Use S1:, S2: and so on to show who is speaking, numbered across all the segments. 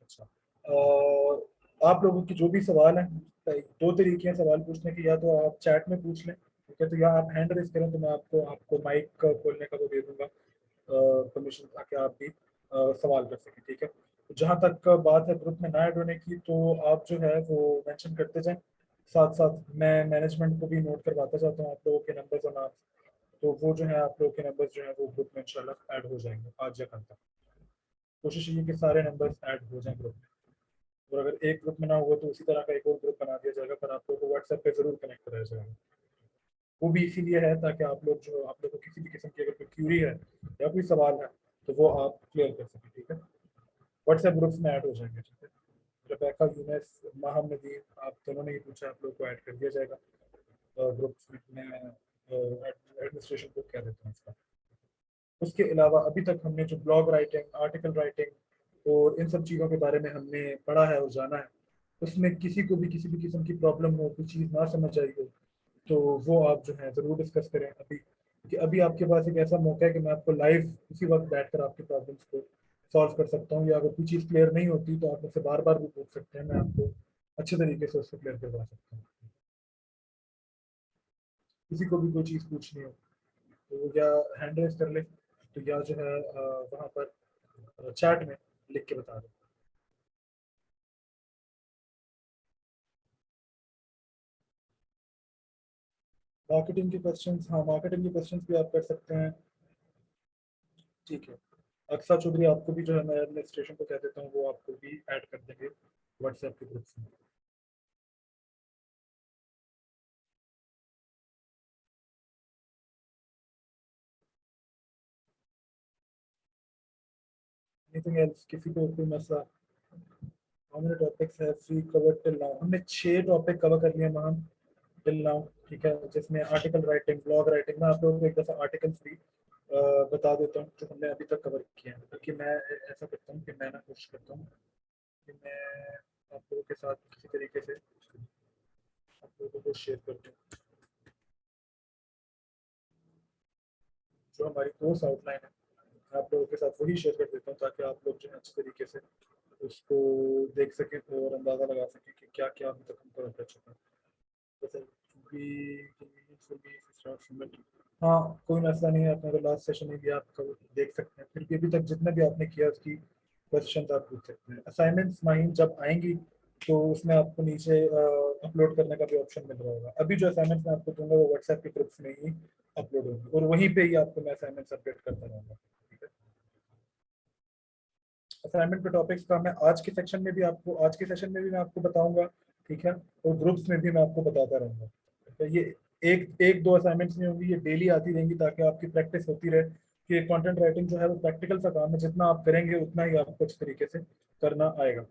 S1: अच्छा, आप लोगों की जो भी सवाल हैं, दो तरीके हैं सवाल पूछने के, या तो आप चैट में पूछ लें, ठीक है, तो या आप हैंड रेस करें तो मैं आपको आपको माइक खोलने का वो दे दूंगा परमिशन, ताकि आप भी सवाल कर सकें, ठीक है। तो जहाँ तक बात है ग्रुप में ना ऐड होने की, तो आप जो है वो मेंशन करते जाएं, साथ साथ मैं मैनेजमेंट को भी नोट करवाता जाता हूँ आप लोगों के नंबर्स और नाम, तो वो जो है आप लोगों के नंबर्स जो है वो ग्रुप में इंशाल्लाह ऐड हो जाएंगे आज या कल तक। कोशिश ये कि सारे नंबर्स ऐड हो जाएं ग्रुप में, और अगर एक ग्रुप में ना हुआ तो उसी तरह का एक और ग्रुप बना दिया जाएगा, पर आप लोगों को व्हाट्सएप पे जरूर कनेक्ट कराया जाएगा। वो भी इसीलिए है ताकि आप लोग जो आप लोग को किसी भी किस्म की अगर कोई क्यूरी है या कोई सवाल है तो वो आप क्लियर कर सकें, ठीक है। व्हाट्सएप ग्रुप्स में ऐड हो जाएंगे, ठीक है। रेबेका, यूनेस, माहम, नदीर, आप दोनों ने ही पूछा, आप लोग को ऐड कर दिया जाएगा ग्रुप्स में। मैं एडमिनिस्ट्रेशन को कह देता हूँ इसका। उसके अलावा अभी तक हमने जो ब्लॉग राइटिंग, आर्टिकल राइटिंग और इन सब चीज़ों के बारे में हमने पढ़ा है और जाना है, उसमें किसी को भी किसी भी किस्म की प्रॉब्लम हो, कोई चीज़ ना समझ आई हो, तो वो आप जो है ज़रूर डिस्कस करें अभी, कि अभी आपके पास एक ऐसा मौका है कि मैं आपको लाइव उसी वक्त बैठकर आपकी प्रॉब्लम्स को सॉल्व कर सकता हूँ, या अगर कोई चीज़ क्लियर नहीं होती तो आप मुझसे बार बार भी पूछ सकते हैं, मैं आपको अच्छे तरीके से उसको क्लियर करवा सकता हूँ। किसी को भी कोई चीज़ पूछनी हो तो या हैंड रेस कर ले, तो या जो है वहाँ पर चैट में लिख के बता दो। मार्केटिंग के क्वेश्चंस, हाँ मार्केटिंग के क्वेश्चंस भी आप कर सकते हैं, ठीक है। अक्सा चौधरी आपको भी जो है मैं एडमिनिस्ट्रेशन को कह देता हूँ, वो आपको भी ऐड कर देंगे व्हाट्सएप के ग्रुप में। एनीथिंग एल्स, किसी को कोई मसला? How many topics have we covered till now? हमने 6 टॉपिक कवर कर लिए मैम टिल नाउ, ठीक है, जिसमें आर्टिकल राइटिंग, ब्लॉग राइटिंग, मैं आप लोगों को एक दफ़ा आर्टिकल्स भी बता देता हूँ जो हमने अभी तक कवर किए हैं, क्योंकि मैं ऐसा करता हूँ कि मैं ना कोशिश करता हूँ कि मैं आप लोगों के साथ किसी तरीके से आप लोगों को शेयर करता हूँ जो हमारी कोर्स आउटलाइन है, मैं आप लोगों के साथ वही शेयर कर देता हूँ, ताकि आप लोग जो है अच्छे तरीके से उसको देख सकें और अंदाज़ा लगा सकें कि क्या क्या अभी तक हमको कर चुका है। जैसे भी हाँ, कोई मसला नहीं है, आपने अगर लास्ट सेशन में भी आप देख सकते हैं, फिर भी अभी तक जितने भी आपने किया उसकी क्वेश्चन आप पूछ सकते हैं। असाइनमेंट्स माइन जब आएंगी तो उसमें आपको नीचे अपलोड करने का भी ऑप्शन मिल रहा होगा। अभी जो असाइनमेंट्स मैं आपको दूंगा वो व्हाट्सएप के ग्रुप्स में ही अपलोड होगी, और वहीं पे ही आपको मैं असाइनमेंट्स अपडेट करता रहूँगा, ठीक है। असाइनमेंट के टॉपिक्स का मैं आज के सेशन में भी मैं आपको बताऊंगा, ठीक है, और ग्रुप्स में भी मैं आपको बताता रहूंगा, ठीक है। ये एक एक दो असाइनमेंट्स नहीं होंगी, ये डेली आती रहेंगी, ताकि आपकी प्रैक्टिस होती रहे, कि कंटेंट राइटिंग जो है वो प्रैक्टिकल सा काम है, जितना आप करेंगे उतना ही आपको अच्छे तरीके से करना आएगा।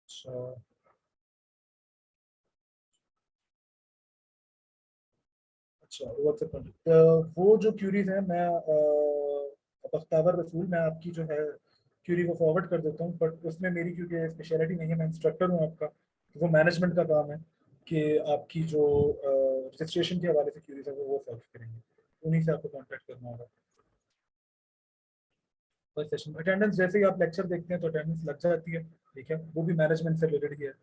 S1: अच्छा, अच्छा व्हाट्सएप पर वो जो क्यूरीज है, मैं बख्तावर रसूल, मैं आपकी जो है क्यूरी को फॉरवर्ड कर देता हूँ, बट उसमें मेरी क्योंकि स्पेशलिटी नहीं है, मैं इंस्ट्रक्टर हूँ आपका, तो वो मैनेजमेंट का काम है कि आपकी जो रजिस्ट्रेशन के हवाले से क्यूरीज है वो सॉल्व करेंगे, उन्हीं से आपको कांटेक्ट करना होगा। फर्स्ट सेशन अटेंडेंस, जैसे ही आप लेक्चर देखते हैं तो अटेंडेंस लग जाती है, ठीक है, वो भी मैनेजमेंट से रिलेटेड ही है।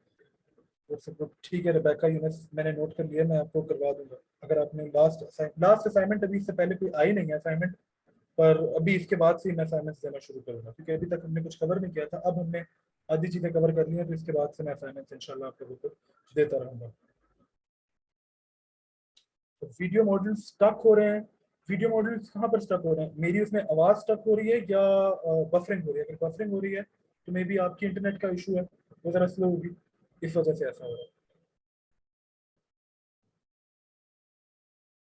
S1: वो सब लोग ठीक है, रिबेका, यूनस, मैंने नोट कर लिया, मैं आपको करवा दूंगा। अगर आपने लास्ट असाइनमेंट अभी इससे पहले कोई आई नहीं है असाइनमेंट, पर अभी इसके बाद से ही मैं असाइनमेंट्स देना शुरू करूंगा, क्योंकि अभी तक हमने कुछ कवर नहीं किया था, अब हमने आधी चीज़ें कवर कर ली हैं, तो इसके बाद से मैं असाइनमेंट्स इंशाल्लाह आप लोगों को देता रहूंगा। तो वीडियो मॉड्यूल्स स्टक हो रहे हैं, वीडियो मॉड्यूल्स कहाँ पर स्टक हो रहे हैं? मेरी उसमें आवाज़ स्टक हो रही है या बफरिंग हो रही है? अगर बफरिंग हो रही है तो मे बी आपकी इंटरनेट का इशू है, वो ज़रा स्लो होगी, इस वजह से ऐसा हो रहा है।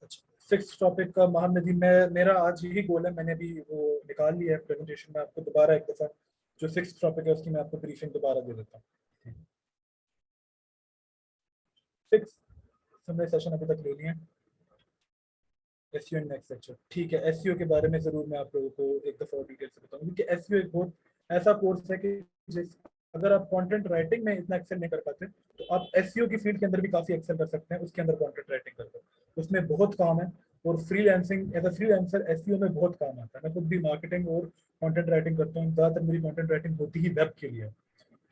S1: अच्छा, सिक्स टॉपिक का मोहम्मद नदीम, मैं मेरा आज यही गोल है, मैंने भी वो निकाल लिया है प्रेजेंटेशन में, आपको दोबारा एक दफ़ा जो सिक्स टॉपिक है उसकी मैं आपको ब्रीफिंग दोबारा दे देता हूँ। सिक्स हमने सेशन अभी तक ले लिए हैं, एसईओ इन नेक्स्ट लेक्चर, ठीक है। एसईओ के बारे में ज़रूर मैं आप लोगों को एक दफ़ा और डिटेल से बताऊँ, क्योंकि एसईओ एक बहुत ऐसा कोर्स है कि जिस अगर आप कंटेंट राइटिंग में इतना एक्सेल नहीं कर पाते तो आप एसईओ की फील्ड के अंदर भी काफ़ी एक्सेल कर सकते हैं, उसके अंदर कंटेंट राइटिंग करके उसमें बहुत काम है, और freelancing as a freelancer SEO में बहुत काम आता है। मैं खुद भी मार्केटिंग और कंटेंट राइटिंग करता हूँ, ज़्यादातर मेरी कंटेंट राइटिंग होती ही वेब के लिए,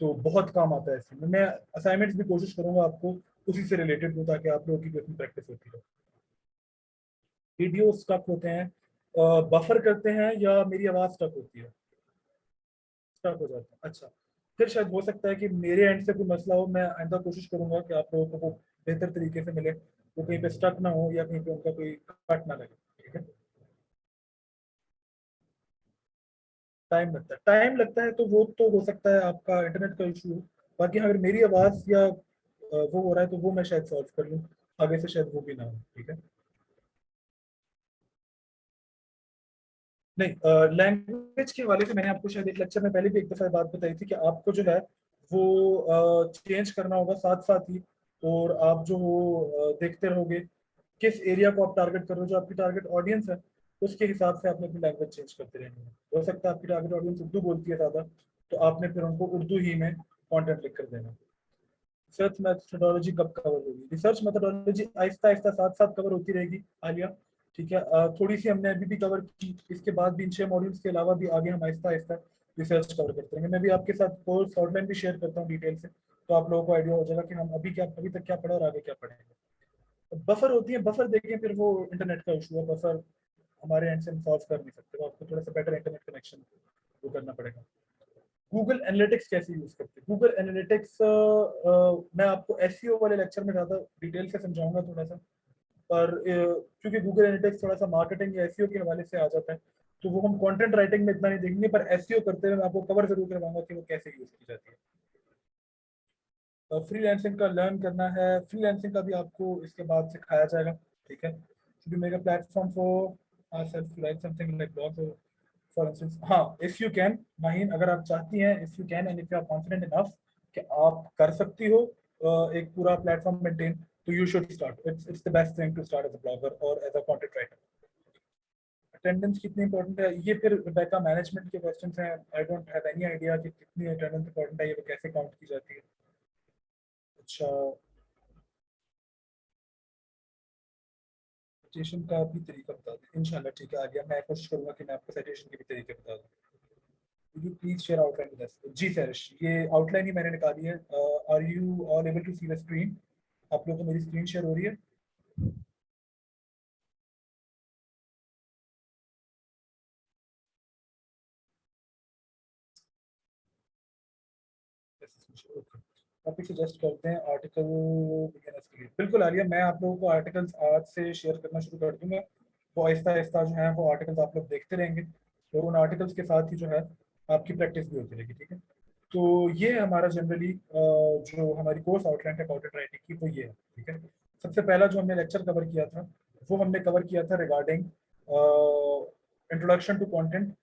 S1: तो बहुत काम आता है इसमें। मैं असाइनमेंट्स भी कोशिश करूंगा आपको उसी से रिलेटेड हो, ताकि आप लोगों की भी अपनी प्रैक्टिस होती रहे। वीडियो स्टक होते हैं, बफर करते हैं, या मेरी आवाज़ स्टक होती है? स्टार्ट हो जाता है, अच्छा। फिर शायद हो सकता है कि मेरे एंड से कोई मसला हो। मैं आइंदा कोशिश करूंगा कि आप लोगों को वो बेहतर तरीके से मिले, वो कहीं पे स्टक ना हो या कहीं पे उनका कोई कट ना लगे, ठीक है। टाइम लगता है तो वो तो हो सकता है आपका इंटरनेट का इशू हो। बाकी अगर मेरी आवाज़ या वो हो रहा है तो वो मैं शायद सॉल्व कर लूँ, आगे से शायद वो भी ना हो, ठीक है। नहीं, लैंग्वेज के हवाले से मैंने आपको शायद एक लेक्चर में पहले भी एक दफा बात बताई थी कि आपको जो है वो चेंज करना होगा साथ साथ ही। और आप जो देखते रहोगे किस एरिया को आप टारगेट कर रहे हो, जो आपकी टारगेट ऑडियंस है, उसके हिसाब से आपने अपनी लैंग्वेज चेंज करते रहनी है। हो सकता है आपकी टारगेट ऑडियंस उर्दू बोलती है ज़्यादा, तो आपने फिर उनको उर्दू ही में कॉन्टेंट लिख कर देना। रिसर्च मेथडोलॉजी कब कवर होगी? रिसर्च मेथडोलॉजी आहिस्ता आहिस्ता साथ साथ कवर होती रहेगी आलिया, ठीक है। थोड़ी सी हमने अभी भी कवर की, इसके बाद भी इन 6 मॉड्यूल्स के अलावा भी आगे हम आहिस्ता आहिस्ता रिसर्च कवर करते रहेंगे। मैं भी आपके साथ कोर्स आउटलाइन भी शेयर करता हूँ डिटेल से, तो आप लोगों को आइडिया हो जाएगा कि हम अभी तक क्या पढ़ा और आगे क्या पढ़ेंगे। बफर होती है, बफर देखें फिर वो इंटरनेट का इशू है। बफर हमारे एंड से हम सॉल्व कर नहीं सकते, तो आपको थोड़ा सा बेटर इंटरनेट कनेक्शन वो करना पड़ेगा। गूगल एनालिटिक्स कैसे यूज करते हैं? गूगल एनालिटिक्स मैं आपको एसईओ वाले लेक्चर में ज़्यादा डिटेल से समझाऊंगा थोड़ा सा, पर क्योंकि गूगल एनालिटिक्स थोड़ा सा मार्केटिंग या एसईओ के हवाले से आ जाता है, तो वो हम कंटेंट राइटिंग में इतना नहीं देखेंगे, पर एसईओ करते हुए मैं आपको कवर जरूर करवाऊंगा कि वो कैसे यूज की जाती है। फ्रीलांसिंग का लर्न करना है, फ्रीलांसिंग का भी आपको इसके बाद सिखाया जाएगा, ठीक है। Should make a platform for self to write something like blog for instance. हाँ, इफ यू कैन माहिन, अगर आप चाहती हैं, if you can and if you are confident enough कि आप कर सकती हो एक पूरा प्लेटफॉर्म मेंटेन, तो you should start. It's the best thing to start as a blogger और as a content writer. Attendance कितनी इंपॉर्टेंट है, ये फिर बेटा मैनेजमेंट के क्वेश्चंस हैं। I don't have any idea कि कितनी अटेंडेंस इंपॉर्टेंट है, ये वो कैसे काउंट की जाती है। अच्छा, साइटेशन का भी तरीका बता दें इंशाल्लाह, ठीक है। आ गया, मैं कोशिश करूंगा कि मैं आपको साइटेशन के भी तरीके बता दूं। You please share outline with us. जी सर, ये आउटलाइन ही मैंने निकाली है। Are you all able to see the screen? आप लोगों को मेरी स्क्रीन शेयर हो रही है? टॉपिक सजेस्ट करते हैं आर्टिकल बिगिनर्स के लिए। बिल्कुल आलिया, मैं आप लोगों को आर्टिकल्स आज से शेयर करना शुरू कर दूंगा। वो आहिस्ता आहिस्ता जो है वो आर्टिकल्स आप लोग देखते रहेंगे, और उन आर्टिकल्स के साथ ही जो है आपकी प्रैक्टिस भी होती रहेगी, ठीक है। तो ये हमारा जनरली जो हमारी कोर्स आउटलाइन है कंटेंट राइटिंग की, वो ये है, ठीक है। सबसे पहला जो हमने लेक्चर कवर किया था, वो हमने कवर किया था regarding introduction to content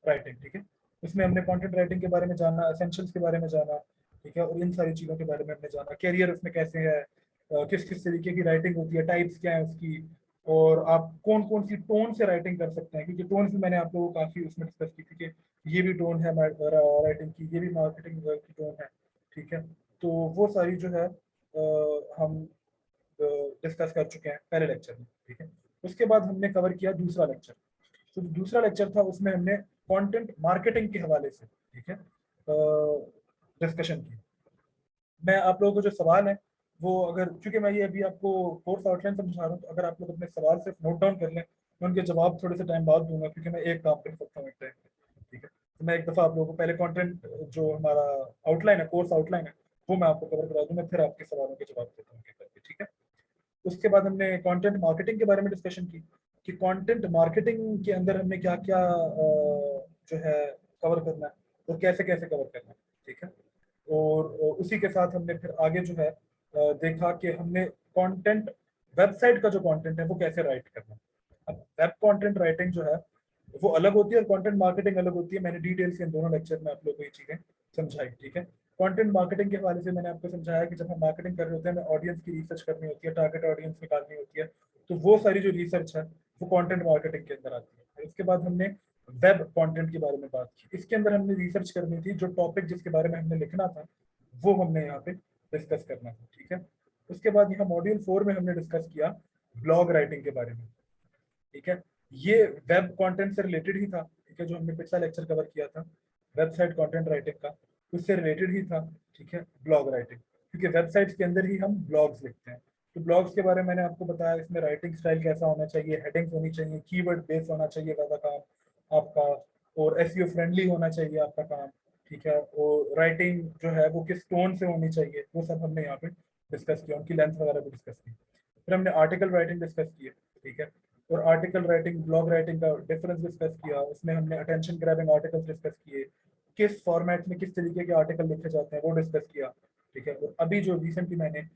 S1: writing, ठीक है। इसमें हमने कंटेंट राइटिंग के बारे में जाना, एसेंशियल्स के बारे में जाना, ठीक है। और इन सारी चीज़ों के बारे में हमने जाना, कैरियर उसमें कैसे है, किस किस तरीके की राइटिंग होती है, टाइप्स क्या है उसकी, और आप कौन कौन सी टोन से राइटिंग कर सकते हैं, क्योंकि टोन भी मैंने आप लोगों को काफ़ी उसमें डिस्कस की थी कि ये भी टोन है राइटिंग की, ये भी मार्केटिंग की टोन है, ठीक है। तो वो सारी जो है हम डिस्कस कर चुके हैं पहले लेक्चर में, ठीक है। उसके बाद हमने कवर किया दूसरा लेक्चर। तो दूसरा लेक्चर था, उसमें हमने कंटेंट मार्केटिंग के हवाले से, ठीक है, डिस्कशन की। मैं आप लोगों को जो सवाल है वो, अगर चूंकि मैं ये अभी आपको कोर्स आउटलाइन समझा रहा हूँ, तो अगर आप लोग अपने सवाल सिर्फ नोट डाउन कर लें, मैं उनके जवाब थोड़े से टाइम बाद दूंगा, क्योंकि मैं एक काम कर सकता हूँ एक टाइम पे, ठीक है। तो मैं एक दफ़ा आप लोगों को पहले कंटेंट जो हमारा आउटलाइन है, कोर्स आउटलाइन है, वो मैं आपको कवर करा दूंगा, फिर आपके सवालों के जवाब देता हूँ करके, ठीक है। उसके बाद हमने कंटेंट मार्केटिंग के बारे में डिस्कशन की कि कंटेंट मार्केटिंग के अंदर हमने क्या क्या जो है कवर करना है, और कैसे कैसे कवर करना है, ठीक है। और उसी के साथ हमने फिर आगे जो है देखा कि हमने कंटेंट, वेबसाइट का जो कंटेंट है वो कैसे राइट करना है। अब वेब कंटेंट राइटिंग जो है वो अलग होती है और कंटेंट मार्केटिंग अलग होती है। मैंने डिटेल से इन दोनों लेक्चर में आप लोगों को ये चीज़ें समझाई, ठीक है। कंटेंट मार्केटिंग के हवाले से मैंने आपको समझाया कि जब हम मार्केटिंग कर रहे होते हैं, हमें ऑडियंस की रिसर्च करनी होती है, टारगेट ऑडियंस निकालनी होती है, तो वो सारी जो रिसर्च है वो कंटेंट मार्केटिंग के अंदर आती है। उसके बाद हमने वेब कंटेंट के बारे में बात की। इसके अंदर हमने रिसर्च करनी थी, जो टॉपिक जिसके बारे में हमने लिखना था वो हमने यहाँ पे डिस्कस करना था, ठीक है। उसके बाद यहाँ मॉड्यूल 4 में हमने डिस्कस किया ब्लॉग राइटिंग के बारे में। ठीक है। ये वेब कंटेंट से रिलेटेड ही था, ठीक है, जो हमने पिछला लेक्चर कवर किया था वेबसाइट कंटेंट राइटिंग का, उससे रिलेटेड ही था, ठीक है, ब्लॉग राइटिंग, क्योंकि वेबसाइट्स के अंदर ही हम ब्लॉग्स लिखते हैं। तो ब्लॉग्स के बारे में मैंने आपको बताया, इसमें राइटिंग स्टाइल कैसा होना चाहिए, हेडिंग्स होनी चाहिए, कीवर्ड बेस्ड होना चाहिए ज़्यादा काम आपका, और एसईओ फ्रेंडली होना चाहिए आपका काम, ठीक है, और राइटिंग जो है वो किस टोन से होनी चाहिए, वो सब हमने यहाँ पे डिस्कस किया, उनकी लेंथ वगैरह भी डिस्कस की। फिर हमने आर्टिकल राइटिंग डिस्कस की है, ठीक है, और आर्टिकल राइटिंग ब्लॉग राइटिंग का डिफरेंस डिस्कस किया, उसमें हमने अटेंशन ग्रैबिंग आर्टिकल्स डिस्कस किए, किस फॉर्मेट में किस तरीके के आर्टिकल लिखे जाते हैं वो डिस्कस किया, ठीक है। और अभी जो रिसेंटली मैंने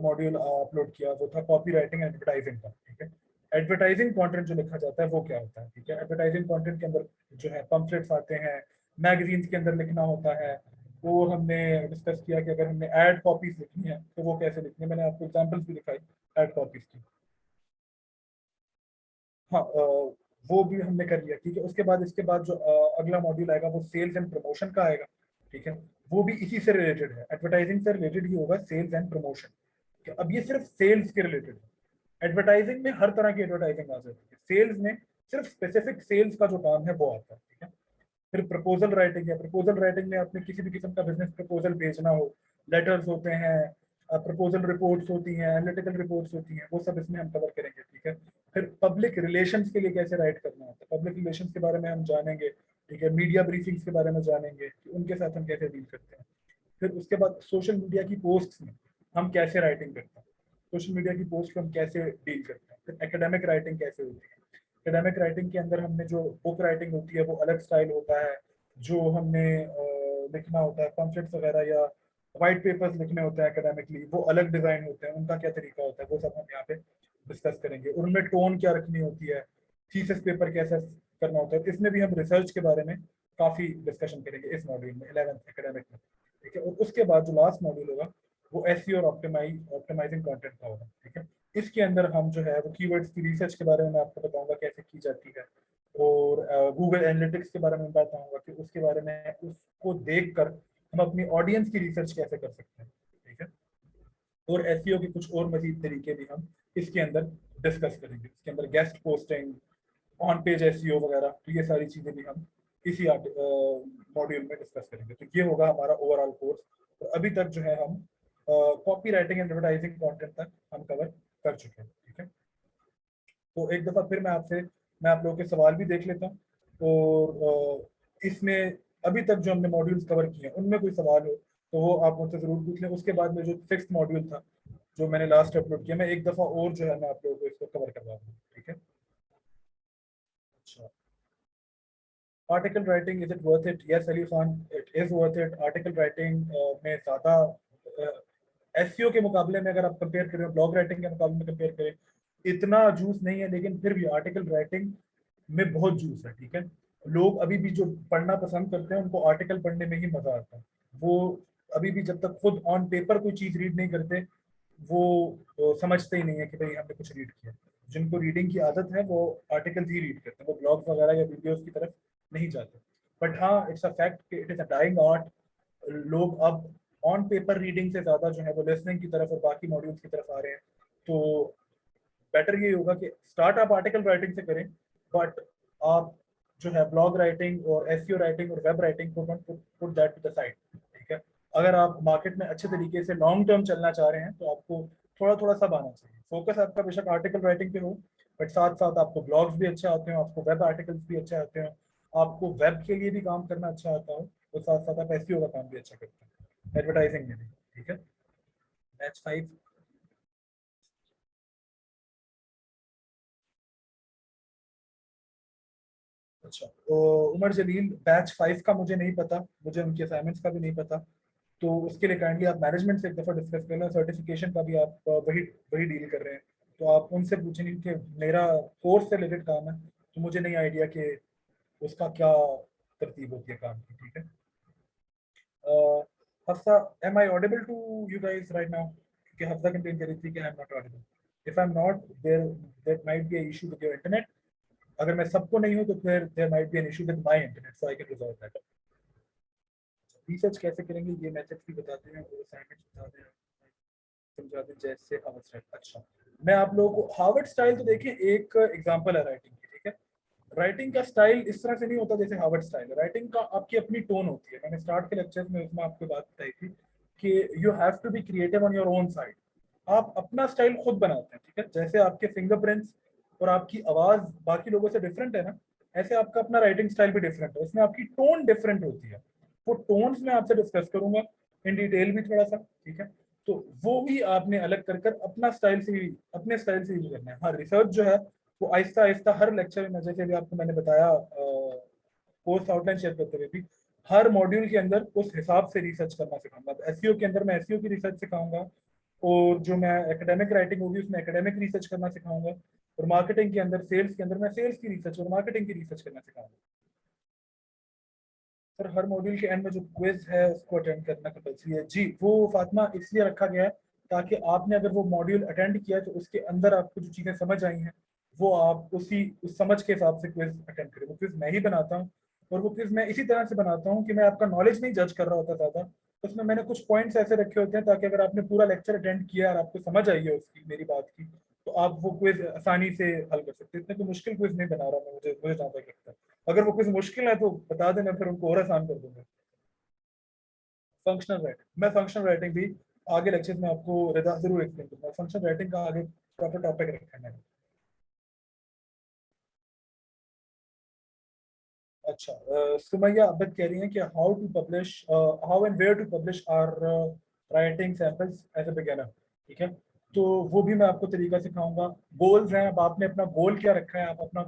S1: मॉड्यूल अपलोड किया वो था कॉपी राइटिंग एडवर्टाइजिंग का, ठीक है। एडवर्टाइजिंग कंटेंट जो लिखा जाता है वो क्या होता है, ठीक है। एडवर्टाइजिंग कंटेंट के अंदर जो है पम्फलेट्स आते हैं, मैगजीन्स के अंदर लिखना होता है, वो हमने डिस्कस किया कि अगर हमने एड कॉपीज लिखनी है तो वो कैसे लिखनी है, मैंने आपको एग्जांपल्स भी दिखाई एड कॉपीज की। हाँ, वो भी हमने कर लिया, ठीक है। उसके बाद इसके बाद जो अगला मॉड्यूल आएगा वो सेल्स एंड प्रमोशन का आएगा, ठीक है। वो भी इसी से रिलेटेड है, एडवर्टाइजिंग से रिलेटेड ही होगा, सेल्स एंड प्रमोशन। अब ये सिर्फ सेल्स के रिलेटेड है, एडवर्टाइजिंग में हर तरह की एडवर्टाइजिंग आ जाती है, सेल्स में सिर्फ स्पेसिफिक सेल्स का जो काम है वो आता है, ठीक है। फिर प्रपोजल राइटिंग है, प्रपोजल राइटिंग में आपने किसी भी किस्म का बिजनेस प्रपोजल भेजना हो, लेटर्स होते हैं, प्रपोजल रिपोर्ट्स होती हैं, एनालिटिकल रिपोर्ट्स होती हैं, वो सब इसमें हम कवर करेंगे, ठीक है। फिर पब्लिक रिलेशंस के लिए कैसे राइट करना होता है, पब्लिक रिलेशंस के बारे में हम जानेंगे, ठीक है। मीडिया ब्रीफिंग्स के बारे में जानेंगे कि उनके साथ हम कैसे डील करते हैं। फिर उसके बाद सोशल मीडिया की पोस्ट्स में हम कैसे राइटिंग करते हैं, सोशल मीडिया की पोस्ट में हम कैसे डील करते हैं। फिर एकेडमिक राइटिंग कैसे होती है, एकेडमिक राइटिंग के अंदर हमने जो बुक राइटिंग होती है वो अलग स्टाइल होता है, जो हमने लिखना होता है पम्फलेट्स वगैरह या वाइट पेपर्स लिखने होते हैं एकेडमिकली, वो अलग डिजाइन होते हैं, उनका क्या तरीका होता है वो सब हम यहाँ पे डिस्कस करेंगे। और उनमें टोन क्या रखनी होती है, थीसिस पेपर कैसा करना होता है, इसमें भी हम रिसर्च के बारे में काफी डिस्कशन करेंगे इस मॉड्यूल में, 11th एकेडमिक में, ठीक है। और उसके बाद जो लास्ट मॉड्यूल होगा वो एसईओ और ऑप्टिमाइजिंग कंटेंट का होगा, ठीक है। इसके अंदर हम जो है वो कीवर्ड्स की रिसर्च के बारे में मैं आपको बताऊंगा कैसे की जाती है, और गूगल एनालिटिक्स के बारे में बताऊंगा कि उसके बारे में उसको देखकर हम अपनी ऑडियंस की रिसर्च कैसे कर सकते हैं, ठीक है। और एसईओ के कुछ और मजीद तरीके भी हम इसके अंदर डिस्कस करेंगे, इसके अंदर guest posting, on page SEO वगैरह, तो ये सारी चीजें भी हम इसी मॉड्यूल में डिस्कस करेंगे। तो ये होगा हमारा ओवरऑल कोर्स। तो अभी तक जो है हम copy writing and advertising content तक हम कवर कर चुके हैं, ठीक है। तो एक दफा फिर मैं आप लोगों के सवाल भी देख लेता हूँ, और इसमें अभी तक जो हमने मॉड्यूल्स कवर किए हैं उनमें कोई सवाल हो तो वो आप मुझसे जरूर पूछ लें। उसके बाद में जो फिफ्थ मॉड्यूल था जो मैंने लास्ट अपलोड किया, मैं एक दफा और जो है मैं आप लोगों को इसको कवर करवा दूँ, ठीक है। अच्छा, article writing, is it worth it? Yes Ali Khan, it is worth it. Article writing में ज़्यादा एसईओ के मुकाबले में अगर आप कंपेयर करें, ब्लॉग राइटिंग के मुकाबले में कंपेयर करें, इतना जूस नहीं है, लेकिन फिर भी आर्टिकल राइटिंग में बहुत जूस है, ठीक है। लोग अभी भी जो पढ़ना पसंद करते हैं उनको आर्टिकल पढ़ने में ही मजा आता है। वो अभी भी जब तक खुद ऑन पेपर कोई चीज रीड नहीं करते वो समझते ही नहीं है कि भाई हमने कुछ रीड किया। जिनको रीडिंग की आदत है वो आर्टिकल्स ही रीड करते हैं, वो ब्लॉग्स वगैरह या वीडियोस की तरफ नहीं जाते। बट हाँ, it's a fact, it is a dying art. लोग अब ऑन पेपर रीडिंग से ज्यादा जो है वो लिसनिंग की तरफ और बाकी मॉड्यूल्स की तरफ आ रहे हैं। तो बेटर ये होगा कि स्टार्ट आप आर्टिकल राइटिंग से करें, बट आप जो है ब्लॉग राइटिंग और एसईओ राइटिंग और वेब राइटिंग को put that to the side, ठीक है। अगर आप मार्केट में अच्छे तरीके से लॉन्ग टर्म चलना चाह रहे हैं तो आपको थोड़ा थोड़ा सब आना चाहिए। फोकस आपका बेशक आर्टिकल राइटिंग पे हो, बट साथ साथ आपको ब्लॉग्स भी अच्छे आते हो, आपको वेब आर्टिकल्स भी अच्छे आते हो, आपको वेब के लिए भी काम करना अच्छा आता हो, और साथ साथ आप एसईओ का काम भी अच्छा करते हैं, एडवर्टाइजिंग में भी, ठीक है। बैच 5। अच्छा, तो उमर जलील, बैच 5 का मुझे नहीं पता, मुझे उनके असाइनमेंट्स का भी नहीं पता, तो उसके लिए काइंडली आप मैनेजमेंट से एक दफ़ा डिस्कस कर लें। सर्टिफिकेशन का भी आप वही वही डील कर रहे हैं, तो आप उनसे पूछेंगे कि मेरा कोर्स से रिलेटेड काम है, तो मुझे नहीं आइडिया कि उसका क्या तरतीब होती है काम की, ठीक है। Hafsa, am I audible to you guys right now? क्योंकि हफ्सा कंप्लेन कर रही थी कि I am not audible. If I am not there, there might be issue with your internet. अगर मैं सबको नहीं हूँ तो फिर there might be an issue with my internet, so I can resolve that. Research कैसे करेंगे ये मेथड्स भी बताते हैं और असाइनमेंट्स बताते हैं, समझाते हैं जैसे अवस्था। अच्छा, मैं आप लोगों को हार्वर्ड स्टाइल, तो देखिए एक एग्जांपल है राइटिंग की, ठीक है। राइटिंग का स्टाइल इस तरह से नहीं होता जैसे हार्वर्ड स्टाइल है। राइटिंग का आपकी अपनी टोन होती है। मैंने स्टार्ट के लेक्चर में उसमें आपको बात बताई थी कि you have to be creative on your own side. आप अपना स्टाइल खुद बनाते हैं, ठीक है। जैसे आपके फिंगरप्रिंट्स और आपकी आवाज बाकी लोगों से डिफरेंट है ना, ऐसे आपका अपना राइटिंग स्टाइल भी डिफरेंट है, उसमें आपकी टोन डिफरेंट होती है। वो टोन्स मैं आपसे डिस्कस करूंगा इन डिटेल भी थोड़ा सा, ठीक है। तो वो भी आपने अलग कर कर अपना स्टाइल से ही, अपने स्टाइल से ही करना है। हाँ, रिसर्च जो है वो आहिस्ता आहिस्ता हर लेक्चर में, जैसे भी आपको मैंने बताया कोर्स आउटलाइन शेयर करते हुए भी, हर मॉड्यूल के अंदर उस हिसाब से रिसर्च करना सिखाऊंगा। एसईओ के अंदर मैं एसईओ की रिसर्च सिखाऊंगा, और जो मैं एकेडमिक राइटिंग होगी उसमें एकेडमिक रिसर्च करना सिखाऊंगा, और मार्केटिंग के अंदर, सेल्स के अंदर मैं सेल्स की रिसर्च और मार्केटिंग की रिसर्च करना सिखाऊंगा। सर हर मॉड्यूल के एंड में जो क्विज है उसको अटेंड करना कंपल्सरी है जी। वो फातिमा इसलिए रखा गया है ताकि आपने अगर वो मॉड्यूल अटेंड किया है तो उसके अंदर आपको जो चीज़ें समझ आई हैं वो आप उस समझ के हिसाब से क्विज अटेंड करें। वो क्विज मैं ही बनाता हूँ, और वो क्विज मैं इसी तरह से बनाता हूँ कि मैं आपका नॉलेज नहीं जज कर रहा होता ज़्यादा। उसमें मैंने कुछ पॉइंट्स ऐसे रखे होते हैं ताकि अगर आपने पूरा लेक्चर अटेंड किया और आपको समझ आई है उसकी, मेरी बात की, तो आप वो क्विज आसानी से हल कर सकते हैं। इतने तो मुश्किल क्विज नहीं बना रहा मैं, मुझे मुझे जहाँ तक लगता है। अगर वो कुछ मुश्किल है तो बता दें, मैं फिर उनको और आसान कर दूंगा। फंक्शनल राइटिंग, मैं फंक्शनल राइटिंग भी आगे लेक्चर में आपको रिदा जरूर एक्सप्लेन करूंगा। फंक्शनल राइटिंग का आगे प्रॉपर टॉपिक रखा है मैंने। अच्छा, सुमैया अब्बद कह रही हैं कि how to publish, how and where to publish our writing samples as a beginner, ठीक है। तो वो भी मैं आपको तरीका सिखाऊंगा। गोल्स हैं, अब आपने अपना गोल क्या रखा है, आप अपना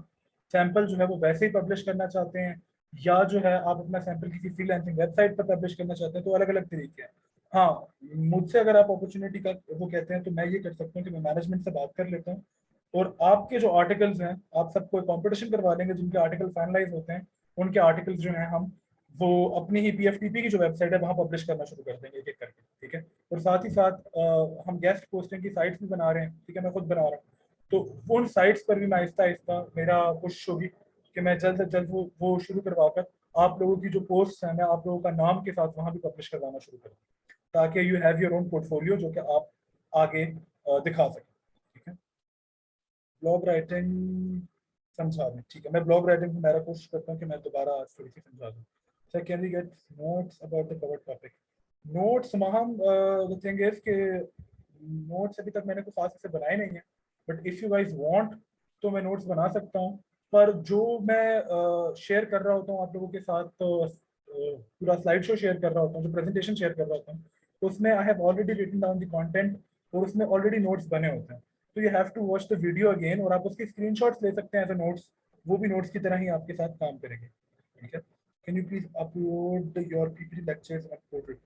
S1: सैंपल जो है वो वैसे ही पब्लिश करना चाहते हैं, या जो है आप अपना सैंपल किसी फ्रीलांसिंग वेबसाइट पर पब्लिश करना चाहते हैं, तो अलग अलग तरीके हैं। हाँ, मुझसे अगर आप अपॉर्चुनिटी का वो कहते हैं तो मैं ये कर सकता हूँ कि मैं मैनेजमेंट से बात कर लेता हूँ, और आपके जो आर्टिकल्स हैं आप सबको कंपटीशन करवा लेंगे, जिनके आर्टिकल फाइनलाइज होते हैं उनके आर्टिकल्स जो हैं हम वो अपनी ही पीएफटीपी की जो वेबसाइट है वहां पब्लिश करना शुरू कर देंगे एक एक करके, ठीक है। और साथ ही साथ हम गेस्ट पोस्टिंग की साइट्स भी बना रहे हैं, ठीक है, मैं खुद बना रहा हूँ। तो उन साइट्स पर भी मैं आहिस्ता आहिस्ता, मेरा कोशिश होगी कि मैं जल्द से जल्द वो शुरू करवा कर आप लोगों की जो पोस्ट है मैं आप लोगों का नाम के साथ वहां भी पब्लिश करवाना शुरू करूँ, ताकि you have your own portfolio जो कि आप आगे दिखा सकें, ठीक है। ब्लॉग राइटिंग समझा दें, ठीक है। मैं ब्लॉग राइटिंग में मेरा कोशिश करता हूँ कि मैं दोबारा आज थोड़ी सी समझा दूँ। Sir can we get notes about the cover topic? Notes hmm, the thing is कि नोट्स अभी तक मैंने कोई खास ऐसे बनाए नहीं है, but if you guys want तो मैं नोट्स बना सकता हूँ। पर जो मैं शेयर कर रहा होता हूँ आप लोगों के साथ, तो पूरा स्लाइड शो शेयर कर रहा होता हूँ, जो प्रेजेंटेशन शेयर कर रहा होता हूँ, उसमें I have already written down the content, और उसमें ऑलरेडी नोट्स बने होते हैं। तो you have to watch the video again, और आप उसके स्क्रीनशॉट्स ले सकते हैं एज अ नोट्स। वो भी नोट्स की तरह ही आपके साथ काम करेंगे, ठीक है। Can you please upload your PPT lectures uploaded?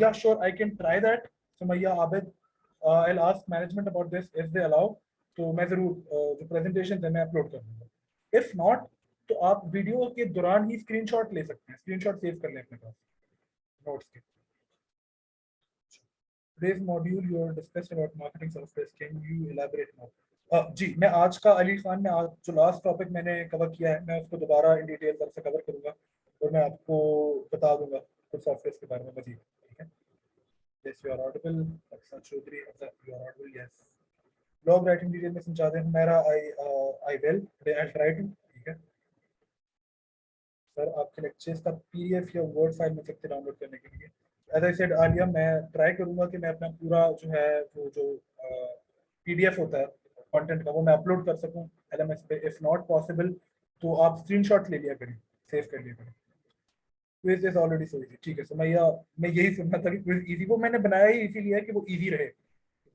S1: Yeah, sure, I can try that. Sumaya Abid, I'll ask management about this if they allow. तो मैं जरूर जो प्रेजेंटेशन है मैं अपलोड कर दूंगा। इफ नॉट तो आप वीडियो के दौरान ही स्क्रीनशॉट ले सकते हैं, स्क्रीनशॉट सेव कर लें अपने पास नोट्स के। Today's module you are discussed about marketing software. Can you elaborate more? जी, मैं आज का अली खान में आज जो लास्ट टॉपिक मैंने कवर किया है मैं उसको दोबारा इन डिटेल से कवर करूंगा, और मैं आपको बता दूंगा कुछ सॉफ्टवेयर के बारे में मजीद, ठीक है। Yes, you are audible. Aksa Chaudhary, you are audible. Yes. Blog writing detail में समझा दें मेरा, I will today I try to, ठीक है। सर आपके लेक्चर्स का पीडीएफ या वर्ड फाइल मिल सकते डाउनलोड करने के लिए? एज आई सेड आलिया, मैं ट्राई करूंगा कि मैं अपना पूरा जो है वो जो पीडीएफ होता है कंटेंट का वो मैं अपलोड कर सकूं एलएमएस पे। इफ नॉट पॉसिबल तो आप स्क्रीनशॉट ले लिया करें, सेव कर लिया करें। Quiz is already so easy, ठीक है। सो मैं यही सुनना था कि क्विज इजी, वो मैंने बनाया ही इसीलिए है कि वो इजी रहे,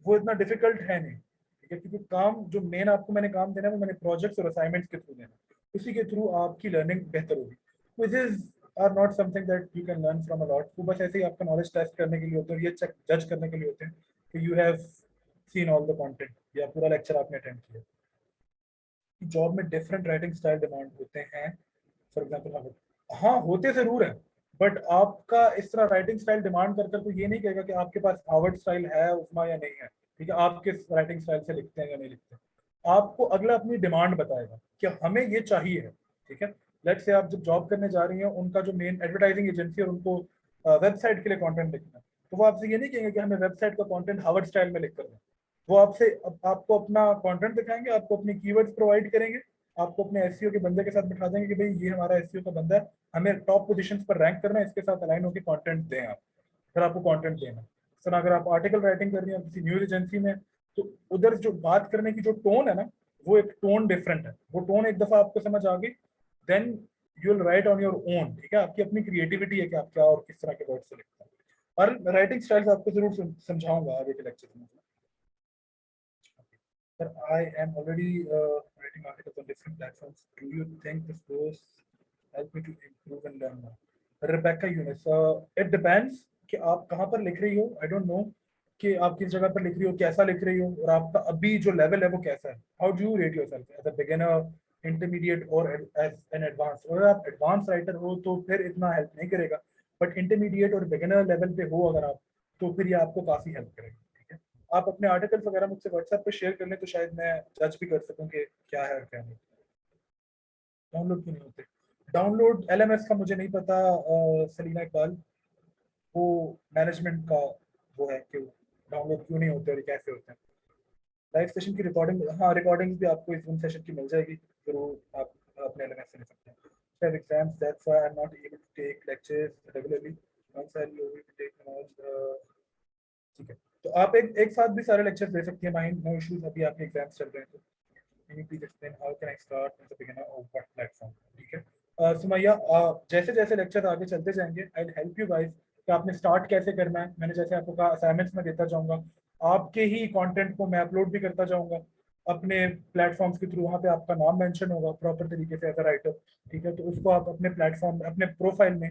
S1: वो इतना डिफिकल्ट है नहीं, ठीक है। क्योंकि काम जो मेन आपको मैंने काम देना है वो मैंने प्रोजेक्ट्स और असाइनमेंट्स के थ्रू देना है, उसी के थ्रू आपकी लर्निंग बेहतर होगी। Quizzes are not something that you can learn from a lot, वो बस ऐसे ही आपका नॉलेज टेस्ट करने के लिए होते हैं, ये चेक जज करने के लिए होते हैं कि you have seen all the content या पूरा लेक्चर आपने अटेंड किया। जॉब में डिफरेंट राइटिंग स्टाइल डिमांड होते हैं, फॉर एग्जाम्पल? हाँ होते जरूर है, बट आपका इस तरह राइटिंग स्टाइल डिमांड कर कर तो ये नहीं कहेगा कि आपके पास हार्वर्ड स्टाइल है उसमें या नहीं है, ठीक है। आप किस राइटिंग स्टाइल से लिखते हैं या नहीं लिखते, आपको अगला अपनी डिमांड बताएगा कि हमें ये चाहिए है, ठीक है। लेट्स से आप जब जॉब करने जा रही हैं, उनका जो मेन एडवर्टाइजिंग एजेंसी और उनको वेबसाइट के लिए कंटेंट लिखना है, तो वो आपसे ये नहीं कहेंगे कि हमें वेबसाइट का कंटेंट हार्वर्ड स्टाइल में लिख कर दें, वो आपसे आपको अपना कंटेंट दिखाएंगे, आपको अपने कीवर्ड्स प्रोवाइड करेंगे, आपको अपने एसईओ के बंदे के साथ बिठा देंगे कि भाई ये हमारा एसईओ का बंदा है, हमें टॉप पोजीशंस पर रैंक करना है, इसके साथ अलाइन होकर कंटेंट दें आप। फिर आपको कंटेंट देना है। सर अगर आप आर्टिकल राइटिंग कर रही हैं किसी न्यूज एजेंसी में, तो उधर जो बात करने की जो टोन है ना, वो एक टोन डिफरेंट है। वो टोन एक दफा आपको समझ आ गई, then you will write on your own. ठीक है, आपकी अपनी क्रिएटिविटी है कि आप क्या और किस तरह के वर्ड से लिखते हैं। और राइटिंग स्टाइल्स आपको जरूर समझाऊंगा आगे के लेक्चर में। Sir, I am already writing articles on different platforms. Do you think this course help me to improve and learn more? Rebecca Yunus, it depends कि आप कहाँ पर लिख रही हो। I don't know कि आप किस जगह पर लिख रही हो, कैसा लिख रही हो, और आपका अभी जो लेवल है वो कैसा है। How do you rate yourself as a beginner, intermediate or as an advanced? अगर आप advanced writer हो तो फिर इतना हेल्प नहीं करेगा, बट इंटरमीडिएट और बिगिनर लेवल पे हो अगर आप, तो फिर ये आपको काफी हेल्प करेगा। ठीक है, आप अपने आर्टिकल्स वगैरह मुझसे व्हाट्सएप पे शेयर कर लें तो शायद मैं जज भी कर सकूं कि क्या है और क्या नहीं। डाउनलोड क्यों नहीं होते? डाउनलोड एलएमएस का मुझे नहीं पता, सलीना इकबाल, वो मैनेजमेंट का वो है कि डाउनलोड क्यों नहीं होते और कैसे होते हैं। लाइव सेशन की रिकॉर्डिंग, हाँ रिकॉर्डिंग भी आपको इस जूम सेशन की मिल जाएगी, फिर वो आप अपने एलएमएस से ले सकते हैं। have exams, that's why I'm not able to take lectures regularly. Once I'll be able to take all ठीक है, तो आप एक साथ भी सारे लेक्चर दे सकती हैं माहिंद, नो इश्यूज। अभी आपके एग्जाम्स चल रहे हैं तो can you please explain how can I start as a beginner or what platform? ठीक है, सुमैया, जैसे जैसे लेक्चर आगे चलते जाएंगे I will help you guys कि आपने स्टार्ट कैसे करना है। मैंने जैसे आपको कहा असाइनमेंट्स में देता जाऊंगा, आपके ही कंटेंट को मैं अपलोड भी करता जाऊंगा अपने प्लेटफॉर्म्स के थ्रू। वहाँ पे आपका नाम मेंशन होगा प्रॉपर तरीके से एज अ राइटर। ठीक है, तो उसको आप अपने प्लेटफॉर्म, अपने प्रोफाइल में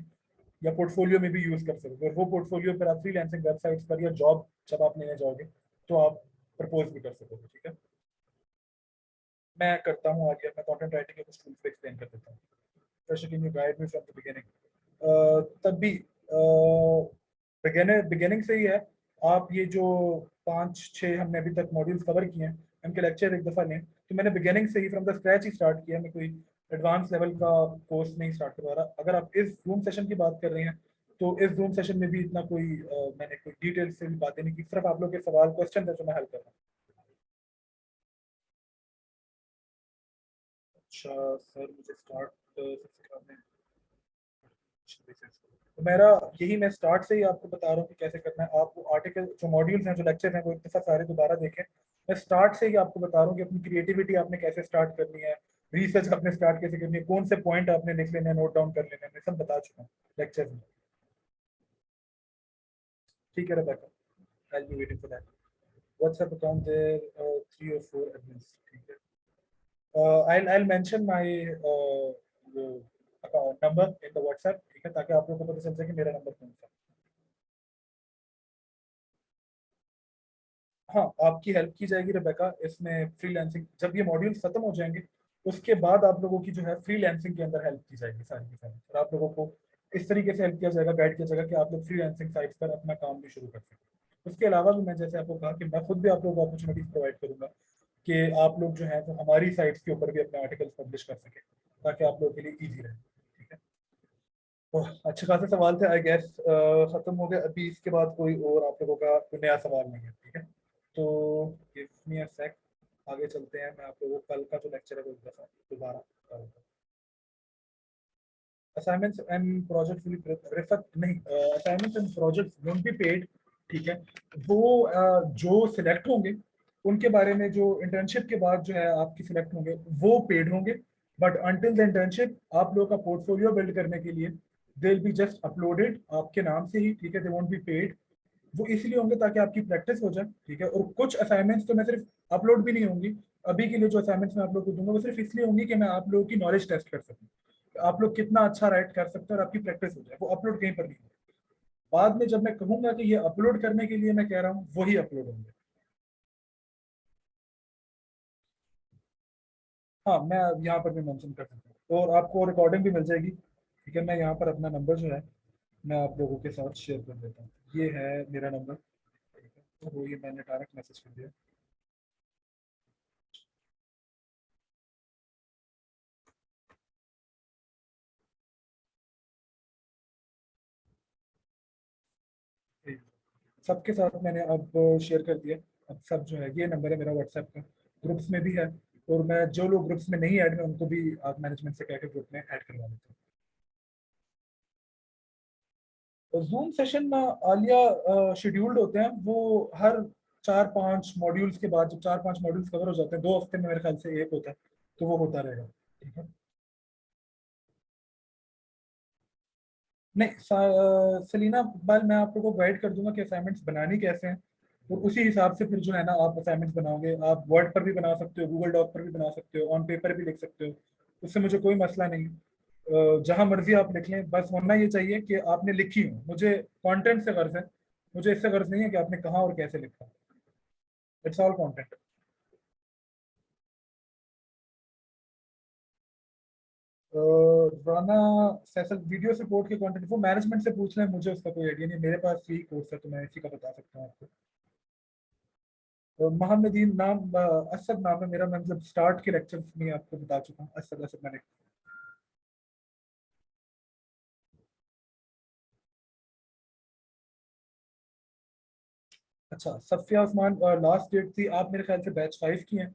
S1: या पोर्टफोलियो में भी यूज कर सकते हो। वो पोर्टफोलियो पर आप फ्रीलांसिंग वेबसाइट्स पर या जॉब जब आप लेने जाओगे तो आप प्रपोज भी कर सकोगे। ठीक है, मैं करता हूँ आगे, मैं कंटेंट राइटिंग के कुछ टूल्स पे एक्सप्लेन कर देता हूँ। Pressure, can you guide me from the beginning? तब भी बिगिनिंग से ही है। आप ये जो 5-6 हमने अभी तक मॉड्यूल्स कवर किए हैं, उनके लेक्चर एक दफ़ा लें, तो मैंने बिगिनिंग से ही फ्रॉम द स्क्रैच ही स्टार्ट किया। मैं कोई एडवांस लेवल का कोर्स नहीं स्टार्ट करवा रहा। अगर आप इस जूम सेशन की बात कर रहे हैं तो इस जूम सेशन में भी इतना कोई मैंने कोई डिटेल से भी बातें नहीं की, सिर्फ आप लोग के सवाल क्वेश्चन है जो मैं हल कर रहा हूँ। अच्छा सर, मुझे स्टार्ट से सिखाने हैं। तो मेरा यही, मैं स्टार्ट से ही आपको बता रहा हूँ कि कैसे करना है। आप वो आर्टिकल जो मॉड्यूल्स हैं, जो लेक्चर हैं, वो एक दफा सारे दोबारा देखें। मैं स्टार्ट से ही आपको बता रहा हूँ कि अपनी क्रिएटिविटी आपने कैसे स्टार्ट करनी है, रिसर्च आपने स्टार्ट कैसे करनी है, कौन से पॉइंट आपने लिख लेने हैं, नोट डाउन कर लेने हैं, मैं सब बता चुका हूँ लेक्चर में। ठीक है Rebecca, I will be waiting for that. WhatsApp account there 3 or 4 admins. ठीक है, I'll mention my number in the WhatsApp। ठीक है, ताकि आप लोगों को पता चल जाए कि मेरा नंबर कौन सा है। हाँ, आपकी हेल्प की जाएगी रेबेका इसमें। फ्रीलांसिंग जब ये मॉड्यूल्स खत्म हो जाएंगे उसके बाद आप लोगों की जो है फ्रीलांसिंग के अंदर हेल्प की जाएगी सारी की सारी, और आप लोगों को इस तरीके से हेल्प किया जाएगा, गाइड किया जाएगा कि आप लोग फ्रीलांसिंग साइट्स पर अपना काम भी शुरू कर सकें। उसके अलावा भी मैं जैसे आपको कहा कि मैं खुद भी आप लोगों को अपॉर्चुनिटीज प्रोवाइड करूंगा कि आप लोग जो है वो हमारी साइट्स के ऊपर भी अपने आर्टिकल्स पब्लिश कर सकें, ताकि आप लोगों के लिए ईजी रहे। ठीक है, तो अच्छे खासे सवाल थे आई गेस, खत्म हो गए। अभी इसके बाद कोई और आप लोगों का कोई नया सवाल नहीं है। ठीक है, तो गिव मी अ सेक, आगे चलते हैं। मैं आप लोगों को कल का जो लेक्चर है वो एक दफा दोबारा बताऊंगा। Assignments and project will refer नहीं, assignments and projects won't be paid. ठीक है, वो जो सिलेक्ट होंगे उनके बारे में, जो इंटर्नशिप के बाद जो है आपकी सिलेक्ट होंगे वो पेड होंगे। बट अंटिल द इंटर्नशिप आप लोगों का पोर्टफोलियो बिल्ड करने के लिए they will be just uploaded आपके नाम से ही। ठीक है, दे वोंट बी पेड। वो इसलिए होंगे ताकि आपकी प्रैक्टिस हो जाए। ठीक है, और कुछ असाइनमेंट्स तो मैं सिर्फ अपलोड भी नहीं होंगी अभी के लिए। जो असाइनमेंट्स मैं आप लोग को दूंगा वो सिर्फ इसलिए होंगी कि मैं आप लोगों की नॉलेज टेस्ट कर सकूं, आप लोग कितना अच्छा राइट कर सकते हैं और आपकी प्रैक्टिस हो जाए। वो अपलोड कहीं पर नहीं होगा। बाद में जब मैं कहूंगा कि ये अपलोड करने के लिए मैं कह रहा हूँ, वही अपलोड होंगे। हाँ, मैं यहाँ पर भी मेंशन कर सकता हूँ और आपको रिकॉर्डिंग भी मिल जाएगी। ठीक है, मैं यहाँ पर अपना नंबर जो है मैं आप लोगों के साथ शेयर कर देता हूँ। ये है मेरा नंबर। ठीक है, तो वो ये मैंने डायरेक्ट मैसेज कर दिया। सबके साथ मैंने अब शेयर कर दिया। अब सब जो है, ये नंबर है मेरा व्हाट्सएप का, ग्रुप्स में भी है, और मैं जो लोग ग्रुप्स में नहीं ऐड में उनको भी आप मैनेजमेंट से कह के ग्रुप में ऐड करवा देता हूँ। जूम सेशन आलिया शेड्यूल्ड होते हैं, वो हर 4-5 मॉड्यूल्स के बाद, जब 4-5 मॉड्यूल्स कवर हो जाते हैं, 2 हफ्ते में मेरे ख्याल से एक होता है, तो वो होता रहेगा। ठीक है। नहीं सलीना इकबाल, मैं आप लोगों को गाइड कर दूंगा कि असाइनमेंट्स बनानी कैसे हैं, और उसी हिसाब से फिर जो है ना आप असाइनमेंट्स बनाओगे। आप वर्ड पर भी बना सकते हो, गूगल डॉक पर भी बना सकते हो, ऑन पेपर भी लिख सकते हो, उससे मुझे कोई मसला नहीं। जहां मर्जी आप लिख लें, बस होना ये चाहिए कि आपने लिखी हो। मुझे कंटेंट से गर्ज है, मुझे इससे गर्ज नहीं है कि आपने कहाँ और कैसे लिखा। It's all content. Rana Faisal video support के कंटेंट वो मैनेजमेंट से पूछ लें, मुझे उसका कोई आइडिया नहीं। मेरे पास यही कोर्स है तो मैं इसी का बता सकता हूँ आपको। मोहम्मदीन नाम, असद नाम है मेरा। मैं मतलब स्टार्ट के लेक्चर में आपको बता चुका हूँ, असद असद मैंने। अच्छा, सफिया उस्मान, लास्ट डेट थी, आप मेरे ख्याल से बैच 5 की हैं।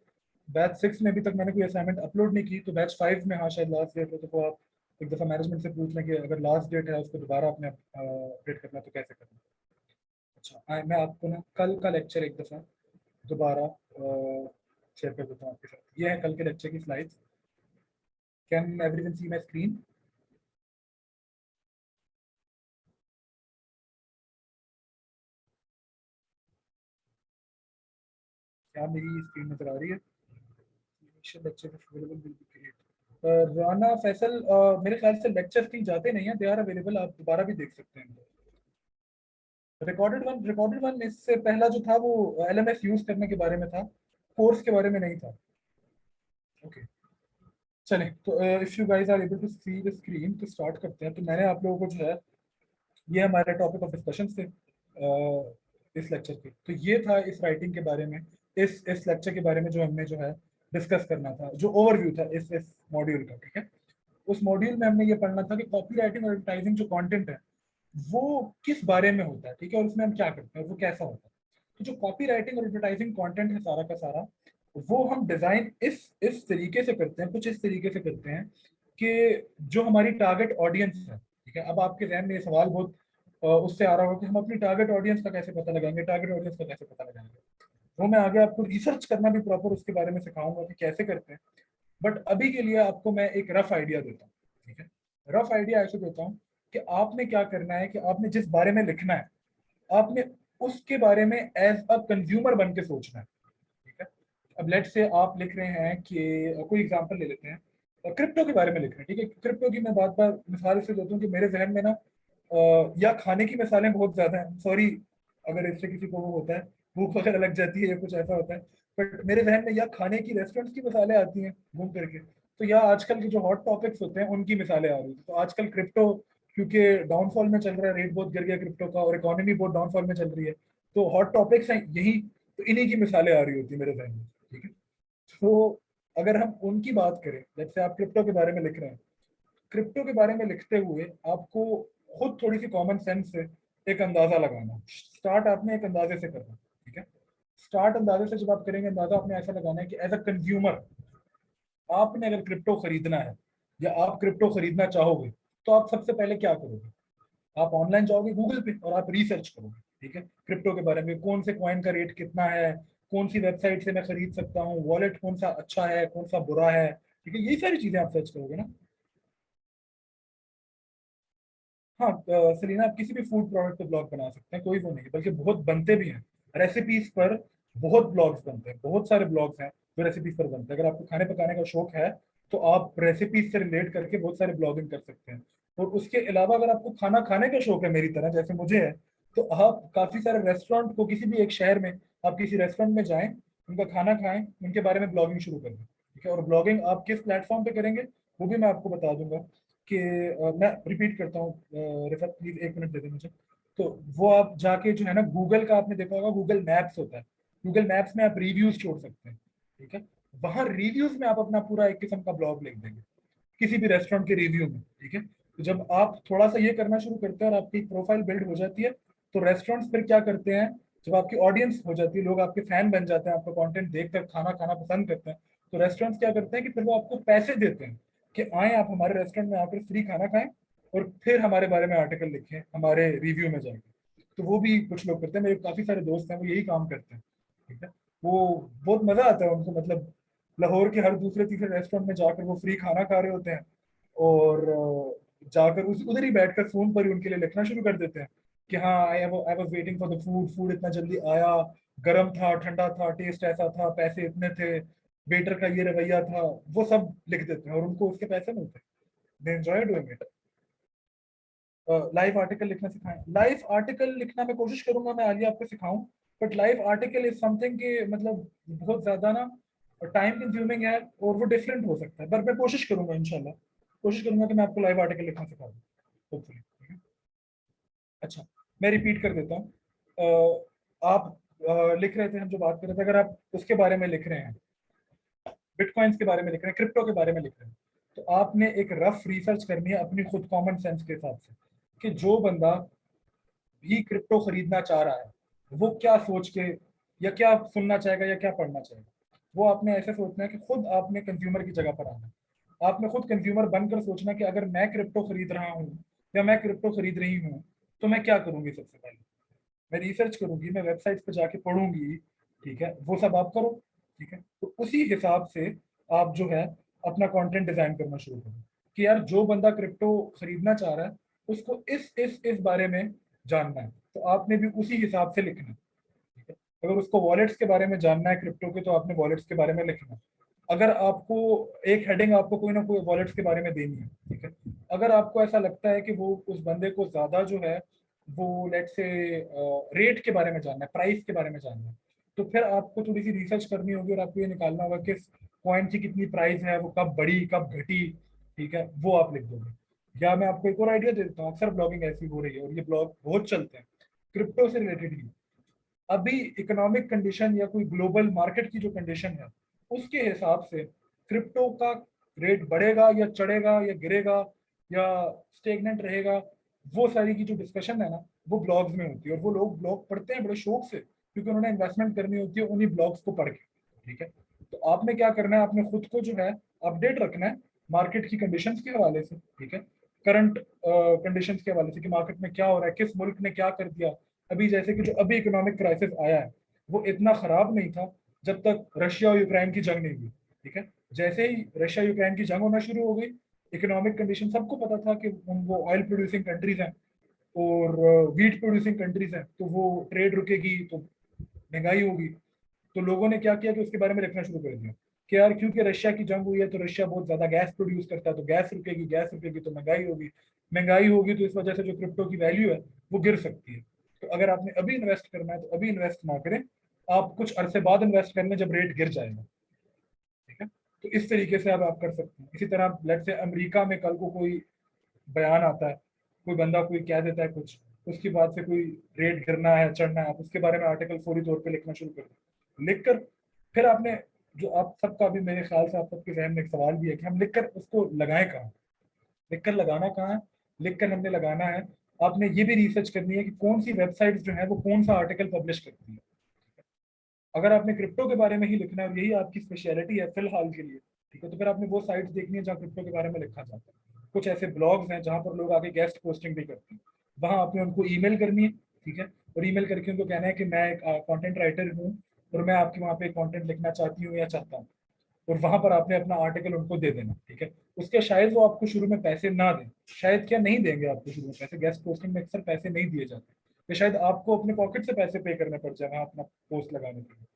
S1: बैच 6 में अभी तक मैंने कोई असाइनमेंट अपलोड नहीं की, तो बैच 5 में हाँ शायद लास्ट डेट हो, तो वो आप एक दफ़ा मैनेजमेंट से पूछ लें कि अगर लास्ट डेट है उसको दोबारा आपने अपडेट करना है तो कैसे करना है। अच्छा, मैं आपको ना कल का लेक्चर एक दफ़ा दोबारा शेयर कर देता हूँ आपके साथ। ये है कल के लेक्चर की slides. Can everyone see my screen? क्या मेरी स्क्रीन नजर आ रही है? Lecture available will be create. Rana Faisal, मेरे ख्याल से लेक्चर्स कहीं जाते नहीं है, दे आर अवेलेबल, आप दोबारा भी देख सकते हैं। रिकॉर्डेड वन इससे पहला जो था वो एलएमएस यूज करने के बारे में था, कोर्स के बारे में नहीं था। ओके, चलें तो if you guys are able to see the screen तो स्टार्ट करते हैं। तो मैंने आप लोगों को जो है, ये हमारे टॉपिक ऑफ डिस्कशन थे इस लेक्चर के। तो ये था इस राइटिंग के बारे में, इस लेक्चर के बारे में जो हमने जो है डिस्कस करना था, जो ओवरव्यू था इस मॉड्यूल का। ठीक है। उस मॉड्यूल में हमने ये पढ़ना था कि कॉपी राइटिंग और एडवर्टाइजिंग जो कंटेंट है वो किस बारे में होता है। ठीक है। और उसमें हम क्या करते हैं, वो कैसा होता है। तो जो कॉपी राइटिंग और एडवर्टाइजिंग कंटेंट है सारा का सारा, वो हम डिजाइन इस तरीके से करते हैं, कुछ इस तरीके से करते हैं कि जो हमारी टारगेट ऑडियंस है। ठीक है। अब आपके जहन में ये सवाल बहुत उससे आ रहा होगा कि हम अपनी टारगेट ऑडियंस का कैसे पता लगाएंगे, टारगेट ऑडियंस का कैसे पता लगाएंगे। वो मैं आगे आपको रिसर्च करना भी प्रॉपर उसके बारे में सिखाऊंगा कि कैसे करते हैं। बट अभी के लिए आपको मैं एक रफ आइडिया देता हूँ। ठीक है। रफ आइडिया ऐसे देता हूँ कि आपने क्या करना है कि आपने जिस बारे में लिखना है, आपने उसके बारे में एज अ कंज्यूमर बन के सोचना है। ठीक है। अब लेट से आप लिख रहे हैं कि कोई एग्जांपल ले लेते हैं, क्रिप्टो के बारे में लिख रहे हैं। ठीक है। क्रिप्टो की मैं बार बार मिसाल से देता हूँ कि मेरे जहन में ना या खाने की मिसालें बहुत ज्यादा हैं, सॉरी अगर इससे किसी को वो होता है, भूख वगैरह लग जाती है या कुछ ऐसा होता है, बट मेरे जहन में या खाने की रेस्टोरेंट्स की मिसालें आती हैं घूम करके, तो या आजकल के जो हॉट टॉपिक्स होते हैं उनकी मिसालें आ रही हैं। तो आजकल क्रिप्टो क्योंकि डाउनफॉल में चल रहा है, रेट बहुत गिर गया क्रिप्टो का, और इकोनॉमी बहुत डाउनफॉल में चल रही है, तो हॉट टॉपिक्स हैं यही, तो इन्हीं की मिसालें आ रही होती है मेरे जहन में। ठीक है। तो अगर हम उनकी बात करें, जैसे आप क्रिप्टो के बारे में लिख रहे हैं, क्रिप्टो के बारे में लिखते हुए आपको खुद थोड़ी सी कॉमन सेंस से एक अंदाजा लगाना। स्टार्ट आपने एक अंदाजे से करना। ठीक है। स्टार्ट अंदाजे से जब आप करेंगे, अंदाजा आपने ऐसा लगाना है कि एज अ कंज्यूमर आपने अगर क्रिप्टो खरीदना है या आप क्रिप्टो खरीदना चाहोगे, तो आप सबसे पहले क्या करोगे? आप ऑनलाइन जाओगे गूगल पे और आप रिसर्च करोगे। ठीक है। क्रिप्टो के बारे में, कौन से कॉइन का रेट कितना है, कौन सी वेबसाइट से मैं खरीद सकता हूँ, वॉलेट कौन सा अच्छा है, कौन सा बुरा है। ठीक है। यही सारी चीजें आप सर्च करोगे ना। हाँ सलीना, आप किसी भी फूड प्रोडक्ट पे ब्लॉग बना सकते हैं, कोई वो नहीं है, बल्कि बहुत बनते भी हैं रेसिपीज पर। बहुत ब्लॉग्स बनते हैं, बहुत सारे ब्लॉग्स हैं जो रेसिपीज पर बनते हैं। अगर आपको खाने पकाने का शौक है तो आप रेसिपीज से रिलेट करके बहुत सारे ब्लॉगिंग कर सकते हैं। और उसके अलावा अगर आपको खाना खाने का शौक है मेरी तरह, जैसे मुझे है, तो आप काफी सारे रेस्टोरेंट को, किसी भी एक शहर में आप किसी रेस्टोरेंट में जाएं, उनका खाना खाएं, उनके बारे में ब्लॉगिंग शुरू कर दें। ठीक है। और ब्लॉगिंग आप किस प्लेटफॉर्म पे करेंगे वो भी मैं आपको बता दूंगा कि मैं रिपीट करता हूँ, रिफर प्लीज 1 मिनट दे दें मुझे। तो वो आप जाके जो है ना, गूगल का आपने देखा होगा, गूगल मैप्स होता है, गूगल मैप्स में आप रिव्यूज छोड़ सकते हैं। ठीक है। वहां रिव्यूज में आप अपना पूरा एक किस्म का ब्लॉग लिख देंगे, किसी भी रेस्टोरेंट के रिव्यू में। ठीक है। तो जब आप थोड़ा सा ये करना शुरू करते हैं और आपकी प्रोफाइल बिल्ड हो जाती है, तो रेस्टोरेंट्स फिर क्या करते हैं, जब आपकी ऑडियंस हो जाती है, लोग आपके फैन बन जाते हैं, आपका कंटेंट देखकर खाना खाना पसंद करते हैं, तो रेस्टोरेंट्स क्या करते हैं कि फिर वो आपको पैसे देते हैं कि आए आप हमारे रेस्टोरेंट में आकर फ्री खाना खाएं और फिर हमारे बारे में आर्टिकल लिखें हमारे रिव्यू में जाके। तो वो भी कुछ लोग करते हैं, मेरे काफी सारे दोस्त हैं वो यही काम करते हैं। ठीक है, वो बहुत मजा आता है उनको, मतलब लाहौर के हर दूसरे तीसरे रेस्टोरेंट में जाकर वो फ्री खाना खा रहे होते हैं और जाकर उस उधर ही बैठकर फोन पर ही उनके लिए लिखना शुरू कर देते हैं कि हाँ I was waiting for the food, food इतना जल्दी आया, गर्म था, ठंडा था, टेस्ट ऐसा था, पैसे इतने थे, वेटर का ये रवैया था, वो सब लिख देते हैं और उनको उसके पैसे मिलते हैं। They enjoy doing it. Live article लिखना सिखाएं, लाइव आर्टिकल लिखना मैं कोशिश करूंगा मैं आलिया आपको सिखाऊं, but live article is something कि मतलब बहुत ज्यादा ना टाइम कंज्यूमिंग है और वो डिफरेंट हो सकता है, पर मैं कोशिश करूंगा इंशाल्लाह, कोशिश करूंगा कि मैं आपको लाइव आर्टिकल लिखना सिखा दूं होपफुली। अच्छा, मैं रिपीट कर देता हूँ। आप लिख रहे थे, हम जो बात कर रहे थे, अगर आप उसके बारे में लिख रहे हैं, बिटकॉइंस के बारे में लिख रहे हैं, क्रिप्टो के बारे में लिख रहे हैं, तो आपने एक रफ रिसर्च करनी है अपनी खुद कॉमन सेंस के हिसाब से कि जो बंदा भी क्रिप्टो खरीदना चाह रहा है वो क्या सोच के या क्या सुनना चाहेगा या क्या पढ़ना चाहेगा। वो आपने ऐसे सोचना है कि खुद आपने कंज्यूमर की जगह पर आना है, आपने खुद कंज्यूमर बनकर सोचना कि अगर मैं क्रिप्टो खरीद रहा हूँ या मैं क्रिप्टो खरीद रही हूँ तो मैं क्या करूंगी। सबसे पहले मैं रिसर्च करूंगी, मैं वेबसाइट पर जाके पढ़ूंगी, ठीक है, वो सब आप करो। ठीक है, तो उसी हिसाब से आप जो है अपना कंटेंट डिजाइन करना शुरू करो कि यार जो बंदा क्रिप्टो खरीदना चाह रहा है उसको इस बारे में जानना है, तो आपने भी उसी हिसाब से लिखना है। ठीक है, अगर उसको वॉलेट्स के बारे में जानना है क्रिप्टो के, तो आपने वॉलेट्स के बारे में लिखना है। अगर आपको एक हेडिंग आपको कोई ना कोई वॉलेट्स के बारे में देनी है, ठीक है, अगर आपको ऐसा लगता है कि वो उस बंदे को ज्यादा जो है वो लेट से रेट के बारे में जानना है, प्राइस के बारे में जानना है, तो फिर आपको थोड़ी सी रिसर्च करनी होगी और आपको ये निकालना होगा कि कॉइन की कितनी प्राइस है, वो कब बढ़ी कब घटी। ठीक है, वो आप लिख दोगे। या मैं आपको एक और आइडिया दे देता हूँ, अक्सर ब्लॉगिंग ऐसी हो रही है और ये ब्लॉग बहुत चलते हैं क्रिप्टो से रिलेटेड ही। अभी इकोनॉमिक कंडीशन या कोई ग्लोबल मार्केट की जो कंडीशन है उसके हिसाब से क्रिप्टो का रेट बढ़ेगा या चढ़ेगा या गिरेगा या स्टेगनेंट रहेगा, वो सारी की जो डिस्कशन है ना वो ब्लॉग्स में होती है और वो लोग ब्लॉग पढ़ते हैं बड़े शौक से क्योंकि उन्होंने इन्वेस्टमेंट करनी होती है उन्हीं ब्लॉग्स को पढ़ के। ठीक है, तो आपने क्या करना है, आपने खुद को जो है अपडेट रखना है मार्केट की कंडीशंस के हवाले से। ठीक है, करंट कंडीशंस के हवाले से कि मार्केट में क्या हो रहा है, किस मुल्क ने क्या कर दिया। अभी जैसे कि जो अभी इकोनॉमिक क्राइसिस आया है वो इतना खराब नहीं था जब तक रशिया और यूक्रेन की जंग नहीं हुई। ठीक है, जैसे ही रशिया यूक्रेन की जंग होना शुरू हो गई, इकोनॉमिक कंडीशन सबको पता था कि वो ऑयल प्रोड्यूसिंग कंट्रीज हैं और वीट प्रोड्यूसिंग कंट्रीज हैं, तो वो ट्रेड रुकेगी तो महंगाई होगी। तो लोगों ने क्या किया कि उसके बारे में लिखना शुरू कर दिया कि यार क्योंकि रशिया की जंग हुई है तो रशिया बहुत ज्यादा गैस प्रोड्यूस करता है, तो गैस रुकेगी, गैस रुकेगी तो महंगाई होगी, महंगाई होगी तो इस वजह से जो क्रिप्टो की वैल्यू है वो गिर सकती है। तो अगर आपने अभी इन्वेस्ट करना है तो अभी इन्वेस्ट ना करें, आप कुछ अरसे बाद इन्वेस्ट करने जब रेट गिर जाएगा। ठीक है, तो इस तरीके से अब आप कर सकते हैं। इसी तरह लेट से अमेरिका में कल को कोई बयान आता है, कोई बंदा कोई कह देता है कुछ, उसके बाद से कोई रेट गिरना है चढ़ना है, आप उसके बारे में आर्टिकल फौरी तौर पे लिखना शुरू कर दो। लिखकर फिर आपने जो आप सबका भी मेरे ख्याल से आप सबके जहन में एक सवाल भी है कि हम लिखकर उसको लगाएं कहाँ, लिखकर लगाना कहाँ है। लिखकर हमने लगाना है, आपने ये भी रिसर्च करनी है कि कौन सी वेबसाइट जो है वो कौन सा आर्टिकल पब्लिश करती है। अगर आपने क्रिप्टो के बारे में ही लिखना है और यही आपकी स्पेशलिटी है फिलहाल के लिए, ठीक है, तो फिर आपने वो साइट्स देखनी है जहाँ क्रिप्टो के बारे में लिखा जाता है। कुछ ऐसे ब्लॉग्स हैं जहाँ पर लोग आगे गेस्ट पोस्टिंग भी करते हैं, वहाँ आपने उनको ईमेल करनी है। ठीक है, और ईमेल करके उनको कहना है कि मैं एक कंटेंट राइटर हूँ और मैं आपके वहाँ पे कंटेंट लिखना चाहती हूँ या चाहता हूँ, और वहां पर आपने अपना आर्टिकल उनको दे देना। ठीक है, उसके शायद वो आपको शुरू में पैसे ना दें, शायद क्या नहीं देंगे आपको शुरू में पैसे, गेस्ट पोस्टिंग में अक्सर पैसे नहीं दिए जाते, या शायद आपको अपने पॉकेट से पैसे पे करने पड़ जाए वहाँ अपना पोस्ट लगाने के लिए।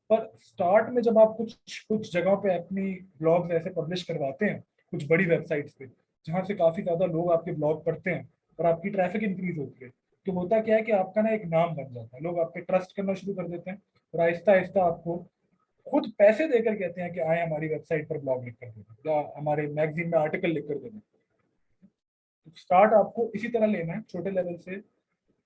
S1: पर स्टार्ट में जब आप कुछ कुछ जगहों पे अपनी ब्लॉग्स ऐसे पब्लिश करवाते हैं, कुछ बड़ी वेबसाइट्स पे जहाँ से काफी ज्यादा लोग आपके ब्लॉग पढ़ते हैं और आपकी ट्रैफिक इंक्रीज होती है, तो होता क्या है कि आपका ना एक नाम बन जाता है, लोग आप पे ट्रस्ट करना शुरू कर देते हैं और आहिस्ता आहिस्ता आपको खुद पैसे देकर कहते हैं कि आए हमारी वेबसाइट पर ब्लॉग लिख कर देना या हमारे मैगजीन में आर्टिकल लिख कर देना। स्टार्ट आपको इसी तरह लेना है, छोटे लेवल से।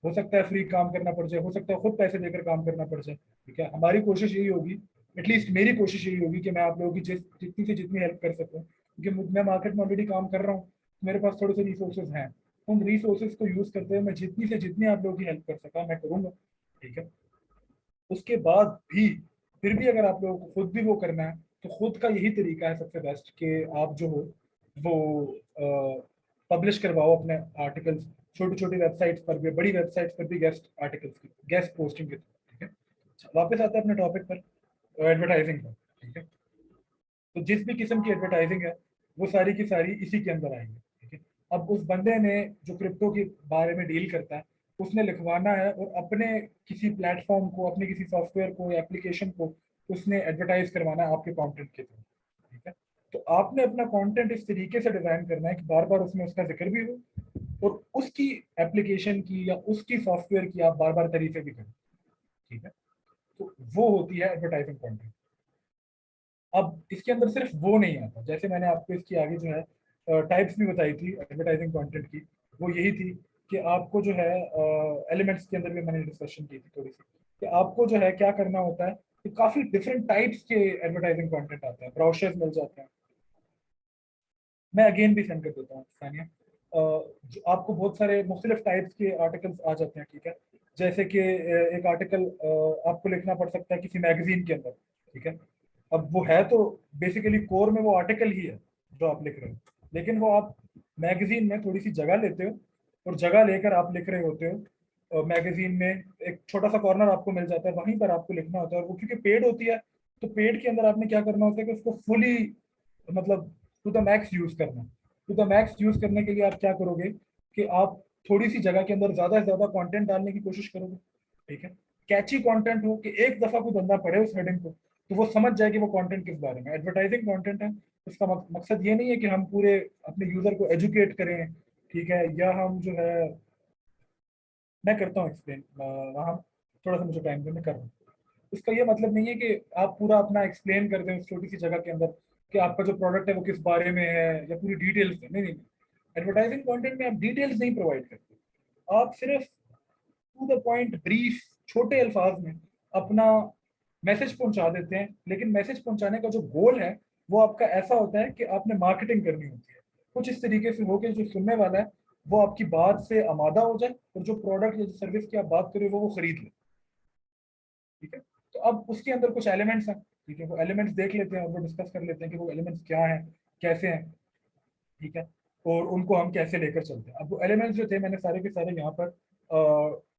S1: हो सकता है फ्री काम करना पड़ जाए, हो सकता है खुद पैसे देकर काम करना पड़ जाए। ठीक है, हमारी कोशिश यही होगी, एटलीस्ट मेरी कोशिश यही होगी कि मैं आप लोगों की जितनी से जितनी हेल्प कर सकूं, क्योंकि मैं मार्केट में ऑलरेडी काम कर रहा हूँ, मेरे पास थोड़े से रिसोर्सेज हैं, उन रिसोर्सेज को यूज करते हुए मैं जितनी से जितनी आप लोगों की हेल्प कर सका मैं करूंगा। ठीक है, उसके बाद भी फिर भी अगर आप लोगों को खुद भी वो करना है तो खुद का यही तरीका है सबसे बेस्ट कि आप जो हो वो पब्लिश करवाओ अपने आर्टिकल्स छोटी छोटी वेबसाइट्स पर भी, बड़ी वेबसाइट्स पर भी गेस्ट आर्टिकल्स की गेस्ट पोस्टिंग के थ्रू। ठीक है, वापस आते हैं अपने टॉपिक पर, एडवर्टाइजिंग पर। ठीक है, तो जिस भी किस्म की एडवर्टाइजिंग है वो सारी की सारी इसी के अंदर आएंगी। ठीक है, अब उस बंदे ने जो क्रिप्टो के बारे में डील करता है उसने लिखवाना है और अपने किसी प्लेटफॉर्म को, अपने किसी सॉफ्टवेयर को या एप्लीकेशन को उसने एडवर्टाइज करवाना है आपके कंटेंट के थ्रू। ठीक है, तो आपने अपना कंटेंट इस तरीके से डिजाइन करना है कि बार बार उसमें उसका जिक्र भी हो और उसकी एप्लीकेशन की या उसकी सॉफ्टवेयर की आप बार बार तारीफें भी करें। ठीक है, तो वो होती है एडवर्टाइजिंग कंटेंट। अब इसके अंदर सिर्फ वो नहीं आता, जैसे मैंने आपको इसकी आगे जो है टाइप्स भी बताई थी एडवर्टाइजिंग कंटेंट की, वो यही थी कि आपको जो है एलिमेंट्स के अंदर भी मैंने डिस्कशन की थी थोड़ी सी, कि आपको जो है क्या करना होता है कि काफी डिफरेंट टाइप्स के एडवर्टाइजिंग कंटेंट आते हैं, ब्राउशर्स मिल जाते हैं। मैं अगेन भी सेंड कर देता हूँ सानिया। आपको बहुत सारे मुख्तलिफ टाइप्स के आर्टिकल्स आ जाते हैं। ठीक है, जैसे कि एक आर्टिकल आपको लिखना पड़ सकता है किसी मैगजीन के अंदर। ठीक है, अब वो है तो बेसिकली कोर में वो आर्टिकल ही है जो आप लिख रहे हो, लेकिन वो आप मैगजीन में थोड़ी सी जगह लेते हो और जगह लेकर आप लिख रहे होते हो। मैगजीन में एक छोटा सा कॉर्नर आपको मिल जाता है, वहीं पर आपको लिखना होता है, और वो क्योंकि पेड होती है तो पेड के अंदर आपने क्या करना होता है कि उसको फुली, मतलब टू द मैक्स यूज करना। टू द मैक्स यूज करने के लिए आप क्या करोगे कि आप थोड़ी सी जगह के अंदर ज्यादा से ज्यादा कंटेंट डालने की कोशिश करोगे। ठीक है, कैची कंटेंट हो कि एक दफा कोई बंदा पढ़े उस हेडिंग को तो वो समझ जाए कि वो कंटेंट किस बारे में एडवर्टाइजिंग कंटेंट है। उसका मकसद ये नहीं है कि हम पूरे अपने यूजर को एजुकेट करें। ठीक है, या हम जो है, मैं करता हूँ एक्सप्लेन वहाँ, थोड़ा सा मुझे टाइम दें, मैं कर रहा हूँ। इसका ये मतलब नहीं है कि आप पूरा अपना एक्सप्लेन कर दें उस छोटी सी जगह के अंदर कि आपका जो प्रोडक्ट है वो किस बारे में है या पूरी डिटेल्स दें। नहीं नहीं, एडवर्टाइजिंग कंटेंट में आप डिटेल्स नहीं प्रोवाइड करते, आप सिर्फ टू द पॉइंट ब्रीफ छोटे अल्फाज में अपना मैसेज पहुंचा देते हैं। लेकिन मैसेज पहुंचाने का जो गोल है वो आपका ऐसा होता है कि आपने मार्केटिंग करनी होती है कुछ इस तरीके से हो कि जो सुनने वाला है वो आपकी बात से आमादा हो जाए और जो प्रोडक्ट या जो सर्विस की आप बात करें वो खरीद ले। ठीक है, तो अब उसके अंदर कुछ एलिमेंट्स हैं। ठीक है, वो एलिमेंट्स देख लेते हैं और वो डिस्कस कर लेते हैं कि वो एलिमेंट्स क्या हैं, कैसे हैं। ठीक है, और उनको हम कैसे लेकर चलते हैं। अब वो एलिमेंट्स जो थे मैंने सारे के सारे यहाँ पर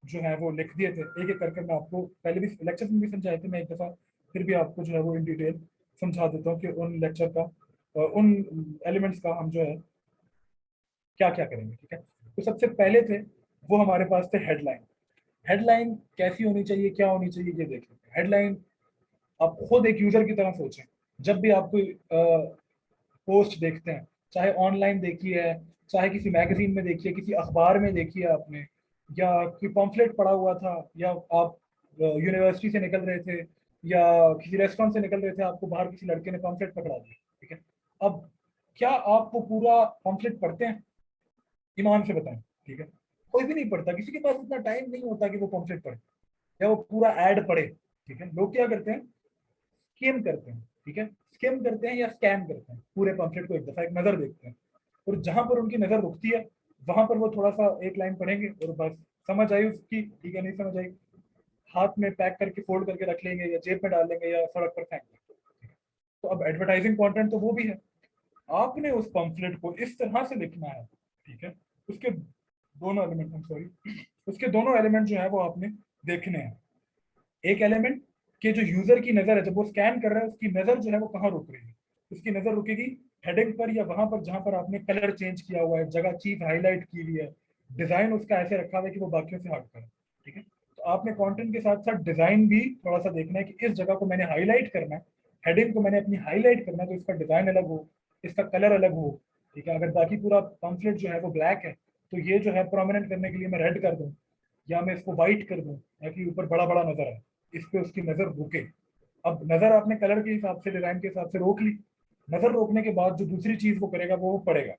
S1: जो है वो लिख दिए थे, एक एक करके मैं आपको पहले भी लेक्चर में भी समझाए थे, मैं एक दफा फिर भी आपको जो है वो इन डिटेल समझा देता हूँ कि उन लेक्चर का उन एलिमेंट्स का हम जो है क्या क्या करेंगे। ठीक है, तो सबसे पहले थे वो हमारे पास थे हेडलाइन। हेडलाइन कैसी होनी चाहिए, क्या होनी चाहिए, ये देख लेते हैं। हेडलाइन आप खुद एक यूजर की तरह सोचें, जब भी आप कोई पोस्ट देखते हैं, चाहे ऑनलाइन देखिए है, चाहे किसी मैगजीन में देखिए, किसी अखबार में देखिए आपने, या कोई पम्फलेट पड़ा हुआ था, या आप यूनिवर्सिटी से निकल रहे थे या किसी रेस्टोरेंट से निकल रहे थे, आपको बाहर किसी लड़के ने पम्फलेट पकड़ा दिया। ठीक है, अब क्या आप वो पूरा पम्फलेट पढ़ते हैं? ईमान से बताएं। ठीक है, कोई भी नहीं पढ़ता, किसी के पास इतना टाइम नहीं होता कि वो पम्फलेट पढ़े या वो पूरा एड पढ़े। ठीक है, लोग क्या करते हैं, स्किम करते हैं। ठीक है, स्किम करते हैं या स्कैम करते हैं, पूरे पम्फलेट को एक दफा एक नजर देखते हैं, और जहां पर उनकी नजर रुकती है वहां पर वो थोड़ा सा एक लाइन पढ़ेंगे और बस समझ आई उसकी, ठीक है, नहीं समझ आई हाथ में पैक करके फोल्ड करके रख लेंगे या जेब में डाल लेंगे या सड़क पर फेंक देंगे। तो अब एडवर्टाइजिंग कंटेंट तो वो भी है, आपने उस पम्फलेट को इस तरह से लिखना है। ठीक है, उसके दोनों एलिमेंट, सॉरी, उसके दोनों एलिमेंट जो है वो आपने देखने हैं। एक एलिमेंट के जो यूजर की नजर है, जब वो स्कैन कर रहा है उसकी नजर जो है वो कहाँ रुक रही है, उसकी नजर रुकेगी हेडिंग पर या वहां पर जहां पर आपने कलर चेंज किया हुआ है, जगह चीज हाईलाइट की हुई है, डिजाइन उसका ऐसे रखा हुआ है कि वो बाकियों से हटकर है। ठीक है, तो आपने कंटेंट के साथ साथ डिजाइन भी थोड़ा सा देखना है कि इस जगह को मैंने हाईलाइट करना है, हेडिंग को मैंने अपनी हाईलाइट करना है तो इसका डिजाइन अलग हो, इसका कलर अलग हो। ठीक है, अगर बाकी पूरा पम्फलेट जो है वो ब्लैक है तो ये जो है प्रोमिनेंट करने के लिए मैं रेड कर दूं या मैं इसको व्हाइट कर दूं ताकि ऊपर बड़ा बड़ा नजर आए, इस पे उसकी नजर रुके। अब नजर आपने कलर के हिसाब से, डिजाइन के हिसाब से रोक ली, नजर रोकने के बाद जो दूसरी चीज वो करेगा वो पढ़ेगा।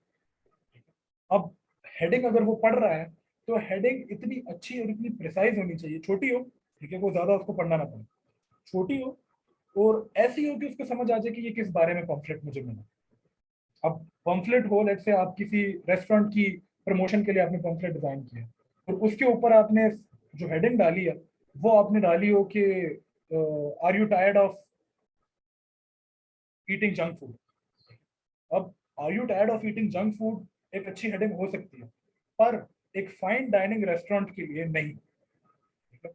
S1: अब हेडिंग अगर वो पढ़ रहा है तो हेडिंग इतनी अच्छी और इतनी प्रिसाइज होनी चाहिए, छोटी हो, ठीक है, वो ज्यादा उसको पढ़ना ना पड़े, छोटी हो और ऐसी हो कि उसको समझ आ जाए कि ये किस बारे में पम्फलेट मुझे मिला। अब पम्फलेट हो, लेट से आप किसी रेस्टोरेंट की प्रमोशन के लिए आपने पम्फलेट डिजाइन किया और उसके ऊपर आपने जो हेडिंग डाली है वो आपने डाली हो कि are you tired of eating junk food. अब are you tired of eating junk food एक अच्छी हेडिंग हो सकती है, पर एक फाइन डाइनिंग रेस्टोरेंट के लिए नहीं। ठीक है?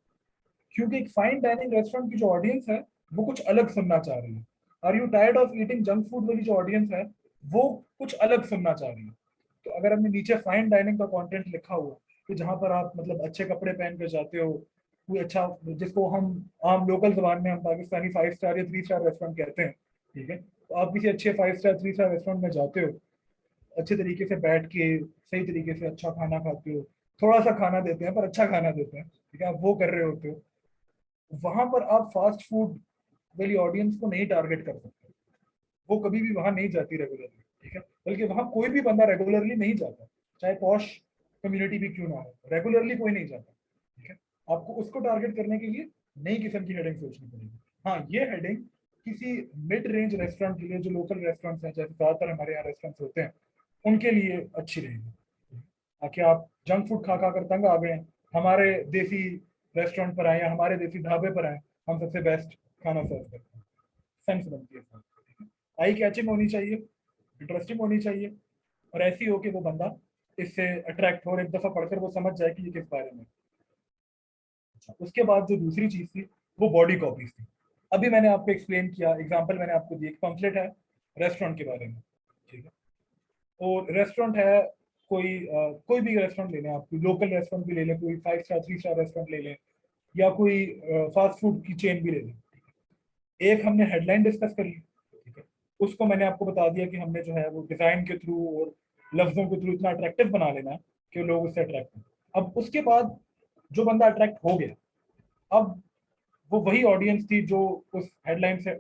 S1: क्योंकि एक फाइन डाइनिंग रेस्टोरेंट की जो ऑडियंस है वो कुछ अलग सुनना चाह रही है। Are you tired of eating junk food वाली जो ऑडियंस है वो कुछ अलग सुनना चाह रही है। तो अगर हमने नीचे फाइन डाइनिंग का कंटेंट लिखा हुआ कि जहां पर आप मतलब अच्छे कपड़े पहन कर जाते हो, कोई अच्छा, जिसको हम आम लोकल जबान में हम पाकिस्तानी 5 स्टार या 3 स्टार रेस्टोरेंट कहते हैं, ठीक है, तो आप किसी अच्छे 5 स्टार 3 स्टार रेस्टोरेंट में जाते हो, अच्छे तरीके से बैठ के सही तरीके से अच्छा खाना खाते हो, थोड़ा सा खाना देते हैं पर अच्छा खाना देते हैं, ठीक है, आप वो कर रहे होते हो, वहां पर आप फास्ट फूड वाली ऑडियंस को नहीं टारगेट कर सकते। वो कभी भी वहां नहीं जाती रेगुलरली, ठीक है, बल्कि वहां कोई भी बंदा रेगुलरली नहीं जाता, चाहे पॉश कम्युनिटी भी क्यों ना हो, रेगुलरली कोई नहीं जाता। ठीक है, आपको उसको टारगेट करने के लिए नई किस्म की हेडिंग सोचनी पड़ेगी। हाँ, ये हेडिंग किसी मिड रेंज रेस्टोरेंट के लिए, जो लोकल रेस्टोरेंट्स हैं, जैसे ज्यादातर हमारे यहाँ रेस्टोरेंट्स होते हैं, उनके लिए अच्छी रहेगी। ताकि आप जंक फूड खा खा कर तंग आ गए हैं, हमारे देसी रेस्टोरेंट पर आए या हमारे देसी ढाबे पर आए, हम सबसे बेस्ट खाना सर्व करते हैं, सेंस बनती है। आई कैचिंग होनी चाहिए, इंटरेस्टिंग होनी चाहिए, और ऐसी हो कि वो बंदा इससे अट्रैक्ट हो और एक दफा पढ़कर वो समझ जाए कि ये किस बारे में। अच्छा, उसके बाद जो दूसरी चीज थी वो बॉडी कॉपीज थी। अभी मैंने आपको एक्सप्लेन किया, एग्जांपल मैंने आपको दिया, एक पम्फलेट है रेस्टोरेंट के बारे में, ठीक है, और रेस्टोरेंट है, कोई भी रेस्टोरेंट ले लें, आप लोकल रेस्टोरेंट भी ले लें, कोई 5 स्टार 3 स्टार रेस्टोरेंट ले लें, या कोई फास्ट फूड की चेन भी ले लें। एक हमने हेडलाइन डिस्कस कर ली, ठीक है, उसको मैंने आपको बता दिया कि हमने जो है वो डिजाइन के थ्रू और लफ्जों के थ्रू इतना अट्रैक्टिव बना लेना है कि लोग उससे अट्रैक्ट हो। अब उसके बाद जो बंदा अट्रैक्ट हो गया, अब वो वही ऑडियंस थी जो उस हेडलाइन से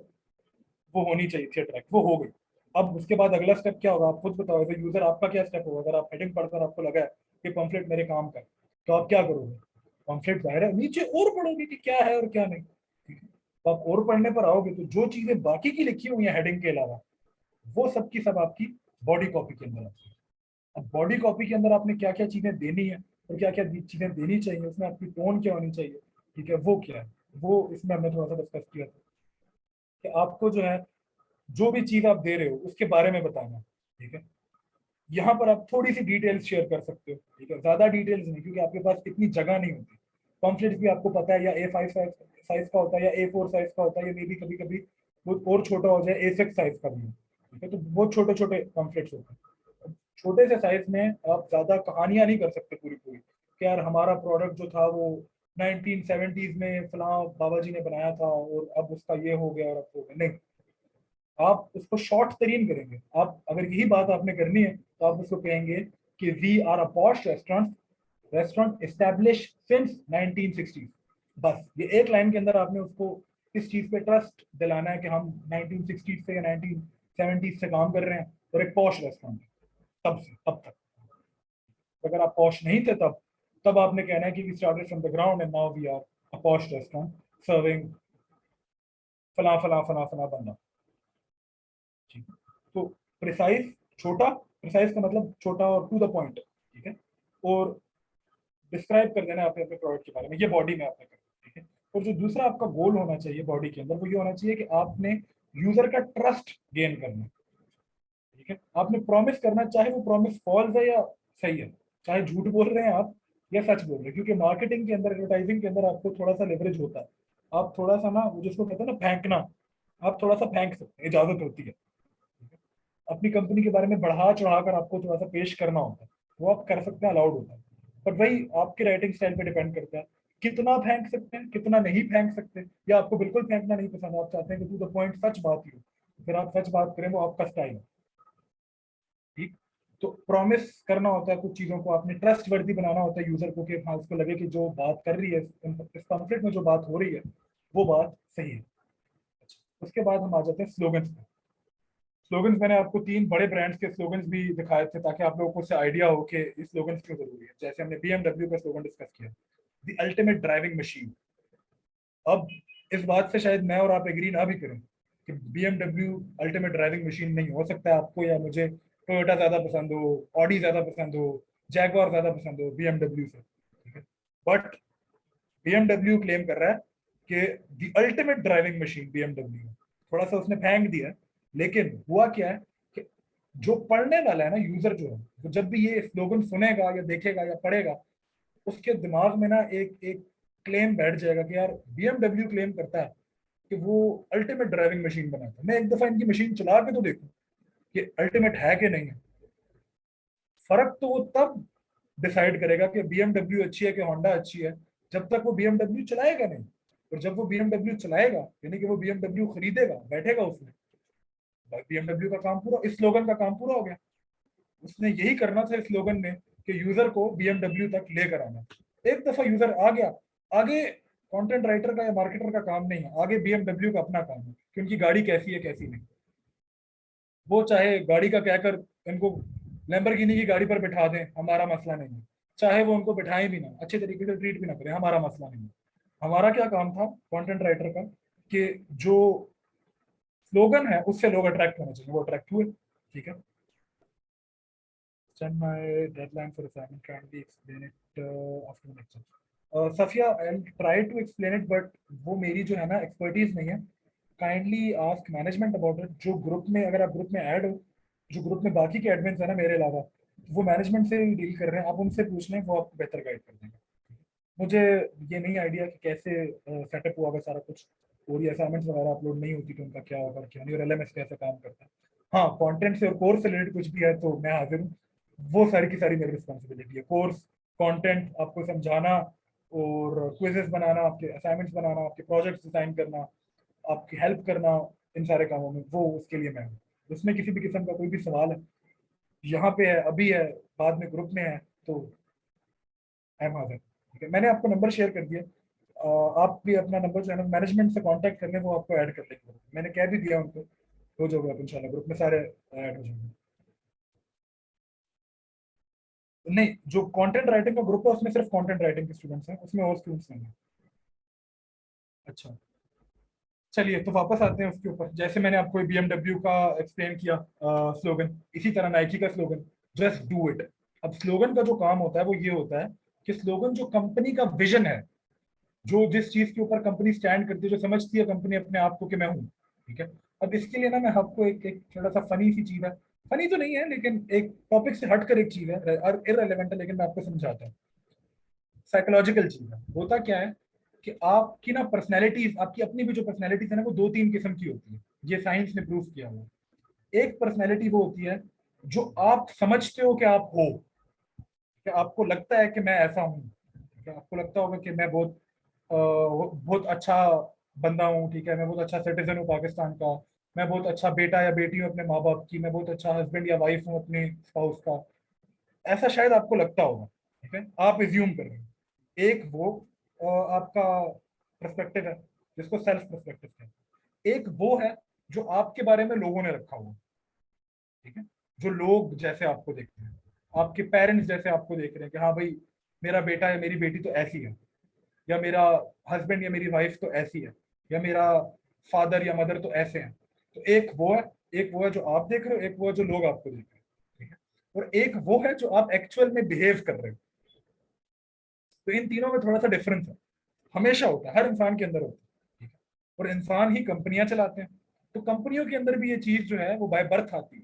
S1: वो होनी चाहिए थी अट्रैक्ट, वो हो गई। अब उसके बाद अगला स्टेप क्या होगा, आप खुद बताओ एज यूजर, आपका क्या स्टेप होगा? अगर आप हेडिंग पढ़कर आपको लगा है कि पंफलेट मेरे काम का है, तो आप क्या करोगे? पंफलेट जाहिर है नीचे और पढ़ोगे कि क्या है और क्या नहीं, ठीक है, तो आप और पढ़ने पर आओगे तो जो चीजें बाकी की लिखी हुई है हेडिंग के अलावा, वो सब की सब आपकी बॉडी कॉपी के अंदर आती है। अब बॉडी कॉपी के अंदर आपने क्या क्या चीजें देनी है और क्या क्या चीजें देनी चाहिए, उसमें आपकी टोन क्या होनी चाहिए, ठीक है, वो क्या है, वो इसमें हमने थोड़ा सा डिस्कस किया था कि आपको जो है जो भी चीज आप दे रहे हो उसके बारे में बताना है, ठीक है। यहाँ पर आप थोड़ी सी डिटेल्स शेयर कर सकते हो, ठीक है, ज्यादा डिटेल्स नहीं, क्योंकि आपके पास इतनी जगह नहीं होती। पम्फलेट्स भी आपको पता है या A5 साइज का होता है या A4 साइज का होता है, या मे बी कभी कभी वो और छोटा हो जाए, A6 साइज का भी हो, ठीक है, तो बहुत छोटे छोटे पम्फलेट्स होते हैं। छोटे से साइज में आप ज्यादा कहानियां नहीं कर सकते पूरी पूरी कि यार हमारा प्रोडक्ट जो था वो 1970s में फलां बाबा जी ने बनाया था और अब उसका ये हो गया और अब हो गया, नहीं। आप उसको शॉर्ट तरीन करेंगे। आप अगर यही बात आपने करनी है तो आप उसको कहेंगे कि we are a posh restaurant establish since 1960। बस ये एक लाइन के अंदर आपने उसको इस चीज पे ट्रस्ट दिलाना है कि हम 1960 से या 1970 से काम कर रहे हैं और एक पॉश रेस्टोरेंट तब से अब तक। अगर आप पॉश नहीं थे तब तब आपने कहना है कि we started from the ground and now we are a posh restaurant serving फला फला फला फला बंदा। ठीक है, तो प्रिसाइज, छोटा, प्रिसाइज का मतलब छोटा और टू द पॉइंट, ठीक है, और डिस्क्राइब कर देना अपने अपने प्रोडक्ट के बारे में, ये बॉडी में आपने करना, ठीक है। और जो दूसरा आपका गोल होना चाहिए बॉडी के अंदर वो ये होना चाहिए कि आपने यूजर का ट्रस्ट गेन करना है, ठीक है, आपने प्रॉमिस करना, चाहे वो प्रॉमिस फॉल्स है या सही है, चाहे झूठ बोल रहे हैं आप या सच बोल रहे हैं, क्योंकि मार्केटिंग के अंदर, एडवर्टाइजिंग के अंदर आपको थोड़ा सा लेवरेज होता है। आप थोड़ा सा ना, वो जिसको कहते हैं ना फेंकना, आप थोड़ा सा फेंक सकते हैं, इजाजत होती है। अपनी कंपनी के बारे में बढ़ा चढ़ाकर आपको थोड़ा सा पेश करना होता है, वो आप कर सकते हैं, अलाउड होता है। पर वही आपके राइटिंग स्टाइल पे डिपेंड करता है, कितना फेंक सकते हैं, कितना नहीं फेंक सकते, या आपको बिल्कुल फेंकना नहीं पसंद, आप चाहते हैं कि टू द पॉइंट सच बात ही हो, फिर आप सच बात करें, वो आपका स्टाइल है, ठीक। तो प्रॉमिस करना होता है कुछ चीजों को, आपने ट्रस्ट वर्दी बनाना होता है यूजर को कि हाँ उसको लगे कि जो बात कर रही है इस कॉन्फ्लिक्ट में, जो बात हो रही है वो बात सही है। अच्छा, उसके बाद हम आ जाते हैं स्लोगन्स पे। स्लोगन्स मैंने आपको 3 बड़े ब्रांड्स के स्लोगन्स भी दिखाए थे ताकि आप लोगों को उससे आइडिया हो कि ये स्लोगन्स क्यों जरूरी है। जैसे हमने BMW का स्लोगन डिस्कस किया, द अल्टीमेट ड्राइविंग मशीन। अब इस बात से शायद मैं और आप एग्री ना भी करें कि BMW अल्टीमेट ड्राइविंग मशीन नहीं हो सकता है, आपको या मुझे टोयोटा ज्यादा पसंद हो, ऑडी ज्यादा पसंद हो, जैगवार ज्यादा पसंद हो BMW से, ठीक है, बट बीएमडब्ल्यू क्लेम कर रहा है कि the ultimate driving machine BMW, थोड़ा सा उसने फेंक दिया है, लेकिन हुआ क्या है कि जो पढ़ने वाला है ना, यूजर जो है, तो जब भी ये स्लोगन सुनेगा या देखेगा या पढ़ेगा, उसके दिमाग में ना एक एक क्लेम बैठ जाएगा कि यार बीएमडब्ल्यू क्लेम करता है कि वो अल्टीमेट ड्राइविंग मशीन बनाता है, मैं एक दफा इनकी मशीन चला के तो देखूं कि अल्टीमेट है कि नहीं है। फर्क तो वो तब डिसाइड करेगा कि बीएमडब्ल्यू अच्छी है कि होंडा अच्छी है, जब तक वो बीएमडब्ल्यू चलाएगा नहीं। और जब वो बीएमडब्ल्यू चलाएगा, यानी कि वो बीएमडब्ल्यू खरीदेगा, बैठेगा उसमें, बीएमडब्ल्यू का काम पूरा, इस स्लोगन का काम पूरा हो गया। उसने यही करना था इस स्लोगन ने, कि यूजर को बीएमडब्ल्यू तक लेकर आना। एक दफा यूजर आ गया, आगे कंटेंट राइटर का या मार्केटर का काम नहीं है, आगे बीएमडब्ल्यू का अपना काम है कि उनकी गाड़ी कैसी है कैसी नहीं। वो चाहे गाड़ी का कहकर इनको लैम्बोर्गिनी की गाड़ी पर बिठा दें, हमारा मसला नहीं है। चाहे वो उनको बिठाएं भी ना, अच्छे तरीके से ट्रीट भी ना करें, हमारा मसला नहीं है। हमारा क्या काम था कंटेंट राइटर का, कि जो स्लोगन है उससे लोग अट्रैक्ट होने चाहिए, वो अट्रैक्ट हुए। ठीक है। Send my deadline for assignment. Kindly explain it after the lecture. Safia, I'll try to explain it, but वो मेरी जो है ना एक्सपर्टीज नहीं है। Kindly ask management about it. जो ग्रुप में, अगर आप ग्रुप में ऐड हो, जो ग्रुप में बाकी के एडमिन्स है ना मेरे अलावा, वो मैनेजमेंट से डील कर रहे हैं, आप उनसे पूछ लें, वो आपको बेहतर गाइड कर देंगे। मुझे ये नहीं आइडिया कि कैसे सेटअप हुआ होगा सारा कुछ, और ये असाइनमेंट्स वगैरह अपलोड नहीं होती तो उनका क्या होगा क्या नहीं, और एलएमएस कैसे काम करता है। हाँ, कंटेंट से और कोर्स से रिलेटेड कुछ भी है तो मैं हाजिर हूँ। वो सारी की सारी मेरी रिस्पॉन्सिबिलिटी है, कोर्स, कंटेंट आपको समझाना, और क्विजेस बनाना, आपके असाइनमेंट्स बनाना, आपके प्रोजेक्ट्स डिजाइन करना, आपकी हेल्प करना, इन सारे कामों में, वो उसके लिए मैं हूँ। उसमें किसी भी किस्म का कोई भी सवाल है, यहाँ पे है, अभी है, बाद में ग्रुप में है, तो आई एम हाजिर। ठीक है, मैंने आपको नंबर शेयर कर दिया। आप भी अपना नंबर जो है ना मैनेजमेंट से कांटेक्ट कर लें, वो आपको ऐड कर लेंगे, मैंने कह भी दिया उनको। हो जाओगे आप इंशाल्लाह, ग्रुप में सारे ऐड हो जाएंगे। नहीं, जो कंटेंट राइटिंग का ग्रुप है उसमें सिर्फ कंटेंट राइटिंग के स्टूडेंट्स हैं, उसमें और स्टूडेंट्स नहीं हैं। अच्छा, चलिए तो वापस आते हैं उसके ऊपर। जैसे मैंने आपको बीएमडब्ल्यू का एक्सप्लेन किया स्लोगन, इसी तरह नाइकी का स्लोगन, जस्ट डू इट। अब स्लोगन का जो काम होता है वो ये होता है कि स्लोगन जो कंपनी का विजन है, जो जिस चीज के ऊपर कंपनी स्टैंड करती है, जो समझती है कंपनी अपने आप को कि मैं हूँ। ठीक है। अब इसके लिए ना मैं आपको एक एक थोड़ा सा फनी सी चीज है, फनी तो नहीं है लेकिन एक टॉपिक से हटकर एक चीज है और इररेलेवेंट है, लेकिन मैं आपको समझाता हूँ। साइकोलॉजिकल चीज है। होता क्या है कि आपकी ना पर्सनैलिटीज, आपकी अपनी भी जो पर्सनैलिटीज है ना, वो दो तीन किस्म की होती है। ये साइंस ने प्रूव किया हुआ। एक पर्सनैलिटी वो होती है जो आप समझते हो कि आप हो, कि आपको लगता है कि मैं ऐसा हूँ, कि आपको लगता होगा कि मैं बहुत अच्छा बंदा हूँ, ठीक है, मैं बहुत अच्छा सिटीजन हूँ पाकिस्तान का, मैं बहुत अच्छा बेटा या बेटी हूँ अपने माँ बाप की, मैं बहुत अच्छा हस्बैंड या वाइफ हूँ अपने स्पाउस का। ऐसा शायद आपको लगता होगा। ठीक है, आप एज्यूम कर रहे हैं। एक वो आपका पर्सपेक्टिव है, जिसको सेल्फ पर्सपेक्टिव कहते हैं। एक वो है जो आपके बारे में लोगों ने रखा हुआ। ठीक है, जो लोग जैसे आपको देखते हैं, आपके पेरेंट्स जैसे आपको देख रहे हैं कि हाँ भाई, मेरा बेटा या मेरी बेटी तो ऐसी है, या मेरा हस्बैंड या मेरी वाइफ तो ऐसी है, या मेरा फादर या मदर तो ऐसे हैं। तो एक वो है, एक वो है जो आप देख रहे हो, एक वो है जो लोग आपको देख रहे हैं। ठीक है, और एक वो है जो आप एक्चुअल में बिहेव कर रहे हो। तो इन तीनों में थोड़ा सा डिफरेंस है, हमेशा होता है, हर इंसान के अंदर होता है। ठीक है, और इंसान ही कंपनियां चलाते हैं, तो कंपनियों के अंदर भी ये चीज जो है वो बाय बर्थ आती है।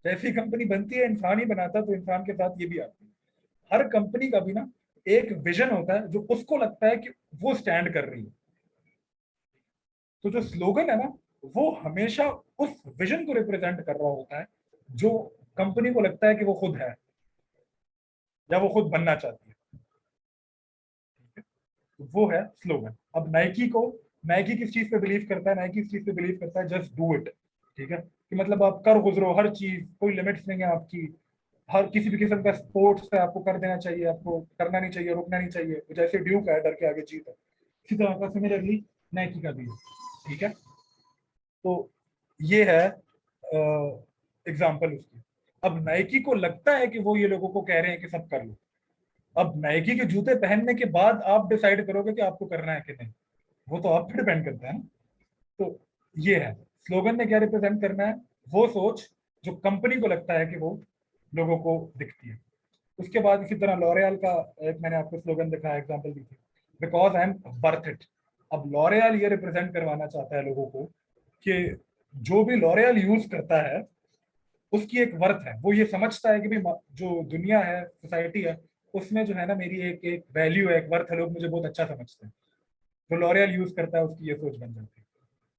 S1: जैसी कंपनी बनती है, इंसान ही बनाता है, तो इंसान के साथ ये भी आती है। हर कंपनी का भी ना एक विजन होता है जो उसको लगता है कि वो स्टैंड कर रही है। तो जो स्लोगन है ना, वो हमेशा उस विजन को रिप्रेजेंट कर रहा होता है जो कंपनी को लगता है कि वो खुद है, या वो खुद बनना चाहती है। तो वो है स्लोगन। अब नाइकी को, नाइकी किस चीज पे बिलीव करता है? नाइकी इस चीज पे बिलीव करता है, जस्ट डू इट। ठीक है, कि मतलब आप कर गुजरो हर चीज, कोई लिमिट्स नहीं है आपकी। हर किसी भी किस्म का स्पोर्ट्स है आपको कर देना चाहिए, आपको करना नहीं चाहिए, रुकना नहीं चाहिए। जैसे ड्यूक है, डर के आगे जीत है, इसी तरह का सिमिलरली नाइकी का भी है। ठीक है, तो ये है एग्जाम्पल उसकी। अब नाइकी को लगता है कि वो ये लोगों को कह रहे हैं कि सब कर लो। अब नाइकी के जूते पहनने के बाद आप डिसाइड करोगे कि आपको करना है कि नहीं, वो तो आप पे डिपेंड करता है ना। तो ये है, स्लोगन ने क्या रिप्रेजेंट करना है, वो सोच जो कंपनी को लगता है कि वो लोगों को दिखती है। उसके बाद इसी तरह लॉरियल का एक मैंने आपको स्लोगन दिखाया, एग्जांपल दी थी। Because I am worth it. अब लॉरियल ये रिप्रेजेंट करवाना चाहता है लोगों को कि जो भी लॉरियल यूज करता है उसकी एक वर्थ है, वो ये समझता है कि भाई जो दुनिया है, सोसाइटी है, उसमें जो है ना मेरी एक एक वैल्यू है, एक वर्थ है, लोग मुझे बहुत अच्छा समझते हैं। जो लॉरियल यूज करता है उसकी ये सोच बन जाती है,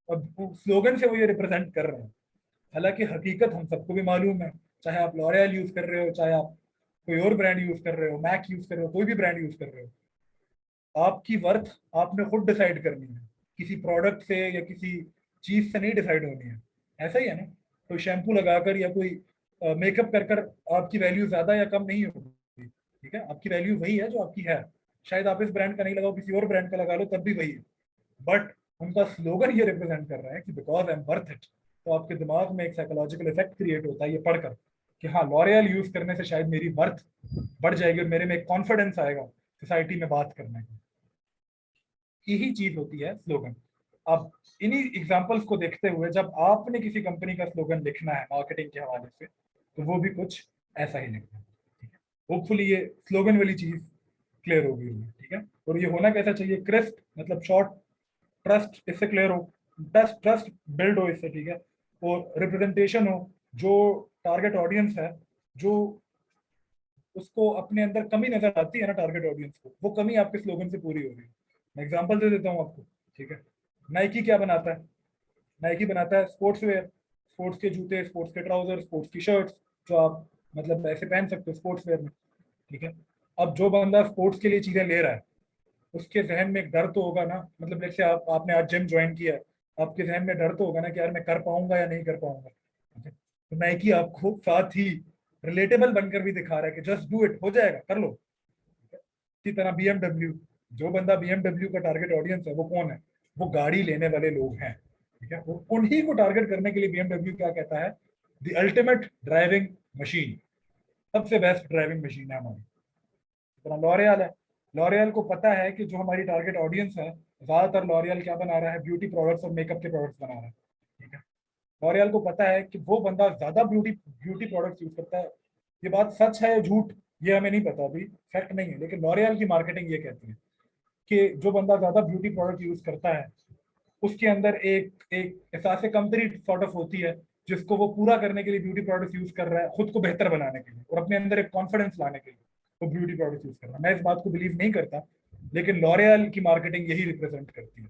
S1: और स्लोगन से वो ये रिप्रेजेंट कर रहे हैं। हालांकि हकीकत हम सबको भी मालूम है, चाहे आप लॉरियल यूज कर रहे हो, चाहे आप कोई और ब्रांड यूज कर रहे हो, मैक यूज कर रहे हो, कोई भी ब्रांड यूज कर रहे हो, आपकी वर्थ आपने खुद डिसाइड करनी है, किसी प्रोडक्ट से या किसी चीज से नहीं डिसाइड होनी है। ऐसा ही है ना, कोई शैम्पू लगाकर या कोई मेकअप कर कर आपकी वैल्यू ज्यादा या कम नहीं होगी। ठीक है, आपकी वैल्यू वही है जो आपकी है। शायद आप इस ब्रांड का नहीं लगाओ, किसी और ब्रांड का लगा लो, तब भी वही है। बट उनका स्लोगन ये रिप्रेजेंट कर रहा है कि because I am worth it. तो आपके दिमाग में एक साइकोलॉजिकल इफेक्ट क्रिएट होता है ये पढ़कर कि हाँ, लॉरियल यूज करने से शायद मेरी वर्थ बढ़ जाएगी और मेरे में एक कॉन्फिडेंस आएगा सोसाइटी में बात करने का। यही चीज होती है स्लोगन। अब इन्हीं एग्जांपल्स को देखते हुए जब आपने किसी कंपनी का स्लोगन लिखना है मार्केटिंग के हवाले से, तो वो भी कुछ ऐसा ही लिखना है। ठीक है, होपफुली ये स्लोगन वाली चीज क्लियर होगी। ठीक है, और ये होना कैसा चाहिए, क्रिस्प, मतलब शॉर्ट, ट्रस्ट इससे क्लियर हो, ट्रस्ट ट्रस्ट बिल्ड हो इससे। ठीक है, और रिप्रेजेंटेशन हो, जो टारगेट ऑडियंस है, जो उसको अपने अंदर कमी नजर आती है ना टारगेट ऑडियंस को, वो कमी आपके स्लोगन से पूरी हो रही है। मैं एग्जांपल दे देता हूँ आपको। ठीक है, नाइकी क्या बनाता है? नाइकी बनाता है स्पोर्ट्स वेयर, स्पोर्ट्स के जूते, स्पोर्ट्स के ट्राउजर, स्पोर्ट्स की शर्ट्स, जो आप मतलब ऐसे पहन सकते हो स्पोर्ट्स वेयर में। ठीक है, अब जो बंदा स्पोर्ट्स के लिए चीजें ले रहा है, उसके जहन में एक डर तो होगा ना, मतलब जैसे आपने आज जिम ज्वाइन किया है, आपके जहन में डर तो होगा ना कि यार मैं कर पाऊंगा या नहीं कर पाऊंगा। ठीक है, तो नाइकी आपको साथ ही रिलेटेबल बनकर भी दिखा रहा है कि जस्ट डू इट, हो जाएगा, कर लो। इसी तरह बीएमडब्ल्यू, जो बंदा बीएमडब्ल्यू का टारगेट ऑडियंस है वो कौन है? वो गाड़ी लेने वाले लोग हैं। ठीक है, वो उन्हीं को टारगेट करने के लिए बीएमडब्ल्यू क्या कहता है, द अल्टीमेट ड्राइविंग मशीन, सबसे बेस्ट ड्राइविंग मशीन है हमारी। तो लॉरियल है, लॉरियल को पता है कि जो हमारी टारगेट ऑडियंस है, ज्यादातर लॉरियल क्या बना रहा है, ब्यूटी प्रोडक्ट्स और मेकअप के प्रोडक्ट्स बना रहा है। ठीक है, लॉरियल को पता है कि वो बंदा ज्यादा ब्यूटी ब्यूटी प्रोडक्ट्स यूज करता है। ये बात सच है या झूठ, ये हमें नहीं पता, अभी फैक्ट नहीं है, लेकिन लॉरियल की मार्केटिंग ये कहती है कि जो बंदा ज्यादा ब्यूटी प्रोडक्ट यूज करता है, उसके अंदर एक एक एहसास कंपनी सॉर्ट ऑफ होती है, जिसको वो पूरा करने के लिए ब्यूटी प्रोडक्ट्स यूज कर रहा है, खुद को बेहतर बनाने के लिए और अपने अंदर एक कॉन्फिडेंस लाने के लिए वो ब्यूटी प्रोडक्ट्स यूज कर रहा है। मैं इस बात को बिलीव नहीं करता, लेकिन लॉरियल की मार्केटिंग यही रिप्रेजेंट करती है।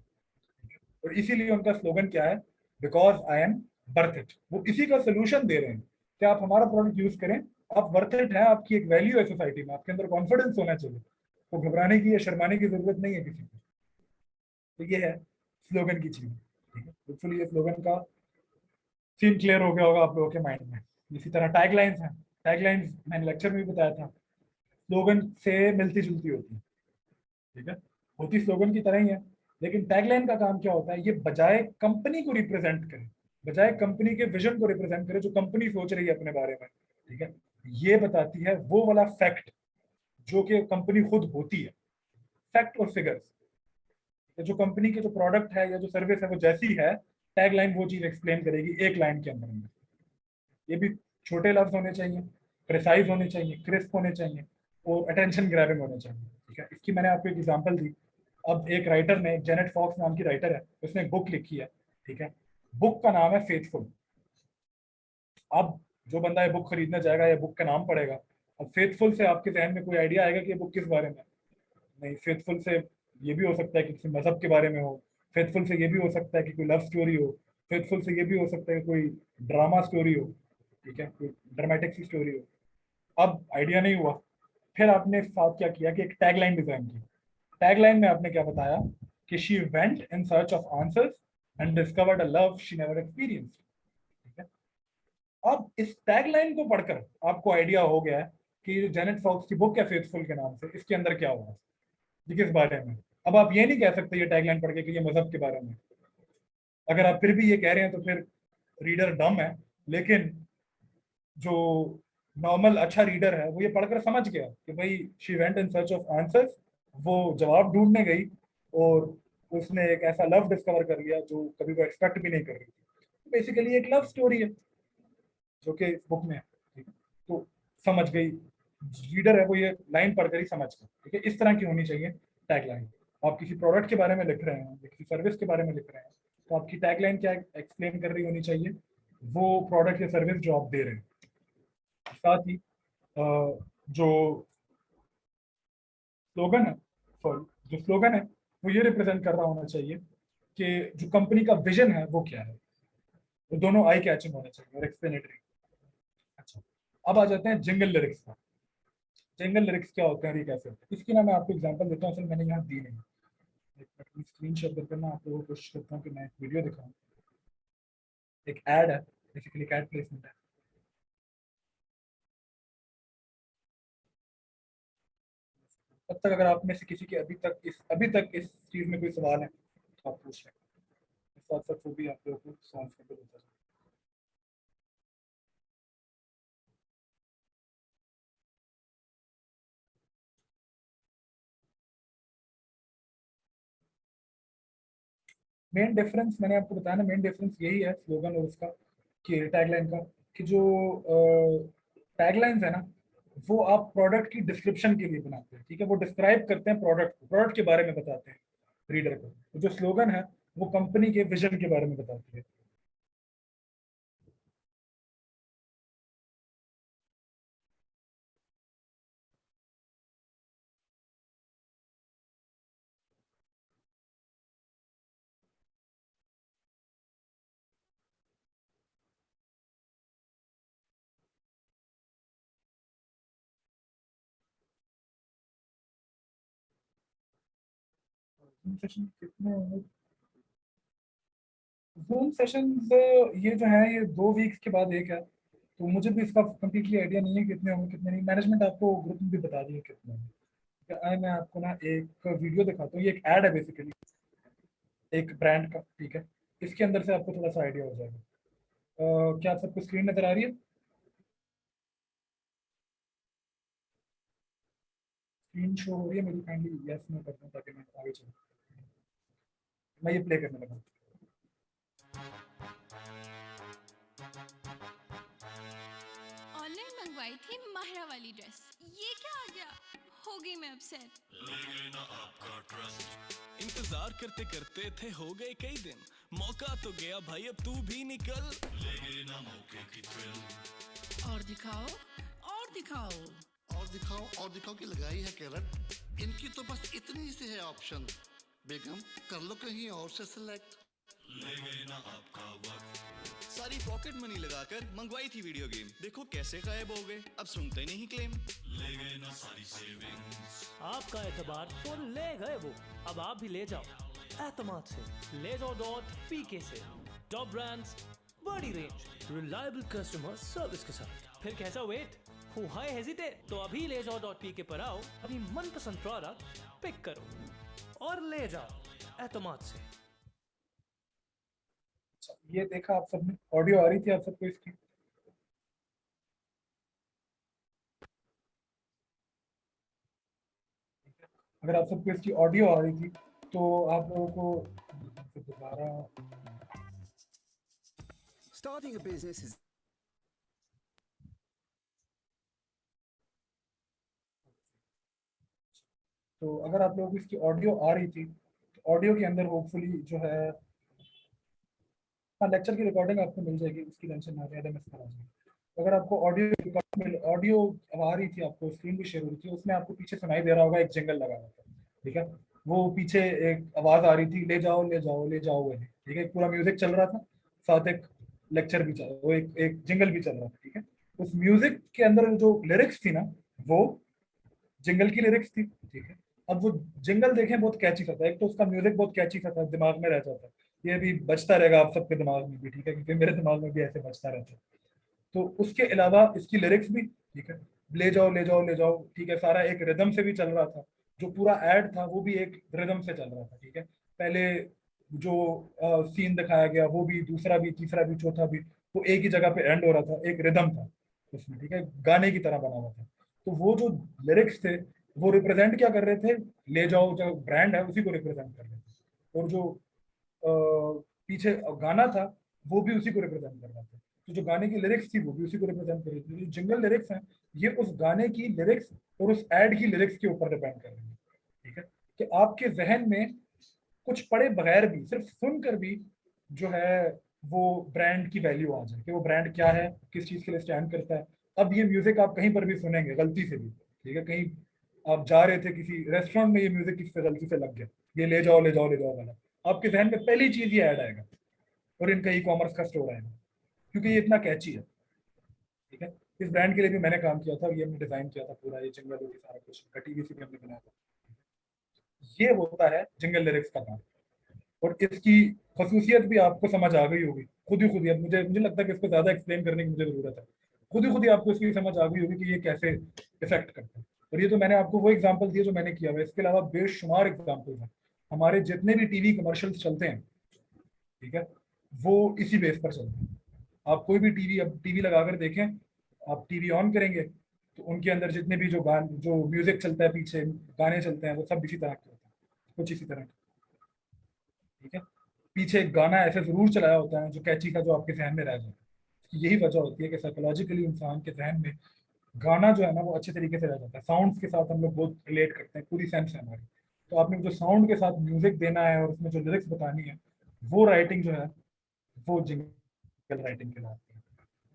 S1: और इसीलिए उनका स्लोगन क्या है, because I am worth it. वो इसी का सोल्यूशन दे रहे हैं कि आप हमारा प्रोडक्ट यूज करें, आप वर्थ इट है, आपकी एक वैल्यू है सोसाइटी में, आपके अंदर कॉन्फिडेंस होना चाहिए, तो घबराने की या शर्माने की जरूरत नहीं है किसी को। तो ये है स्लोगन की चीज। ठीक है, होपफुली ये स्लोगन का सीन क्लियर हो गया होगा आप लोगों के माइंड में। इसी तरह टैगलाइंस हैं, टैगलाइंस मैंने लेक्चर में भी बताया था, स्लोगन से मिलती जुलती होती है। ठीक है, होती स्लोगन की तरह ही है, लेकिन टैगलाइन का काम क्या होता है, ये बजाय कंपनी को रिप्रेजेंट करे, बजाय कंपनी के विजन को रिप्रेजेंट करे जो कंपनी सोच रही है अपने बारे में। ठीक है, ये बताती है वो वाला फैक्ट जो कि कंपनी खुद होती है, फैक्ट और फिगर्स। जो कंपनी के जो प्रोडक्ट है या जो सर्विस है वो जैसी है, टैगलाइन वो चीज एक्सप्लेन करेगी एक लाइन के अंदर में। ये भी छोटे लफ्ज होने चाहिए, प्रिसाइज होने चाहिए, क्रिस्प होने चाहिए, और अटेंशन ग्रैबिंग होने चाहिए। ठीक है, इसकी मैंने आपको एक एग्जांपल दी। अब एक राइटर ने, जेनेट फॉक्स नाम की राइटर है, उसने एक बुक लिखी है। ठीक है, बुक का नाम है फेथफुल। अब जो बंदा ये बुक खरीदने जाएगा या बुक का नाम पढ़ेगा, अब फेथफुल से आपके जहन में कोई आइडिया आएगा कि ये बुक किस बारे में है? नहीं, फेथफुल से ये भी हो सकता है कि किसी मजहब के बारे में हो, फेथफुल से ये भी हो सकता है कि कोई लव स्टोरी हो, फेथफुल से ये भी हो सकता है कि कोई ड्रामा स्टोरी हो। ठीक है, कोई ड्रामेटिक सी स्टोरी हो। अब आइडिया नहीं हुआ, फिर आपने साथ क्या किया कि एक टैगलाइन डिजाइन की। टैगलाइन में आपने क्या बताया कि she went in search of answers and discovered a love she never experienced. ठीक है, अब इस टैगलाइन को पढ़कर आपको आइडिया हो गया है कि जेनेट फॉक्स की बुक है फेथफुल के नाम से, इसके अंदर क्या हुआ, ये किस बारे में। अब आप ये नहीं कह सकते ये टैगलाइन पढ़ के कि ये मजहब के बारे में। अगर आप फिर भी ये कह रहे हैं तो फिर रीडर डम है। लेकिन जो नॉर्मल अच्छा रीडर है वो ये पढ़कर समझ गया कि भाई she went in search of answers, वो जवाब ढूंढने गई और उसने एक ऐसा लव डिस्कवर कर लिया जो कभी वो एक्सपेक्ट भी नहीं कर रही थी। बेसिकली एक लव स्टोरी है जो कि इस बुक में है। ठीक है, तो समझ गई, रीडर है वो ये लाइन पढ़कर ही समझ गया। ठीक है, इस तरह की होनी चाहिए टैगलाइन। आप किसी प्रोडक्ट के बारे में लिख रहे हैं या किसी सर्विस के बारे में लिख रहे हैं, तो आपकी टैगलाइन क्या एक्सप्लेन कर रही होनी चाहिए, वो प्रोडक्ट या सर्विस जो आप दे रहे हैं। साथ ही जो स्लोगन है, सॉरी जो स्लोगन है वो ये रिप्रेजेंट कर रहा होना चाहिए कि जो कंपनी का विजन है वो क्या है। वो दोनों आई कैचिंग होने चाहिए और एक्सप्लेनेटरी। अच्छा, अब आ जाते हैं जिंगल लिरिक्स पर। जिंगल लिरिक्स क्या होते हैं और ये कैसे होते हैं, इसकी ना मैं आपको एग्जांपल देता हूँ, असल मैंने यहाँ दी नहीं। एक मिनट, अपनी स्क्रीन शेयर करके मैं आपको कोशिश करता हूँ कि मैं एक वीडियो दिखाऊँ। एक एड है, बेसिकली एड प्लेसमेंट है। तब तक अगर आप में से किसी के अभी तक इस चीज में कोई सवाल है तो आप पूछ लें, इस साथ साथ वो भी आप लोगों को सॉल्व करके देता है। मेन डिफरेंस मैंने आपको बताया ना, मेन डिफरेंस यही है स्लोगन और उसका, कि टैगलाइन का, कि जो टैगलाइंस है ना, वो आप प्रोडक्ट की डिस्क्रिप्शन के लिए बनाते हैं, ठीक है, वो डिस्क्राइब करते हैं प्रोडक्ट को, प्रोडक्ट के बारे में बताते हैं रीडर को। तो जो स्लोगन है वो कंपनी के विजन के बारे में बताती है। सेशन कितने होंगे? जूम सेशंस ये जो है ये 2 वीक्स के बाद एक है, तो मुझे भी इसका कंप्लीटली आइडिया नहीं है कितने होंगे कितने नहीं। मैनेजमेंट आपको ग्रुप में भी बता दिए कितने होंगे। ठीक है, मैं आपको ना एक वीडियो दिखाता हूँ, ये एक ऐड है बेसिकली, एक ब्रांड का, ठीक है। इसके अंदर से आपको थोड़ा सा आइडिया हो जाएगा। क्या आप सबको स्क्रीन नजर आ रही है? स्क्रीन शो हो रही है मेरी? काइंडली यस मैं करता हूँ ताकि मैं आगे चलूँ। मैं ये प्ले करने लगा।
S2: ऑनलाइन मंगवाई थी माहिरा वाली ड्रेस, ये क्या आ गया, हो गई मैं अपसेट। ले गए ना आपका ट्रस्ट।
S3: इंतजार करते करते थे हो गए कई दिन, मौका तो गया भाई अब तू भी निकल। ले गए ना मौके की थ्रिल।
S2: और दिखाओ, और दिखाओ।
S4: और दिखाओ और दिखाओ की लगाई है कैरट, इनकी तो बस इतनी सी है ऑप्शन, बेगम कर लो कहीं और से सिलेक्ट।
S3: ले गए ना आपका वक्त, सारी पॉकेट मनी लगाकर मंगवाई थी वीडियो गेम, देखो कैसे गायब हो गए, अब सुनते नहीं क्लेम। ले गए ना सारी सेविंग्स,
S5: आपका एतबार तो ले गए वो, अब आप भी ले जाओ एतमाद से। ले जाओ डॉट पीके से, टॉप ब्रांड्स, बड़ी रेंज, रिलायबल कस्टमर सर्विस के साथ। फिर कैसा वेट, व्हाई हेजिटेट? तो अभी ले जाओ डॉट पीके पर आओ, अपनी मनपसंद प्रोडक्ट पिक करो और ले जाओ एतमाद से।
S1: अच्छा, ये देखा आप सबने, ऑडियो आ रही थी आप सबको इसकी? अगर आप सबको इसकी ऑडियो आ रही थी तो आप लोगों को दोबारा,
S6: Starting a business is
S1: तो अगर आप लोगों को इसकी ऑडियो आ रही थी तो ऑडियो के अंदर होपफुली जो है, हाँ, लेक्चर की रिकॉर्डिंग आपको मिल जाएगी, उसकी टेंशन ना लें, एलएमएस करा जाएगी। अगर आपको ऑडियो अब आ रही थी, आपको स्क्रीन भी शेयर हो रही थी, उसमें आपको पीछे सुनाई दे रहा होगा एक जिंगल लगा हुआ था, ठीक है। वो पीछे एक आवाज आ रही थी, ले जाओ ले जाओ ले जाओ वाली, ठीक है, पूरा म्यूजिक चल रहा था, साथ एक लेक्चर भी चल, वो एक जिंगल भी चल रहा था, ठीक है। उस म्यूजिक के अंदर जो लिरिक्स थी ना, वो जिंगल की लिरिक्स थी, ठीक है। अब वो जिंगल देखें बहुत कैची सा था, एक तो उसका म्यूजिक बहुत कैची सा था, दिमाग में रह जाता है, ये भी बजता रहेगा आप सबके दिमाग में भी, ठीक है, क्योंकि मेरे दिमाग में भी ऐसे बजता रहता है। तो उसके अलावा इसकी लिरिक्स भी, ठीक है, ले जाओ ले जाओ ले जाओ, ठीक है, सारा एक रिदम से भी चल रहा था। जो पूरा एड था वो भी एक रिदम से चल रहा था, ठीक है। पहले जो सीन दिखाया गया वो भी, दूसरा भी, तीसरा भी, चौथा भी, वो एक ही जगह पे एंड हो रहा था, एक रिदम था उसमें, ठीक है, गाने की तरह बना हुआ था। तो वो जो लिरिक्स थे वो रिप्रेजेंट क्या कर रहे थे, ले जाओ जो ब्रांड है उसी को रिप्रेजेंट कर रहे थे, और जो पीछे गाना था वो भी उसी को रिप्रेजेंट कर रहा था। तो जो गाने की लिरिक्स थी वो भी उसी को रिप्रेजेंट कर रही थी। जो जिंगल लिरिक्स हैं ये उस गाने की लिरिक्स और उस एड की लिरिक्स के ऊपर डिपेंड कर रही है, ठीक है। कि आपके जहन में कुछ पढ़े बगैर भी, सिर्फ सुनकर भी जो है वो ब्रांड की वैल्यू आ जाए कि वो ब्रांड क्या है, किस चीज़ के लिए स्टैंड करता है। अब ये म्यूजिक आप कहीं पर भी सुनेंगे गलती से भी, ठीक है, कहीं आप जा रहे थे किसी रेस्टोरेंट में, ये म्यूजिक किसी से गलती से लग गया, ये ले जाओ ले जाओ ले जाओ वाला, आपके जहन में पहली चीज ये ऐड आएगा और इनका ई कॉमर्स का स्टोर आएगा, क्योंकि ये इतना कैची है। ठीक है, इस ब्रांड के लिए भी मैंने काम किया था और ये हमने डिजाइन किया था पूरा, ये जिंगल और ये सारा कुछ टीवीसी भी हमने बनाया था। ये होता है जिंगल लिरिक्स का काम। और इसकी खसूसियत भी आपको समझ आ गई होगी खुद ही। अब मुझे मुझे लगता है कि इसको ज्यादा एक्सप्लेन करने की मुझे जरूरत है, खुद ही आपको इसकी समझ आ गई होगी कि ये कैसे इफेक्ट करता है। और ये तो मैंने आपको वो एग्जांपल दिए जो मैंने किया हुआ है, इसके अलावा बेशुमार एग्जांपल हैं। हमारे जितने भी टीवी कमर्शियल्स चलते हैं, ठीक है, वो इसी बेस पर चलते हैं। आप कोई भी टीवी, अब टीवी लगाकर देखें, आप टीवी ऑन करेंगे तो उनके अंदर जितने भी जो म्यूजिक चलता है, पीछे गाने चलते हैं, वो सब इसी तरह के होते हैं, कुछ इसी तरह के। ठीक है, पीछे एक गाना ऐसे जरूर चलाया होता है जो कैची का, जो आपके जहन में रह जाए। यही वजह होती है कि साइकोलॉजिकली इंसान के जहन में गाना जो है ना वो अच्छे तरीके से रह जाता है। साउंड्स के साथ हम लोग बहुत रिलेट करते हैं, पूरी सेंस है हमारी। तो आपने जो साउंड के साथ म्यूजिक देना है और उसमें जो लिरिक्स बतानी है, वो राइटिंग जो है वो जिंगल राइटिंग कहलाती है।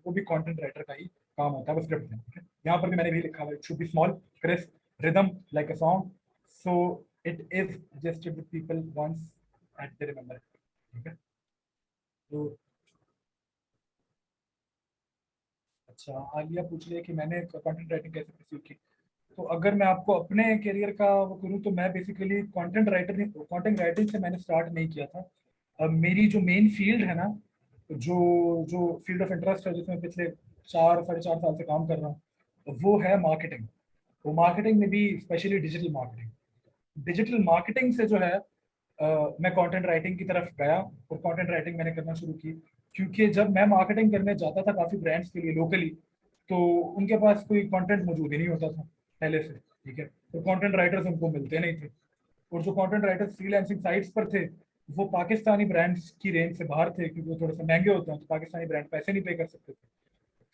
S1: वो भी कंटेंट राइटर का ही काम होता है, वो स्क्रिप्ट देना। ठीक है, यहाँ पर भी मैंने भी लिखा हुआ है, it should be small, crisp, rhythm like a song, so it is adjusted with people once at they remember. ठीक है, तो अच्छा, आलिया पूछ रही है कि मैंने कंटेंट राइटिंग कैसे परस्यू की। तो अगर मैं आपको अपने करियर का वो करूँ तो मैं बेसिकली कंटेंट राइटिंग से मैंने स्टार्ट नहीं किया था। अब मेरी जो मेन फील्ड है ना, जो जो फील्ड ऑफ इंटरेस्ट है, जिसमें पिछले 4 साढ़े 4 साल से काम कर रहा हूँ, वो है मार्केटिंग। वो मार्केटिंग में भी specially digital marketing. Digital marketing से जो है मैं कंटेंट राइटिंग की तरफ गया और कंटेंट राइटिंग मैंने करना शुरू की। क्योंकि जब मैं मार्केटिंग करने जाता था काफ़ी ब्रांड्स के लिए लोकली, तो उनके पास कोई कंटेंट मौजूद ही नहीं होता था पहले से। ठीक है, तो कंटेंट राइटर्स उनको मिलते नहीं थे, और जो कंटेंट राइटर्स फ्रीलांसिंग साइट्स पर थे वो पाकिस्तानी ब्रांड्स की रेंज से बाहर थे, क्योंकि वो थोड़े से महंगे होते हैं, तो पाकिस्तानी ब्रांड पैसे नहीं पे कर सकते थे।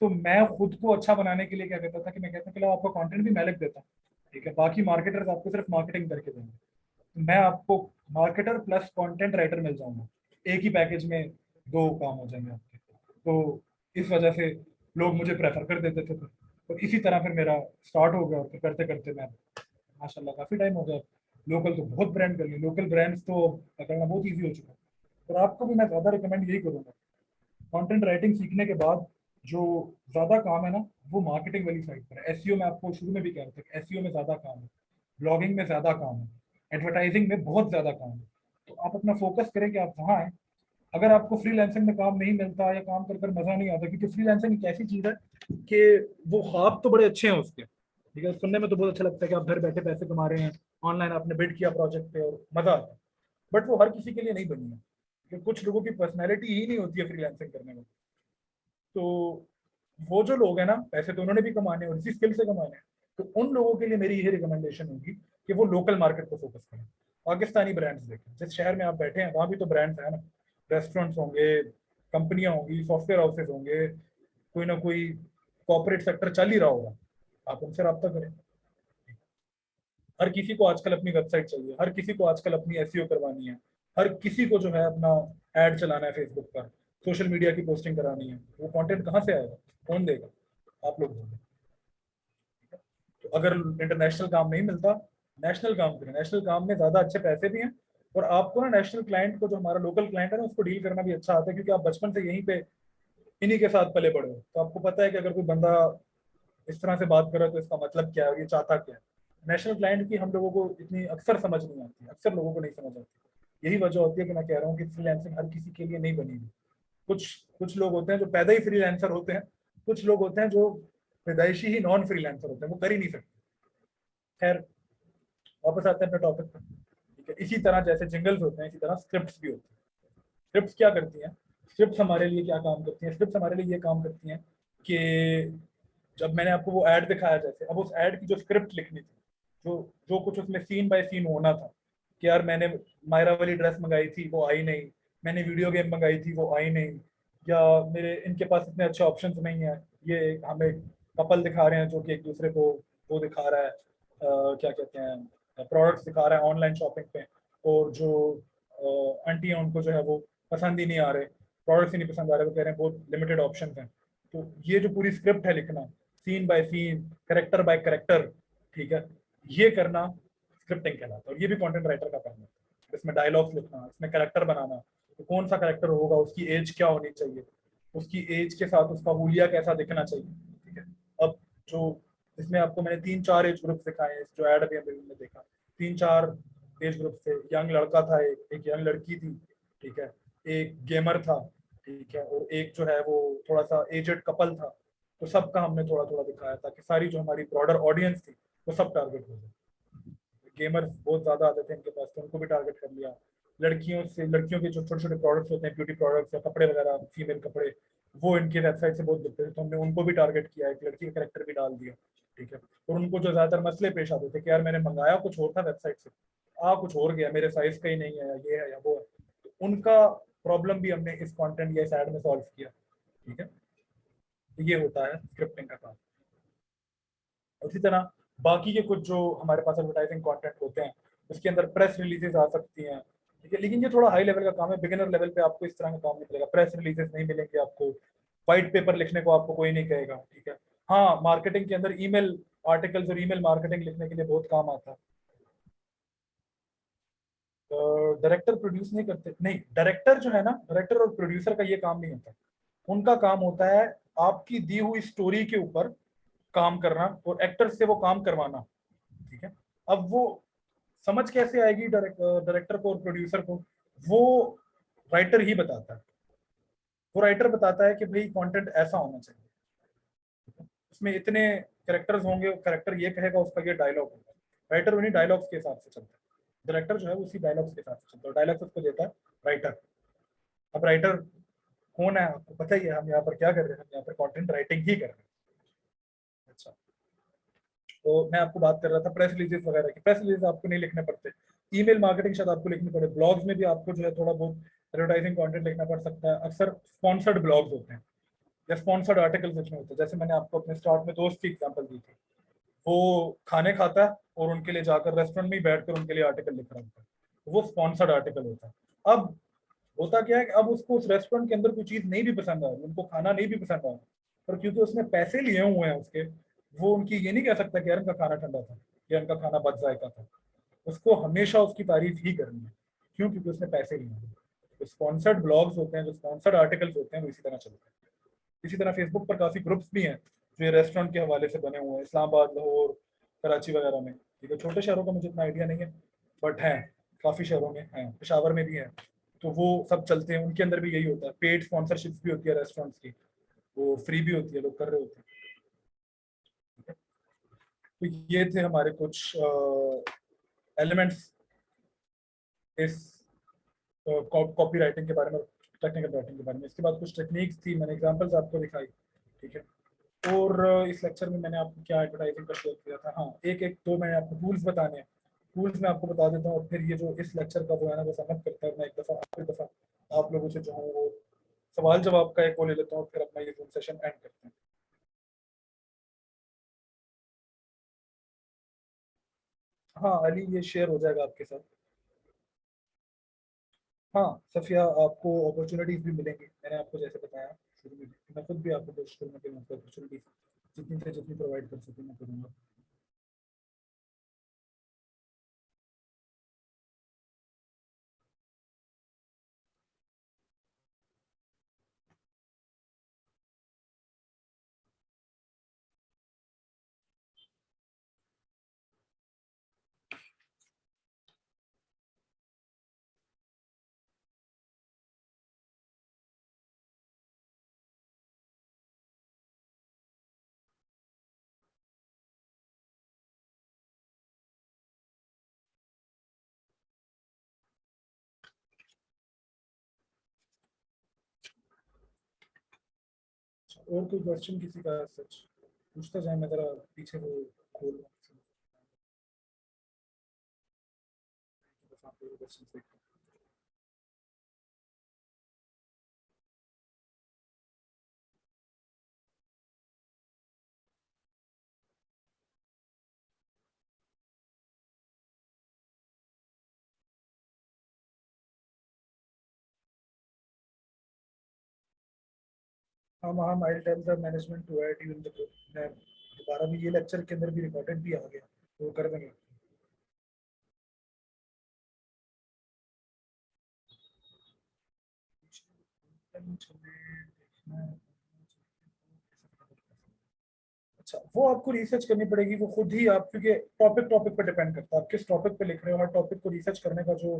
S1: तो मैं खुद को अच्छा बनाने के लिए क्या कहता था कि मैं कहता था आपका कंटेंट भी मैं लिख देता हूँ, ठीक है, बाकी मार्केटर्स आपको सिर्फ मार्केटिंग करके देंगे। मैं आपको मार्केटर प्लस कंटेंट राइटर मिल जाऊंगा, एक ही पैकेज में दो काम हो जाएंगे आपके। तो इस वजह से लोग मुझे प्रेफर कर देते थे। और इसी तरह फिर मेरा स्टार्ट हो गया, और फिर करते करते मैं माशाल्लाह काफ़ी टाइम हो गया। लोकल तो बहुत ब्रांड कर लिए, लोकल ब्रांड्स तो पकड़ना बहुत ईजी हो चुका है। और आपको भी मैं ज़्यादा रिकमेंड यही करूँगा, कंटेंट राइटिंग सीखने के बाद जो ज़्यादा काम है ना, वो मार्केटिंग वाली साइड पर है। एसईओ में आपको शुरू में भी कह रहा था, एसईओ में ज़्यादा काम है, ब्लॉगिंग में ज़्यादा काम है, एडवर्टाइजिंग में बहुत ज़्यादा काम है। तो आप अपना फोकस करें कि आप वहाँ आए। अगर आपको फ्रीलांसिंग में काम नहीं मिलता या काम कर मजा नहीं आता, क्योंकि फ्रीलांसिंग एक ऐसी चीज है कि वो ख्वाब तो बड़े अच्छे हैं उसके, ठीक है, सुनने में तो बहुत अच्छा लगता है कि आप घर बैठे पैसे कमा रहे हैं, ऑनलाइन आपने बिड किया प्रोजेक्ट पे और मजा आता है। बट वो हर किसी के लिए नहीं बनी है, क्योंकि कुछ लोगों की पर्सनैलिटी ही नहीं होती है फ्रीलांसिंग करने में। तो वो जो लोग हैं ना, पैसे तो उन्होंने भी कमाने हैं और इसी स्किल से कमाने हैं। तो उन लोगों के लिए मेरी यही रिकमेंडेशन होगी कि वो लोकल मार्केट पर फोकस करें, पाकिस्तानी ब्रांड्स देखें। जिस शहर में आप बैठे हैं वहाँ भी तो ब्रांड्स है ना, रेस्टोरेंट्स होंगे, कंपनियां होंगी, सॉफ्टवेयर हाउसेज होंगे, कोई ना कोई कॉर्पोरेट सेक्टर चल ही रहा होगा, आप उनसे रब्ता करें। हर किसी को आजकल अपनी वेबसाइट चाहिए, हर किसी को आजकल अपनी एसईओ करवानी है, हर किसी को जो है अपना ऐड चलाना है फेसबुक पर, सोशल मीडिया की पोस्टिंग करानी है। वो कंटेंट कहाँ से आएगा, कौन देगा, आप लोग दोगे। तो अगर इंटरनेशनल काम नहीं मिलता, नेशनल काम करें। नेशनल काम में ज़्यादा अच्छे पैसे भी हैं, और आपको ना नेशनल क्लाइंट को, जो हमारा लोकल क्लाइंट है ना, उसको डील करना भी अच्छा आता है, क्योंकि आप बचपन से यहीं पे इन्हीं के साथ पले बड़े हो। तो आपको पता है कि अगर कोई बंदा इस तरह से बात कर रहा है तो इसका मतलब क्या है, ये चाहता क्या है। नेशनल क्लाइंट की हम लोगों को इतनी अक्सर समझ नहीं आती, अक्सर लोगों को नहीं समझ आती। यही वजह होती है कि मैं कह रहा हूँ कि फ्रीलांसिंग हर किसी के लिए नहीं बनी हुई। कुछ कुछ लोग होते हैं जो पैदा ही फ्रीलांसर होते हैं, कुछ लोग होते हैं जो पैदाइशी ही नॉन फ्रीलांसर होते हैं, वो कर ही नहीं सकते। खैर, वापस आते हैं अपने टॉपिक पर। ठीक है, इसी तरह जैसे जिंगल्स होते हैं, इसी तरह स्क्रिप्ट्स भी होती हैं। स्क्रिप्ट्स क्या करती हैं, स्क्रिप्ट्स हमारे लिए क्या काम करती हैं, स्क्रिप्ट्स हमारे लिए ये काम करती हैं कि जब मैंने आपको वो ऐड दिखाया, जैसे अब उस ऐड की जो स्क्रिप्ट लिखनी थी, जो जो कुछ उसमें सीन बाय सीन होना था, कि यार मैंने मायरा वाली ड्रेस मंगाई थी वो आई नहीं, मैंने वीडियो गेम मंगाई थी वो आई नहीं, या मेरे इनके पास इतने अच्छे ऑप्शंस नहीं है, ये हमें कपल दिखा रहे हैं जो कि एक दूसरे को वो दिखा रहा है, क्या कहते हैं, प्रोडक्ट्स दिखा रहा है ऑनलाइन शॉपिंग पे, और जो आंटी है उनको जो है वो पसंद ही नहीं आ रहे, प्रोडक्ट्स ही नहीं पसंद आ रहे, वो कह रहे हैं बहुत लिमिटेड ऑप्शन हैं। तो ये जो पूरी स्क्रिप्ट है लिखना, scene by scene, character by character, ठीक है, ये करना स्क्रिप्टिंग कहलाता है। और ये भी कंटेंट राइटर का काम है, इसमें डायलॉग्स लिखना, इसमें करेक्टर बनाना, तो कौन सा करेक्टर होगा, उसकी एज क्या होनी चाहिए, उसकी एज के साथ उसका हुलिया कैसा दिखना चाहिए, ठीक है। अब जो इसमें आपको मैंने 3-4 एज ग्रुप दिखाए हैं, जो एड अभी ने देखा, 3-4 एज ग्रुप थे। यंग लड़का था, एक यंग लड़की थी, ठीक है, एक गेमर था, ठीक है, और एक जो है वो थोड़ा सा एजेड कपल था। तो सबका हमने थोड़ा थोड़ा दिखाया ताकि सारी जो हमारी ब्रॉडर ऑडियंस थी वो सब टारगेट हो जाए। गेमर्स बहुत ज्यादा आते थे इनके पास, तो उनको भी टारगेट कर लिया। लड़कियों के जो छोटे छोटे प्रोडक्ट्स होते हैं, ब्यूटी प्रोडक्ट्स या कपड़े वगैरह, फीमेल कपड़े, वो इनकी वेबसाइट से बहुत बिकते थे, तो हमने उनको भी टारगेट किया, एक लड़की का करेक्टर भी डाल दिया, ठीक है। और उनको जो ज्यादातर मसले पेश आते थे कि यार मैंने मंगाया कुछ और था वेबसाइट से, आ कुछ और गया, मेरे साइज का ही नहीं है, ये है या वो है, तो उनका प्रॉब्लम भी हमने इस कंटेंट या इस एड में सॉल्व किया, ठीक है। तो ये होता है स्क्रिप्टिंग का काम। उसी तरह बाकी के कुछ जो हमारे पास एडवर्टाइजिंग कंटेंट होते हैं, उसके अंदर प्रेस रिलीजेस आ सकती हैं, ठीक है, लेकिन ये थोड़ा हाई लेवल का काम है। बिगिनर लेवल पे आपको इस तरह का काम नहीं मिलेगा, प्रेस रिलीजेस नहीं मिलेंगे आपको, व्हाइट पेपर लिखने को आपको कोई नहीं कहेगा, ठीक है। हाँ, मार्केटिंग के अंदर ईमेल आर्टिकल्स और ईमेल मार्केटिंग लिखने के लिए बहुत काम आता है। डायरेक्टर प्रोड्यूस नहीं करते, नहीं, डायरेक्टर जो है ना, डायरेक्टर और प्रोड्यूसर का ये काम नहीं होता। उनका काम होता है आपकी दी हुई स्टोरी के ऊपर काम करना और एक्टर से वो काम करवाना, ठीक है। अब वो समझ कैसे आएगी डायरेक्टर को और प्रोड्यूसर को, वो राइटर ही बताता है। वो राइटर बताता है कि भाई कंटेंट ऐसा होना चाहिए, उसमें इतने कैरेक्टर्स होंगे, कैरेक्टर ये कहेगा, उसका ये डायलॉग होगा। राइटर उन्हीं डायलॉग्स के हिसाब से चलता है, डायरेक्टर जो है उसी डायलॉग्स के हिसाब से चलता है, डायलॉग्स उसको देता है राइटर। अब राइटर कौन है आपको पता ही है, हम यहाँ पर क्या कर रहे हैं, हम यहाँ पर कंटेंट राइटिंग ही कर रहे हैं। अच्छा, तो मैं आपको बात कर रहा था प्रेस रिलीजेस वगैरह की। प्रेस रिलीज आपको नहीं लिखने पड़ते, ईमेल मार्केटिंग शायद आपको लिखनी पड़े, ब्लॉग्स में भी आपको जो है थोड़ा बहुत एडवर्टाइजिंग कंटेंट लिखना पड़ सकता है। अक्सर स्पॉन्सर्ड ब्लॉग्स होते हैं या स्पॉन्सर्ड आर्टिकल्स लिखने होते हैं। जैसे मैंने आपको अपने स्टार्ट में दोस्त की एग्जांपल दी थी, वो खाने खाता है और उनके लिए जाकर रेस्टोरेंट में ही बैठकर उनके लिए आर्टिकल लिख रहा होता है, तो वो स्पॉन्सर्ड आर्टिकल होता है। अब होता क्या है कि अब उसको उस रेस्टोरेंट के अंदर कोई चीज नहीं भी पसंद आ रही, उनको खाना नहीं भी पसंद आ रहा, पर क्योंकि उसने पैसे लिए हुए हैं उसके, वो उनकी ये नहीं कह सकता कि यार इनका खाना ठंडा था या इनका खाना बद जायका था। उसको हमेशा उसकी तारीफ ही करनी है, क्यों? क्योंकि उसने पैसे लिए हैं। तो स्पॉन्सर्ड ब्लॉग्स होते हैं, जो स्पॉन्सर्ड आर्टिकल्स होते हैं, वो इसी तरह चलते हैं। इसी तरह फेसबुक पर काफी ग्रुप्स भी हैं जो ये रेस्टोरेंट के हवाले से बने हुए हैं, इस्लामाबाद, लाहौर, कराची वगैरह में, ठीक है। छोटे शहरों का मुझे इतना आइडिया नहीं है, बट हैं, काफी शहरों में हैं, पेशावर में भी हैं। तो वो सब चलते हैं, उनके अंदर भी यही होता है, पेड स्पॉन्सरशिप्स भी होती है रेस्टोरेंट्स की, वो फ्री भी होती है, लोग कर रहे होते हैं, ठीक है। तो ये थे हमारे कुछ एलिमेंट्स इस कॉपी राइटिंग के बारे में, टेक्निकल राइटिंग के बारे में। इसके बाद कुछ टेक्निक्स थी, मैंने एग्जांपल्स आपको दिखाई, ठीक है। और इस लेक्चर में मैंने आपको क्या एडवर्टाइजिंग का शेयर किया था, हाँ, एक एक दो मैंने आपको टूल्स बताने हैं, टूल्स मैं आपको बता देता हूँ, और फिर ये जो इस लेक्चर का जो है ना वो समझ करता है, मैं एक दफ़ा आखिरी दफ़ा आप लोगों से जो हूँ वो सवाल जवाब का एक वो ले लेता हूँ, फिर अपना ये जूम सेशन एंड करते हैं। हाँ अली, ये शेयर हो जाएगा आपके साथ। हाँ सफिया, आपको अपॉर्चुनिटीज भी मिलेंगी, मैंने आपको जैसे बताया शुरू में भी, मैं खुद भी आपको कोशिश करूँगा कि मैं आपको अपॉर्चुनिटीज जितनी से जितनी प्रोवाइड कर सकूँ मैं करूँगा। और कोई क्वेश्चन किसी का सच पूछता जाए, मैं जरा पीछे वो खोल क्वेश्चन हम I tell the management to add you in the group. मैं दोबारा भी ये लेक्चर के अंदर भी रिकॉर्डेड भी आ गया, तो वो कर देंगे। अच्छा, वो आपको रिसर्च करनी पड़ेगी, वो खुद ही आप, क्योंकि टॉपिक टॉपिक पे डिपेंड करता है आप किस टॉपिक पे लिख रहे हो। हर टॉपिक को रिसर्च करने का जो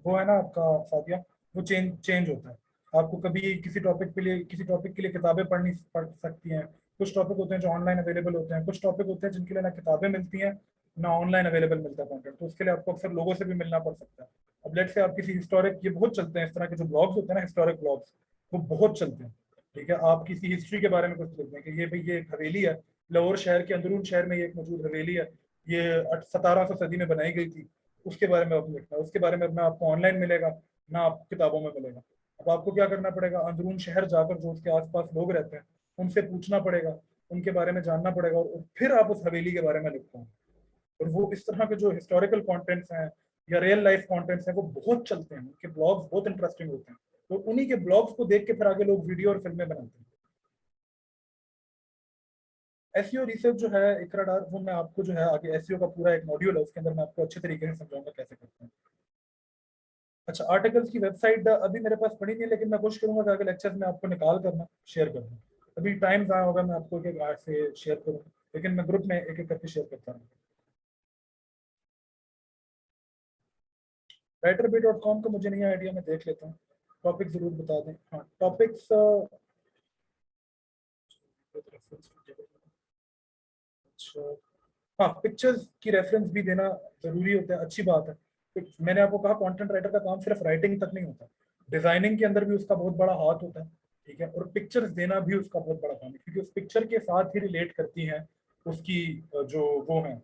S1: वो है ना आपका साथिया, वो चेंज चेंज होता है। आपको कभी किसी टॉपिक के लिए किताबें पढ़ सकती हैं। कुछ टॉपिक होते हैं जो ऑनलाइन अवेलेबल होते हैं, कुछ टॉपिक होते हैं जिनके लिए ना किताबें मिलती हैं ना ऑनलाइन अवेलेबल मिलता है कंटेंट, तो उसके लिए आपको अक्सर लोगों से भी मिलना पड़ सकता है। अब लेट से आप किसी हिस्टोरिक, ये बहुत चलते हैं इस तरह के जो ब्लॉग्स होते हैं ना, हिस्टोरिक ब्लॉग्स, वो बहुत चलते हैं। ठीक है, आप किसी हिस्ट्री के बारे में कुछ लिखते हैं कि ये भाई ये एक हवेली है, लाहौर शहर के अंदरून शहर में ये एक मौजूद हवेली है, ये 1700 सदी में बनाई गई थी, उसके बारे में आपको लिखना है। उसके बारे में ना आपको ऑनलाइन मिलेगा ना आपको किताबों में मिलेगा। अब आपको क्या करना पड़ेगा, अंदरून शहर जाकर जो उसके आसपास लोग रहते हैं उनसे पूछना पड़ेगा, उनके बारे में जानना पड़ेगा, और फिर आप उस हवेली के बारे में लिखते हैं। और वो इस तरह के जो हिस्टोरिकल कंटेंट्स हैं या रियल लाइफ कंटेंट्स हैं वो बहुत चलते हैं, उनके ब्लॉग्स बहुत इंटरेस्टिंग होते हैं, तो उन्हीं के ब्लॉग्स को देख के फिर आगे लोग वीडियो और फिल्में बनाते हैं। एसईओ रिसर्च जो है इकरा डार, वो मैं आपको जो है आगे, एसईओ का पूरा एक मॉड्यूल है, उसके अंदर मैं आपको अच्छे तरीके से समझाऊंगा कैसे करते हैं। अच्छा, आर्टिकल्स की वेबसाइट अभी मेरे पास पड़ी नहीं है, लेकिन मैं कोशिश करूंगा कि आगे लेक्चर्स में आपको निकाल करना शेयर कर दूँ। अभी टाइम ज़ाया होगा मैं आपको एक आज से शेयर करूँ, लेकिन मैं ग्रुप में एक एक करके शेयर करता हूँ। writerbay.com का मुझे नहीं आइडिया, मैं देख लेता हूँ। टॉपिक जरूर बता दें। हाँ, टॉपिक्स, अच्छा, हाँ, पिक्चर्स की रेफरेंस भी देना जरूरी होता है, अच्छी बात है। मैंने आपको कहा कंटेंट राइटर का काम सिर्फ राइटिंग तक नहीं होता, डिजाइनिंग के अंदर भी उसका बहुत बड़ा हाथ होता है। ठीक है, और पिक्चर्स देना भी उसका बहुत बड़ा काम है, क्योंकि उस पिक्चर के साथ ही रिलेट करती हैं उसकी जो वो है,